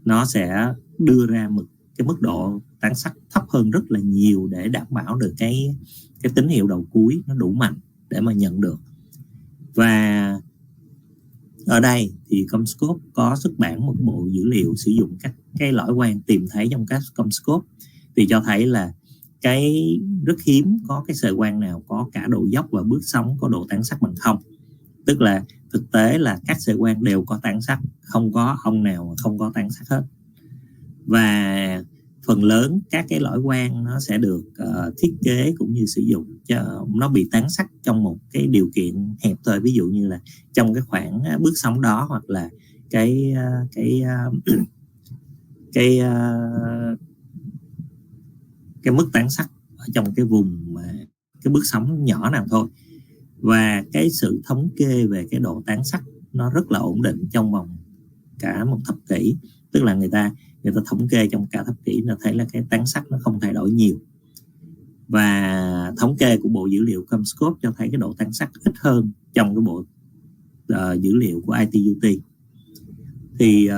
Nó sẽ đưa ra cái mức độ tán sắc thấp hơn rất là nhiều để đảm bảo được cái tín hiệu đầu cuối nó đủ mạnh để mà nhận được. Và ở đây thì CommScope có xuất bản một bộ dữ liệu sử dụng các cái lõi quang tìm thấy trong các CommScope, thì cho thấy là cái rất hiếm có cái sợi quang nào có cả độ dốc và bước sóng có độ tán sắc bằng 0. Tức là thực tế là các sợi quang đều có tán sắc, không có ông nào mà không có tán sắc hết. Và phần lớn các cái lõi quang nó sẽ được thiết kế cũng như sử dụng cho nó bị tán sắc trong một cái điều kiện hẹp thôi, ví dụ như là trong cái khoảng bước sóng đó, hoặc là cái mức tán sắc ở trong cái vùng mà cái bước sóng nhỏ nào thôi. Và cái sự thống kê về cái độ tán sắc nó rất là ổn định trong vòng cả một thập kỷ, tức là người ta thống kê trong cả thập kỷ là thấy là cái tán sắc nó không thay đổi nhiều. Và thống kê của bộ dữ liệu CommScope cho thấy cái độ tán sắc ít hơn trong cái bộ dữ liệu của IEEE. Thì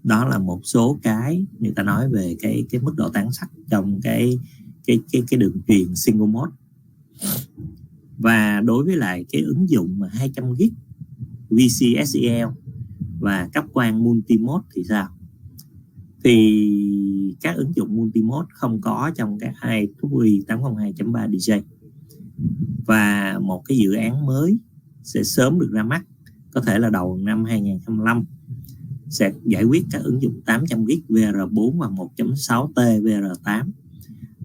đó là một số cái người ta nói về cái mức độ tán sắc trong cái đường truyền single mode. Và đối với lại cái ứng dụng mà 200 GB VCSEL và cấp quang multimode thì sao? Thì các ứng dụng multimode không có trong cái IEEE 802.3 DJ. Và một cái dự án mới sẽ sớm được ra mắt, có thể là đầu năm 2025, sẽ giải quyết các ứng dụng 800 GB VR4 và 1.6T VR8.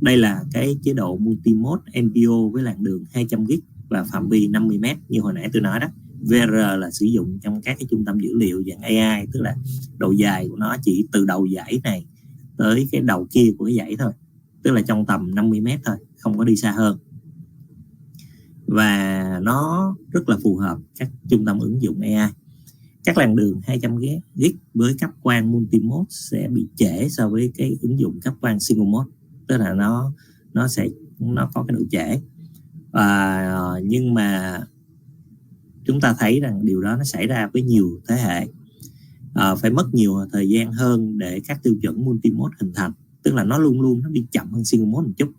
Đây là cái chế độ multimode MPO với làn đường 200 GB và phạm vi 50m như hồi nãy tôi nói đó. VR là sử dụng trong các cái trung tâm dữ liệu dạng AI, tức là độ dài của nó chỉ từ đầu dãy này tới cái đầu kia của cái dãy thôi, tức là trong tầm 50m thôi, không có đi xa hơn. Và nó rất là phù hợp các trung tâm ứng dụng AI. Các làn đường 200 GB với cấp quang multimode sẽ bị trễ so với cái ứng dụng cấp quang single mode, tức là nó có cái độ trễ. Nhưng mà chúng ta thấy rằng điều đó nó xảy ra với nhiều thế hệ, phải mất nhiều thời gian hơn để các tiêu chuẩn multimode hình thành, tức là nó luôn đi chậm hơn single mode một chút.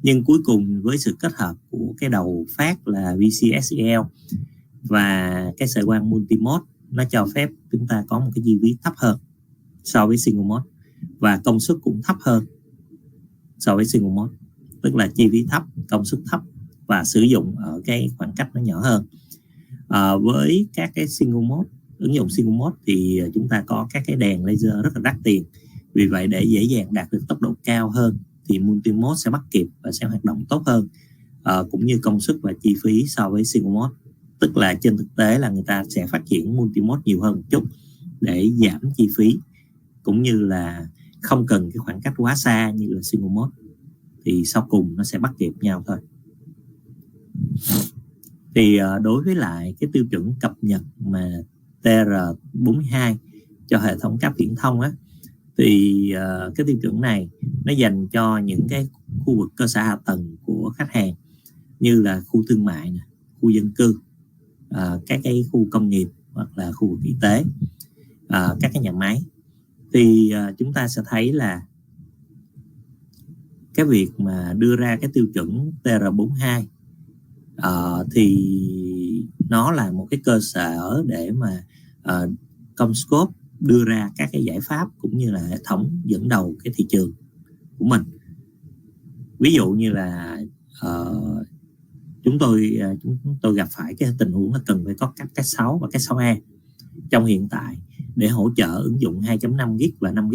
Nhưng cuối cùng với sự kết hợp của cái đầu phát là VCSEL và cái sợi quang multimode, nó cho phép chúng ta có một cái chi phí thấp hơn so với single mode, và công suất cũng thấp hơn so với single mode, tức là chi phí thấp, công suất thấp và sử dụng ở cái khoảng cách nó nhỏ hơn. Với các cái single mode, ứng dụng single mode thì chúng ta có các cái đèn laser rất là đắt tiền, vì vậy để dễ dàng đạt được tốc độ cao hơn thì multimode sẽ bắt kịp và sẽ hoạt động tốt hơn, cũng như công suất và chi phí so với single mode. Tức là trên thực tế là người ta sẽ phát triển multimode nhiều hơn một chút để giảm chi phí, cũng như là không cần cái khoảng cách quá xa như là single mode, thì sau cùng nó sẽ bắt kịp nhau thôi. Thì đối với lại cái tiêu chuẩn cập nhật mà TR42 cho hệ thống cáp viễn thông á, thì cái tiêu chuẩn này nó dành cho những cái khu vực cơ sở hạ tầng của khách hàng, như là khu thương mại, khu dân cư, các cái khu công nghiệp hoặc là khu vực y tế, các cái nhà máy. Thì chúng ta sẽ thấy là cái việc mà đưa ra cái tiêu chuẩn TR42 thì nó là một cái cơ sở để mà CommScope đưa ra các cái giải pháp cũng như là hệ thống dẫn đầu cái thị trường của mình. Ví dụ như là chúng tôi gặp phải cái tình huống là cần phải có các cái 6 và cái 6A trong hiện tại để hỗ trợ ứng dụng 2.5 GB và 5 GB,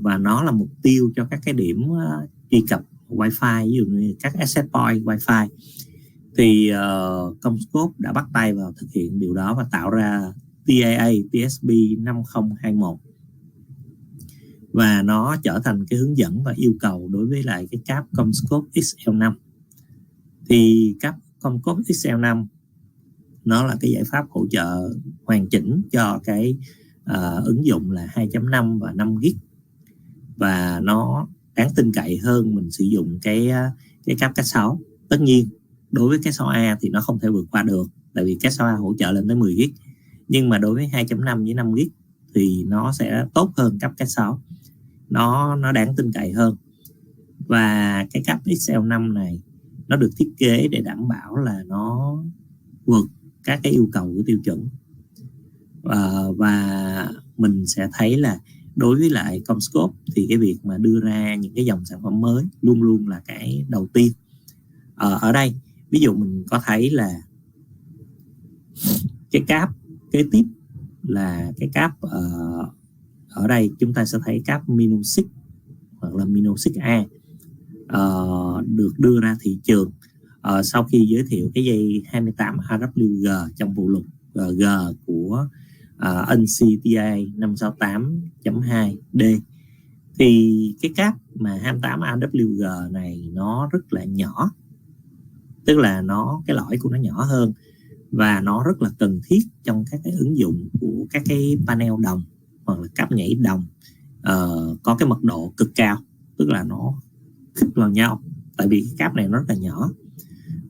và nó là mục tiêu cho các cái điểm truy cập Wi-Fi, ví dụ như các access point Wi-Fi. Thì CommScope đã bắt tay vào thực hiện điều đó và tạo ra TAA TSB 5021, và nó trở thành cái hướng dẫn và yêu cầu đối với lại cái cáp CommScope XL5. Thì cáp CommScope XL5 nó là cái giải pháp hỗ trợ hoàn chỉnh cho cái ứng dụng là 2.5 và 5 GB, và nó đáng tin cậy hơn mình sử dụng cái cáp Cat6. Tất nhiên đối với cái 6A thì nó không thể vượt qua được, tại vì cái 6A hỗ trợ lên tới 10 GB, nhưng mà đối với 2.5 với 5 GB thì nó sẽ tốt hơn cáp Cat6, nó đáng tin cậy hơn. Và cái cáp XL5 này nó được thiết kế để đảm bảo là nó vượt các cái yêu cầu của tiêu chuẩn, và mình sẽ thấy là đối với lại CommScope thì cái việc mà đưa ra những cái dòng sản phẩm mới luôn luôn là cái đầu tiên. Ở đây ví dụ mình có thấy là cái cáp kế tiếp là cái cáp ở đây chúng ta sẽ thấy cáp Mino 6 hoặc là Mino 6A được đưa ra thị trường sau khi giới thiệu cái dây 28 AWG trong phụ lục G của NCTA 568.2D. Thì cái cáp mà 28 AWG này nó rất là nhỏ, tức là cái lõi của nó nhỏ hơn, và nó rất là cần thiết trong các cái ứng dụng của các cái panel đồng hoặc là cáp nhảy đồng có cái mật độ cực cao, tức là nó khít vào nhau, tại vì cái cáp này nó rất là nhỏ,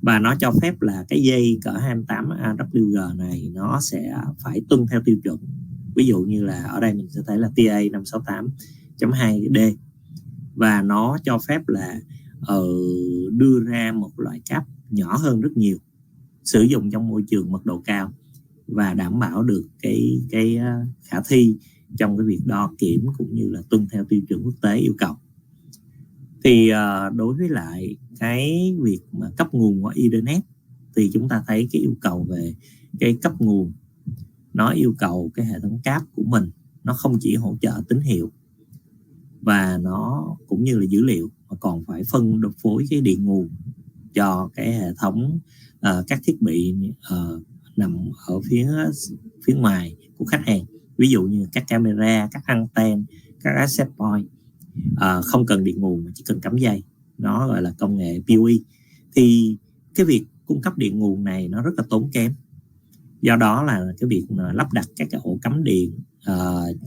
và nó cho phép là cái dây cỡ 28 AWG này nó sẽ phải tuân theo tiêu chuẩn. Ví dụ như là ở đây mình sẽ thấy là TA 568.2D, và nó cho phép là đưa ra một loại cáp nhỏ hơn rất nhiều, sử dụng trong môi trường mật độ cao, và đảm bảo được cái khả thi trong cái việc đo kiểm cũng như là tuân theo tiêu chuẩn quốc tế yêu cầu. Thì đối với lại cái việc mà cấp nguồn qua Ethernet thì chúng ta thấy cái yêu cầu về cái cấp nguồn, nó yêu cầu cái hệ thống cáp của mình nó không chỉ hỗ trợ tín hiệu và nó cũng như là dữ liệu, mà còn phải phân phối cái điện nguồn cho cái hệ thống các thiết bị nằm ở phía ngoài của khách hàng, ví dụ như các camera, các anten, các access point, không cần điện nguồn mà chỉ cần cắm dây, nó gọi là công nghệ PoE. Thì cái việc cung cấp điện nguồn này nó rất là tốn kém, do đó là cái việc lắp đặt các cái ổ cắm điện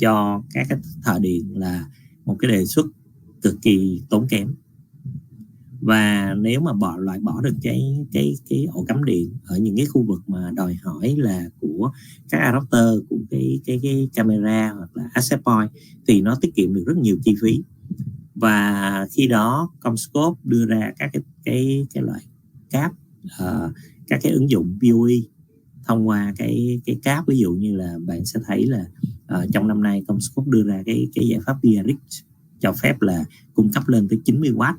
cho các cái thợ điện là một cái đề xuất cực kỳ tốn kém. Và nếu mà loại bỏ được cái ổ cắm điện ở những cái khu vực mà đòi hỏi là của các adapter, của cái camera hoặc là access point, thì nó tiết kiệm được rất nhiều chi phí. Và khi đó CommScope đưa ra các cái loại cáp, các cái ứng dụng PoE thông qua cái cáp. Ví dụ như là bạn sẽ thấy là trong năm nay CommScope đưa ra cái giải pháp VN-Cập cho phép là cung cấp lên tới 90W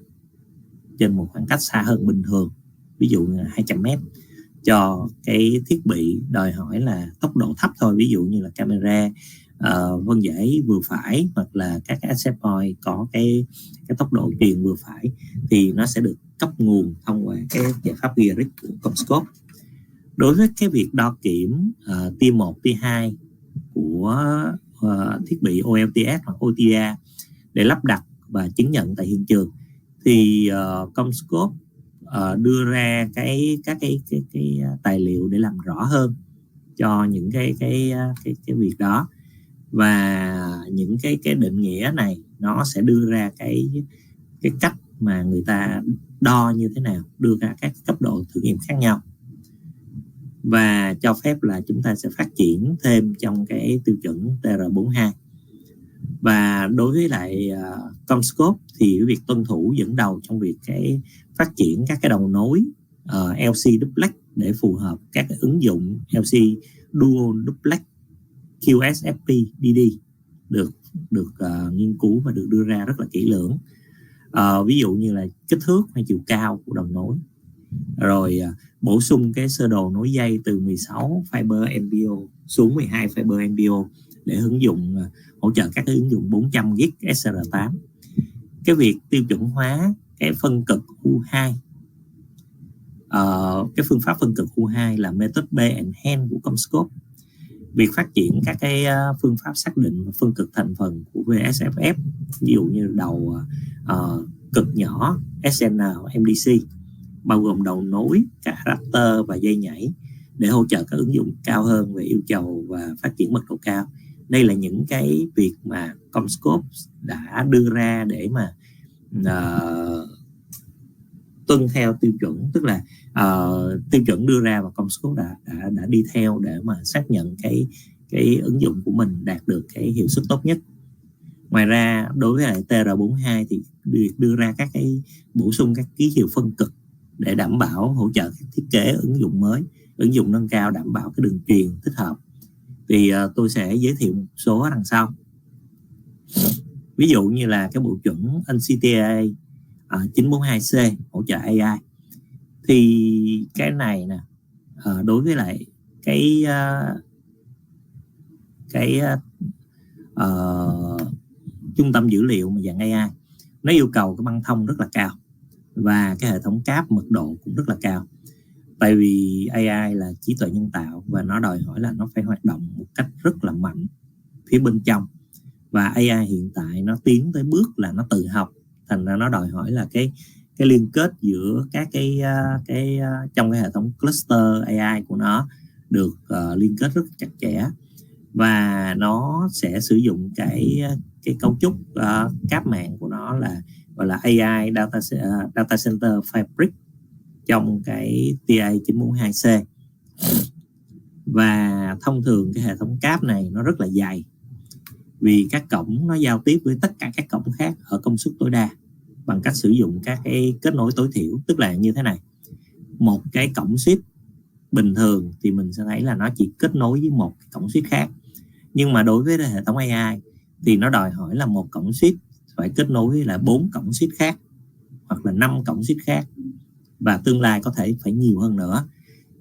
trên một khoảng cách xa hơn bình thường, ví dụ như 200m, cho cái thiết bị đòi hỏi là tốc độ thấp thôi, ví dụ như là camera vân dãy vừa phải, hoặc là các access point có cái tốc độ truyền vừa phải, thì nó sẽ được cấp nguồn thông qua cái giải pháp VN-Cập của CommScope. Đối với cái việc đo kiểm tier 1, tier 2 của thiết bị OLTS hoặc OTA để lắp đặt và chứng nhận tại hiện trường, thì CommScope đưa ra các cái tài liệu để làm rõ hơn cho những cái việc đó. Và những cái định nghĩa này nó sẽ đưa ra cái cách mà người ta đo như thế nào, đưa ra các cấp độ thử nghiệm khác nhau, và cho phép là chúng ta sẽ phát triển thêm trong cái tiêu chuẩn TR42. Và đối với lại CommScope thì việc tuân thủ dẫn đầu trong việc cái phát triển các cái đầu nối LC Duplex để phù hợp các cái ứng dụng LC Dual Duplex QSFP DD được nghiên cứu và được đưa ra rất là kỹ lưỡng. Ví dụ như là kích thước hay chiều cao của đầu nối, rồi bổ sung cái sơ đồ nối dây từ 16 fiber MPO xuống 12 fiber MPO để hỗ trợ các cái ứng dụng 400 GB SR8. Cái việc tiêu chuẩn hóa cái phân cực U2, cái phương pháp phân cực U2 là method VN của CommScope. Việc phát triển các cái phương pháp xác định và phân cực thành phần của VSFF, ví dụ như đầu cực nhỏ SN MDC, bao gồm đầu nối, cả adapter và dây nhảy để hỗ trợ các ứng dụng cao hơn về yêu cầu và phát triển mật độ cao. Đây là những cái việc mà CommScope đã đưa ra để mà tuân theo tiêu chuẩn, tức là tiêu chuẩn đưa ra và CommScope đã đi theo để mà xác nhận cái ứng dụng của mình đạt được cái hiệu suất tốt nhất. Ngoài ra đối với lại TR42 thì đưa ra các cái bổ sung các ký hiệu phân cực để đảm bảo hỗ trợ các thiết kế ứng dụng mới, ứng dụng nâng cao đảm bảo cái đường truyền thích hợp. Thì tôi sẽ giới thiệu một số ở đằng sau. Ví dụ như là cái bộ chuẩn NCTA 942C hỗ trợ AI. Thì cái này nè, đối với lại cái trung tâm dữ liệu mà dạng AI, nó yêu cầu cái băng thông rất là cao và cái hệ thống cáp mật độ cũng rất là cao. Tại vì AI là trí tuệ nhân tạo và nó đòi hỏi là nó phải hoạt động một cách rất là mạnh phía bên trong. Và AI hiện tại nó tiến tới bước là nó tự học, thành ra nó đòi hỏi là cái liên kết giữa các cái trong cái hệ thống cluster AI của nó được liên kết rất chặt chẽ, và nó sẽ sử dụng cái cấu trúc cáp mạng của nó là gọi là AI Data Center Fabric trong cái TA 942C. Và thông thường cái hệ thống cáp này nó rất là dày, vì các cổng nó giao tiếp với tất cả các cổng khác ở công suất tối đa bằng cách sử dụng các cái kết nối tối thiểu. Tức là như thế này, một cái cổng switch bình thường thì mình sẽ thấy là nó chỉ kết nối với một cái cổng switch khác, nhưng mà đối với hệ thống AI thì nó đòi hỏi là một cổng switch phải kết nối với là 4 cổng switch khác hoặc là 5 cổng switch khác, và tương lai có thể phải nhiều hơn nữa.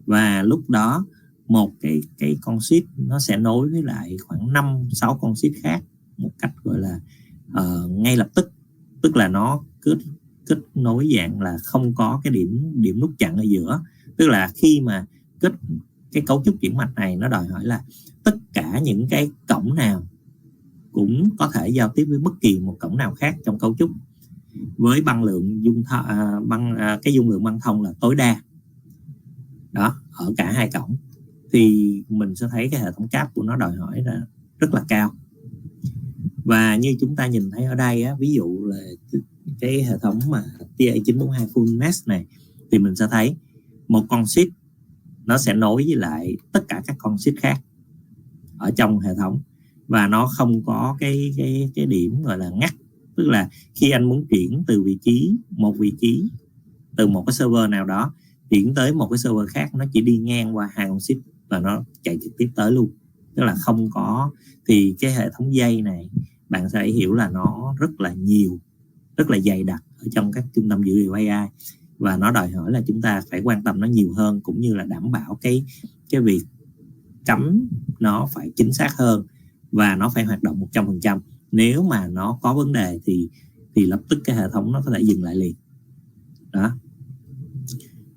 Và lúc đó một cái con switch nó sẽ nối với lại khoảng 5-6 con switch khác một cách gọi là ngay lập tức, tức là nó kết nối dạng là không có cái điểm nút chặn ở giữa. Tức là khi mà cái cấu trúc chuyển mạch này nó đòi hỏi là tất cả những cái cổng nào cũng có thể giao tiếp với bất kỳ một cổng nào khác trong cấu trúc, với cái dung lượng băng thông là tối đa đó ở cả hai cổng. Thì mình sẽ thấy cái hệ thống cáp của nó đòi hỏi là rất là cao. Và như chúng ta nhìn thấy ở đây á, ví dụ là cái hệ thống mà TA942 Full Mesh này, thì mình sẽ thấy một con switch nó sẽ nối với lại tất cả các con switch khác ở trong hệ thống, và nó không có cái điểm gọi là ngắt. Tức là khi anh muốn chuyển từ một vị trí từ một cái server nào đó chuyển tới một cái server khác, nó chỉ đi ngang qua hai con switch và nó chạy trực tiếp tới luôn. Tức là không có, thì cái hệ thống dây này bạn sẽ hiểu là nó rất là nhiều, rất là dày đặc ở trong các trung tâm dữ liệu AI, và nó đòi hỏi là chúng ta phải quan tâm nó nhiều hơn, cũng như là đảm bảo cái việc cắm nó phải chính xác hơn và nó phải hoạt động 100%. Nếu mà nó có vấn đề thì lập tức cái hệ thống nó có thể dừng lại liền đó.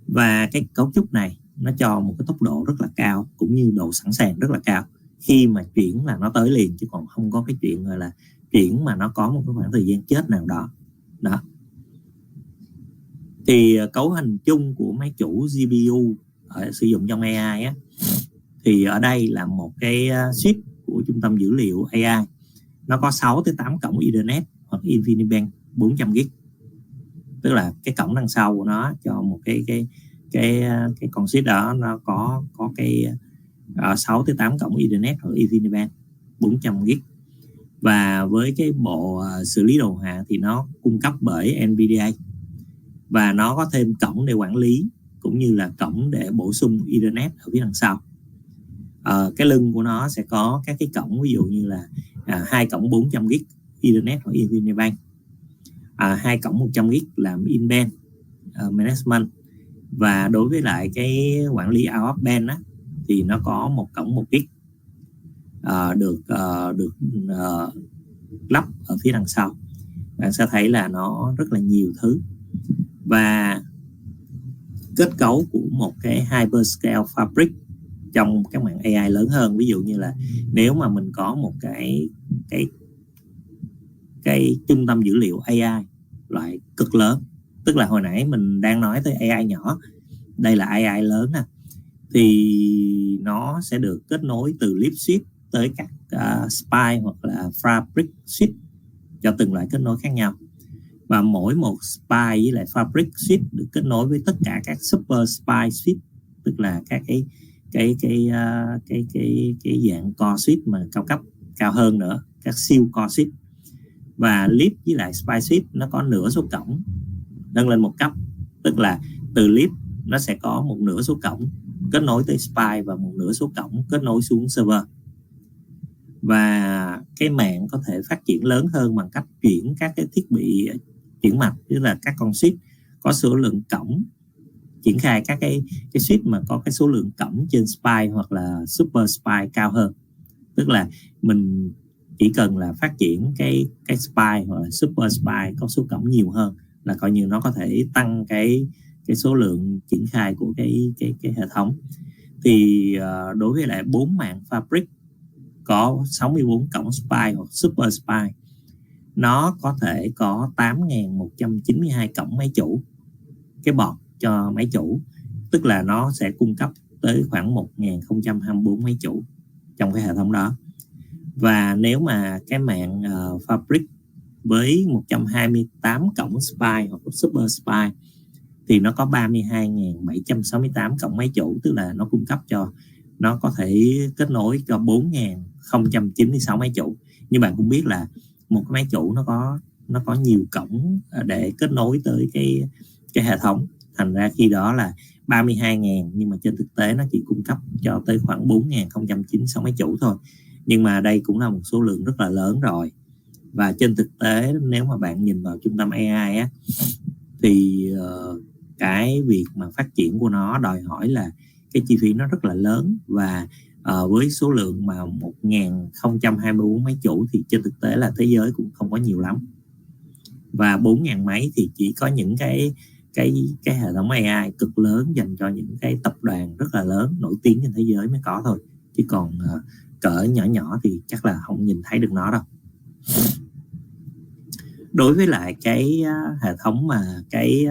Và cái cấu trúc này nó cho một cái tốc độ rất là cao, cũng như độ sẵn sàng rất là cao. Khi mà chuyển là nó tới liền, chứ còn không có cái chuyện gọi là chuyển mà nó có một cái khoảng thời gian chết nào đó. Thì cấu hình chung của máy chủ GPU sử dụng trong AI á, thì ở đây là một cái chip của trung tâm dữ liệu AI. Nó có 6-8 cổng Ethernet hoặc InfiniBand 400 GB. Tức là cái cổng đằng sau của nó cho một cái con chip đó, nó có cái 6-8 cổng Ethernet hoặc InfiniBand 400 GB. Và với cái bộ xử lý đồ họa thì nó cung cấp bởi NVIDIA, và nó có thêm cổng để quản lý cũng cũng như là cổng để bổ sung Ethernet ở phía đằng sau. Cái lưng của nó sẽ có các cái cổng, ví dụ như là 2 cổng 400GB Ethernet hoặc InfiniBand, 2 cổng 100GB làm in-band management, và đối với lại cái quản lý out of band á, thì nó có một cổng 1GB được lắp ở phía đằng sau. Bạn sẽ thấy là nó rất là nhiều thứ, và kết cấu của một cái hyperscale fabric trong các mạng AI lớn hơn. Ví dụ như là nếu mà mình có một cái trung tâm dữ liệu AI loại cực lớn, tức là hồi nãy mình đang nói tới AI nhỏ, đây là AI lớn nè, thì nó sẽ được kết nối từ Leaf Switch tới các spine hoặc là fabric switch cho từng loại kết nối khác nhau, và mỗi một spine với lại fabric switch được kết nối với tất cả các super spine switch, tức là các cái dạng core switch mà cao cấp, cao hơn nữa, các siêu core switch. Và Leaf với lại spine switch nó có nửa số cổng nâng lên một cấp, tức là từ Leaf nó sẽ có một nửa số cổng kết nối tới spine và một nửa số cổng kết nối xuống server. Và cái mạng có thể phát triển lớn hơn bằng cách chuyển các cái thiết bị chuyển mạch, tức là các con switch có số lượng cổng, triển khai các cái switch mà có cái số lượng cổng trên spine hoặc là super spine cao hơn. Tức là mình chỉ cần là phát triển cái spine hoặc là super spine có số cổng nhiều hơn là coi như nó có thể tăng cái số lượng triển khai của cái hệ thống. Thì đối với lại 4 mạng fabric có 64 cổng spine hoặc super spine, nó có thể có 8.192 cổng máy chủ, cái bọt cho máy chủ, tức là nó sẽ cung cấp tới khoảng 1.024 máy chủ trong cái hệ thống đó. Và nếu mà cái mạng fabric với 128 cổng spine hoặc super spine thì nó có 32.768 cổng máy chủ, tức là nó cung cấp cho, nó có thể kết nối cho 4.096 máy chủ. Như bạn cũng biết là một cái máy chủ nó có nhiều cổng để kết nối tới cái hệ thống, thành ra khi đó là 32.000, nhưng mà trên thực tế nó chỉ cung cấp cho tới khoảng 4.096 máy chủ thôi. Nhưng mà đây cũng là một số lượng rất là lớn rồi. Và trên thực tế nếu mà bạn nhìn vào trung tâm AI á, thì cái việc mà phát triển của nó đòi hỏi là cái chi phí nó rất là lớn, và với số lượng mà 1.024 máy chủ thì trên thực tế là thế giới cũng không có nhiều lắm. Và 4.000 máy thì chỉ có những cái hệ thống AI cực lớn dành cho những cái tập đoàn rất là lớn nổi tiếng trên thế giới mới có thôi, chứ còn cỡ nhỏ nhỏ thì chắc là không nhìn thấy được nó đâu. Đối với lại cái hệ thống mà cái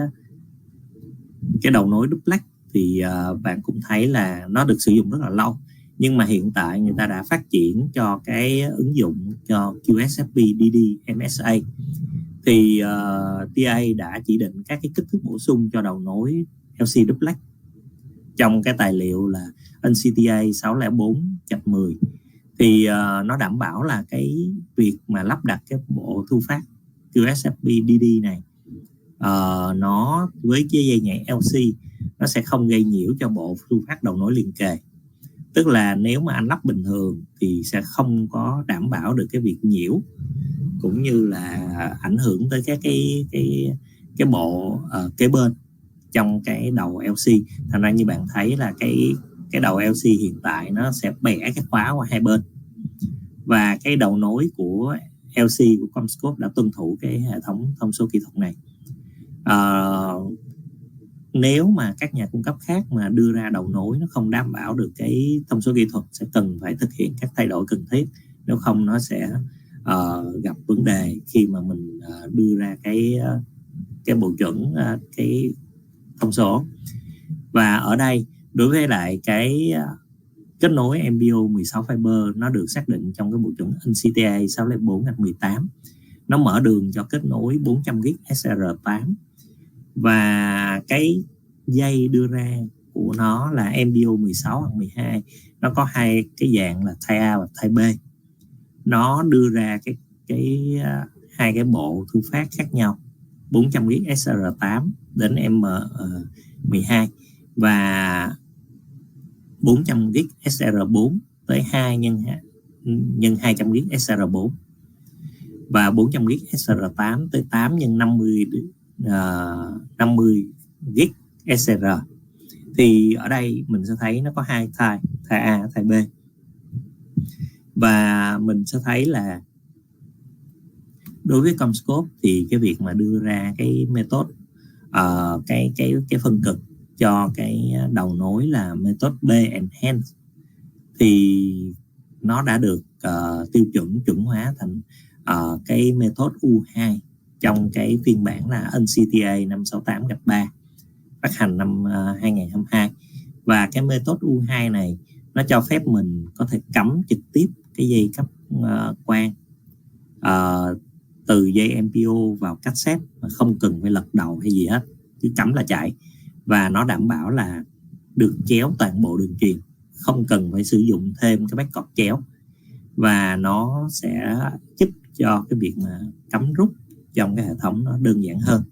đầu nối duplex thì bạn cũng thấy là nó được sử dụng rất là lâu, nhưng mà hiện tại người ta đã phát triển cho cái ứng dụng cho QSFP DD MSA. Thì TA đã chỉ định các cái kích thước bổ sung cho đầu nối LC duplex trong cái tài liệu là NCTA 604/10. Thì nó đảm bảo là cái việc mà lắp đặt cái bộ thu phát QSFP DD này, nó với cái dây nhảy LC nó sẽ không gây nhiễu cho bộ thu phát đầu nối liền kề. Tức là nếu mà anh lắp bình thường thì sẽ không có đảm bảo được cái việc nhiễu, cũng như là ảnh hưởng tới các cái bộ kế bên trong cái đầu LC. Thành ra như bạn thấy là cái đầu LC hiện tại nó sẽ bẻ cái khóa qua hai bên, và cái đầu nối của LC của CommScope đã tuân thủ cái hệ thống thông số kỹ thuật này. Nếu mà các nhà cung cấp khác mà đưa ra đầu nối nó không đảm bảo được cái thông số kỹ thuật, sẽ cần phải thực hiện các thay đổi cần thiết, nếu không nó sẽ gặp vấn đề khi mà mình đưa ra cái bộ chuẩn cái thông số. Và ở đây đối với lại cái kết nối MPO 16 fiber, nó được xác định trong cái bộ chuẩn NCTA 604/18. Nó mở đường cho kết nối 400GB SR8, và cái dây đưa ra của nó là MPO 16/12. Nó có hai cái dạng là Type A và Type B. Nó đưa ra hai cái bộ thu phát khác nhau, 400GB SR8 đến M12. và 400 GB SR4 tới 2 nhân 200 GB SR4 và 400 GB SR8 tới 8 nhân 50 GB SR. Thì ở đây mình sẽ thấy nó có hai type A, type B. Và mình sẽ thấy là đối với CommScope thì cái việc mà đưa ra cái method cái phân cực cho cái đầu nối là method B-Enhance thì nó đã được tiêu chuẩn hóa thành cái method U2 trong cái phiên bản là NCTA 568-3 phát hành năm 2022. Và cái method U2 này nó cho phép mình có thể cắm trực tiếp cái dây cấp quang từ dây MPO vào cassette mà không cần phải lật đầu hay gì hết, cứ cắm là chạy. Và nó đảm bảo là được chéo toàn bộ đường truyền, không cần phải sử dụng thêm cái backup chéo. Và nó sẽ giúp cho cái việc mà cắm rút trong cái hệ thống nó đơn giản hơn.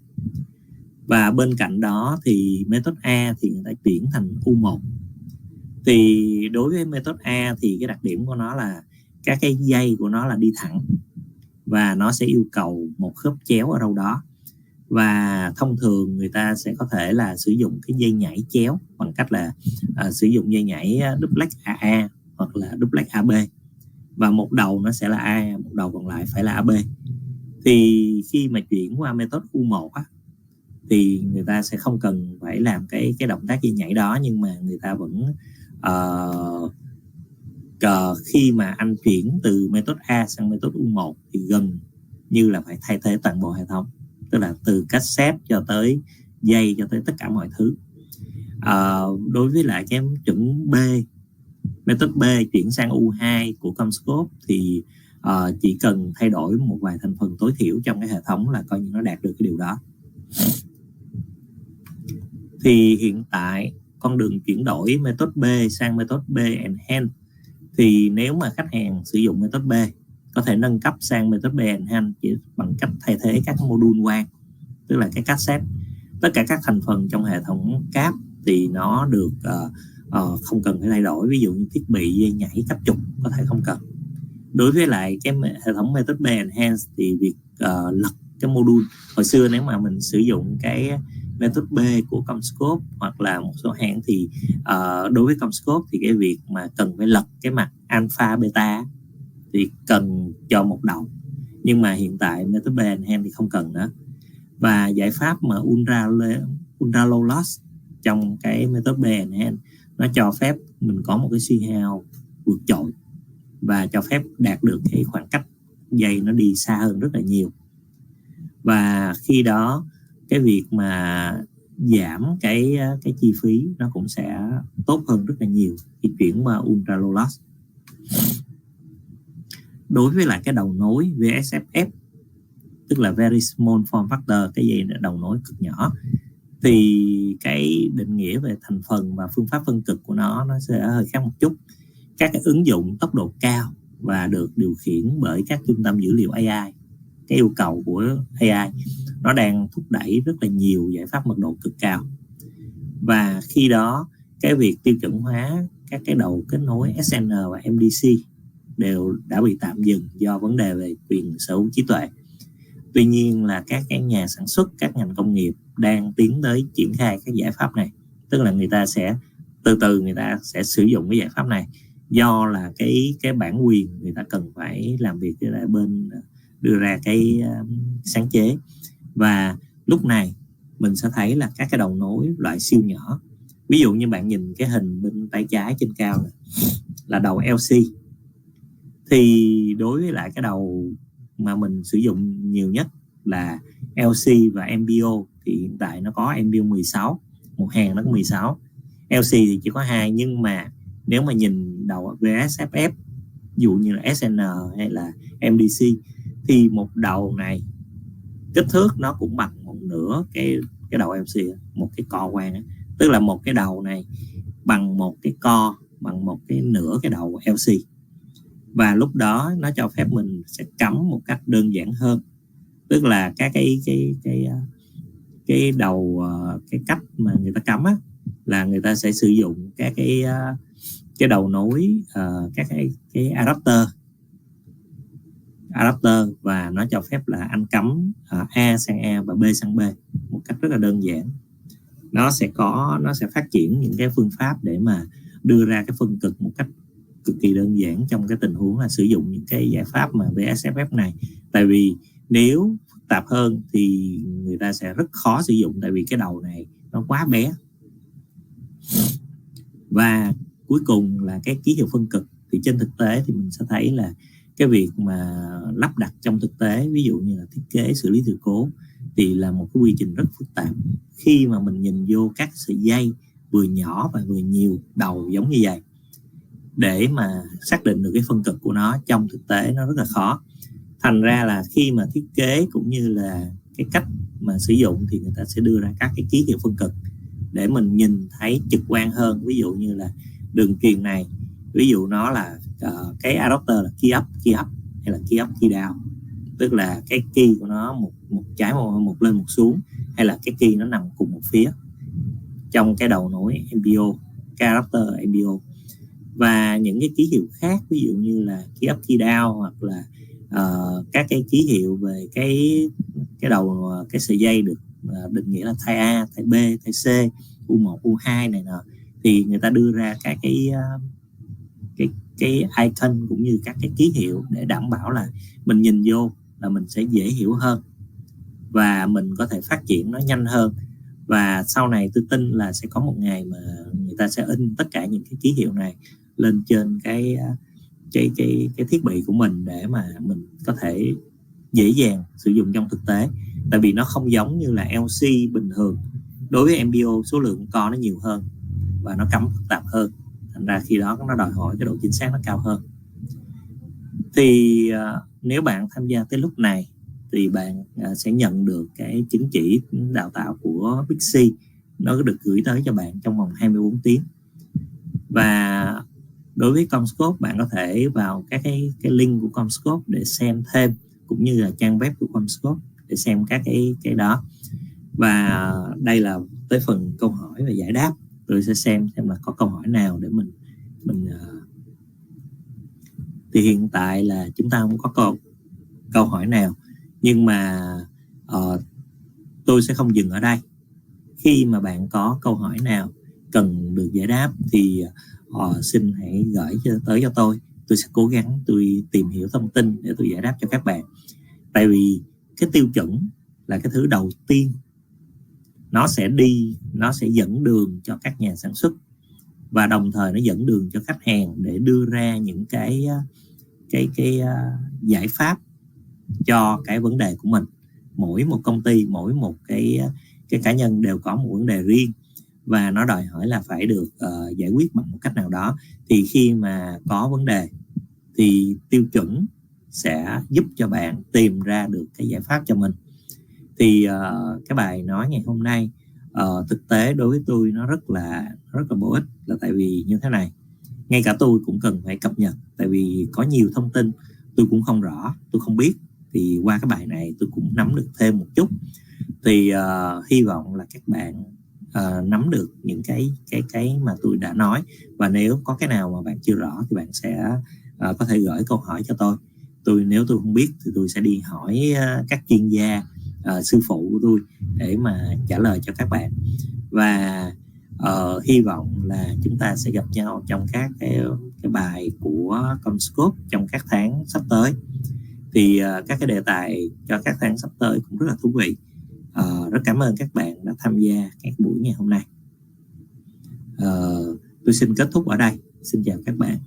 Và bên cạnh đó thì method A thì người ta chuyển thành U1. Thì đối với method A thì cái đặc điểm của nó là các cái dây của nó là đi thẳng và nó sẽ yêu cầu một khớp chéo ở đâu đó. Và thông thường người ta sẽ có thể là sử dụng cái dây nhảy chéo bằng cách là sử dụng dây nhảy duplex AA hoặc là duplex AB. Và một đầu nó sẽ là A, một đầu còn lại phải là AB. Thì khi mà chuyển qua method U1 á, thì người ta sẽ không cần phải làm cái động tác dây nhảy đó, nhưng mà người ta vẫn khi mà anh chuyển từ method A sang method U1 thì gần như là phải thay thế toàn bộ hệ thống, tức là từ cassette cho tới dây cho tới tất cả mọi thứ. Đối với lại cái chuẩn B, method B chuyển sang U2 của CommScope thì chỉ cần thay đổi một vài thành phần tối thiểu trong cái hệ thống là coi như nó đạt được cái điều đó. Thì hiện tại con đường chuyển đổi method B sang method B-Enhance thì nếu mà khách hàng sử dụng method B có thể nâng cấp sang method B-Enhance chỉ bằng cách thay thế các module quang, tức là cái cassette. Tất cả các thành phần trong hệ thống cáp thì nó được không cần phải thay đổi. Ví dụ như thiết bị dây nhảy cấp trục có thể không cần. Đối với lại cái hệ thống method B-Enhance thì việc lật cái module, hồi xưa nếu mà mình sử dụng cái method B của CommScope hoặc là một số hãng thì đối với CommScope thì cái việc mà cần phải lật cái mặt alpha beta thì cần cho một đầu, nhưng mà hiện tại method B-Enhance thì không cần nữa. Và giải pháp mà ultra low loss trong cái method B-Enhance nó cho phép mình có một cái suy hao vượt trội và cho phép đạt được cái khoảng cách dây nó đi xa hơn rất là nhiều. Và khi đó cái việc mà giảm cái chi phí nó cũng sẽ tốt hơn rất là nhiều khi chuyển qua ultra low loss. Đối với lại cái đầu nối VSFF, tức là very small form factor, cái dây đầu nối cực nhỏ, thì cái định nghĩa về thành phần và phương pháp phân cực của nó sẽ hơi khác một chút. Các cái ứng dụng tốc độ cao và được điều khiển bởi các trung tâm dữ liệu AI, cái yêu cầu của AI nó đang thúc đẩy rất là nhiều giải pháp mật độ cực cao. Và khi đó cái việc tiêu chuẩn hóa các cái đầu kết nối SN và MDC đều đã bị tạm dừng do vấn đề về quyền sở hữu trí tuệ. Tuy nhiên là các cái nhà sản xuất, các ngành công nghiệp đang tiến tới triển khai các giải pháp này, tức là người ta sẽ từ từ người ta sẽ sử dụng cái giải pháp này, do là cái bản quyền người ta cần phải làm việc với lại bên đưa ra cái sáng chế. Và lúc này mình sẽ thấy là các cái đầu nối loại siêu nhỏ, ví dụ như bạn nhìn cái hình bên tay trái trên cao này, là đầu LC. Thì đối với lại cái đầu mà mình sử dụng nhiều nhất là LC và MBO thì hiện tại nó có MBO 16, một hàng nó có 16, LC thì chỉ có 2. Nhưng mà nếu mà nhìn đầu VSFF, ví dụ như là SN hay là MDC, thì một đầu này kích thước nó cũng bằng một nửa cái đầu LC, một cái co quang, tức là một cái đầu này bằng một cái co, bằng một cái nửa cái đầu LC. Và lúc đó nó cho phép mình sẽ cắm một cách đơn giản hơn, tức là các cái đầu, cái cách mà người ta cắm á, là người ta sẽ sử dụng các cái đầu nối, các cái adapter, và nó cho phép là anh cắm A sang A và B sang B một cách rất là đơn giản. Nó sẽ phát triển những cái phương pháp để mà đưa ra cái phân cực một cách cực kỳ đơn giản trong cái tình huống là sử dụng những cái giải pháp mà VSFF này. Tại vì nếu phức tạp hơn thì người ta sẽ rất khó sử dụng, tại vì cái đầu này nó quá bé. Và cuối cùng là cái ký hiệu phân cực. Thì trên thực tế thì mình sẽ thấy là cái việc mà lắp đặt trong thực tế, ví dụ như là thiết kế xử lý sự cố, thì là một cái quy trình rất phức tạp. Khi mà mình nhìn vô các sợi dây vừa nhỏ và vừa nhiều đầu giống như vậy, để mà xác định được cái phân cực của nó trong thực tế nó rất là khó. Thành ra là khi mà thiết kế cũng như là cái cách mà sử dụng thì người ta sẽ đưa ra các cái ký hiệu phân cực để mình nhìn thấy trực quan hơn. Ví dụ như là đường truyền này, ví dụ nó là cái adapter là key up hay là key up key down, tức là cái key của nó một trái một lên một xuống, hay là cái key nó nằm cùng một phía trong cái đầu nối MPO, cái adapter MPO. Và những cái ký hiệu khác, ví dụ như là key up key down, hoặc là các cái ký hiệu về cái đầu cái sợi dây được định nghĩa là type A, type B, type C, U1, U2 này nọ, thì người ta đưa ra các cái icon cũng như các cái ký hiệu để đảm bảo là mình nhìn vô là mình sẽ dễ hiểu hơn và mình có thể phát triển nó nhanh hơn. Và sau này tôi tin là sẽ có một ngày mà người ta sẽ in tất cả những cái ký hiệu này lên trên cái thiết bị của mình để mà mình có thể dễ dàng sử dụng trong thực tế. Tại vì nó không giống như là LC bình thường. Đối với MPO, số lượng co nó nhiều hơn và nó cắm phức tạp hơn, thành ra khi đó nó đòi hỏi cái độ chính xác nó cao hơn. Thì nếu bạn tham gia tới lúc này thì bạn sẽ nhận được cái chứng chỉ đào tạo của Big C, nó được gửi tới cho bạn trong vòng 24 tiếng. Và đối với CommScope, bạn có thể vào các cái link của CommScope để xem thêm, cũng như là trang web của CommScope để xem các cái đó. Và đây là tới phần câu hỏi và giải đáp. Tôi sẽ xem là có câu hỏi nào để mình thì hiện tại là chúng ta không có câu hỏi nào, nhưng mà tôi sẽ không dừng ở đây. Khi mà bạn có câu hỏi nào cần được giải đáp thì xin hãy gửi tới cho tôi sẽ cố gắng tôi tìm hiểu thông tin để tôi giải đáp cho các bạn. Tại vì cái tiêu chuẩn là cái thứ đầu tiên, nó sẽ dẫn đường cho các nhà sản xuất, và đồng thời nó dẫn đường cho khách hàng để đưa ra những cái giải pháp cho cái vấn đề của mình. Mỗi một công ty, mỗi một cái cá nhân đều có một vấn đề riêng, và nó đòi hỏi là phải được giải quyết bằng một cách nào đó. Thì khi mà có vấn đề thì tiêu chuẩn sẽ giúp cho bạn tìm ra được cái giải pháp cho mình. Thì cái bài nói ngày hôm nay thực tế đối với tôi nó rất là bổ ích, là tại vì như thế này, ngay cả tôi cũng cần phải cập nhật, tại vì có nhiều thông tin tôi cũng không rõ, tôi không biết, thì qua cái bài này tôi cũng nắm được thêm một chút. Thì hy vọng là các bạn nắm được những cái mà tôi đã nói, và nếu có cái nào mà bạn chưa rõ thì bạn sẽ có thể gửi câu hỏi cho tôi. Nếu tôi không biết thì tôi sẽ đi hỏi các chuyên gia, sư phụ của tôi để mà trả lời cho các bạn. Và hy vọng là chúng ta sẽ gặp nhau trong các cái bài của CommScope trong các tháng sắp tới. Thì các cái đề tài cho các tháng sắp tới cũng rất là thú vị. Rất cảm ơn các bạn đã tham gia các buổi ngày hôm nay. Tôi xin kết thúc ở đây. Xin chào các bạn.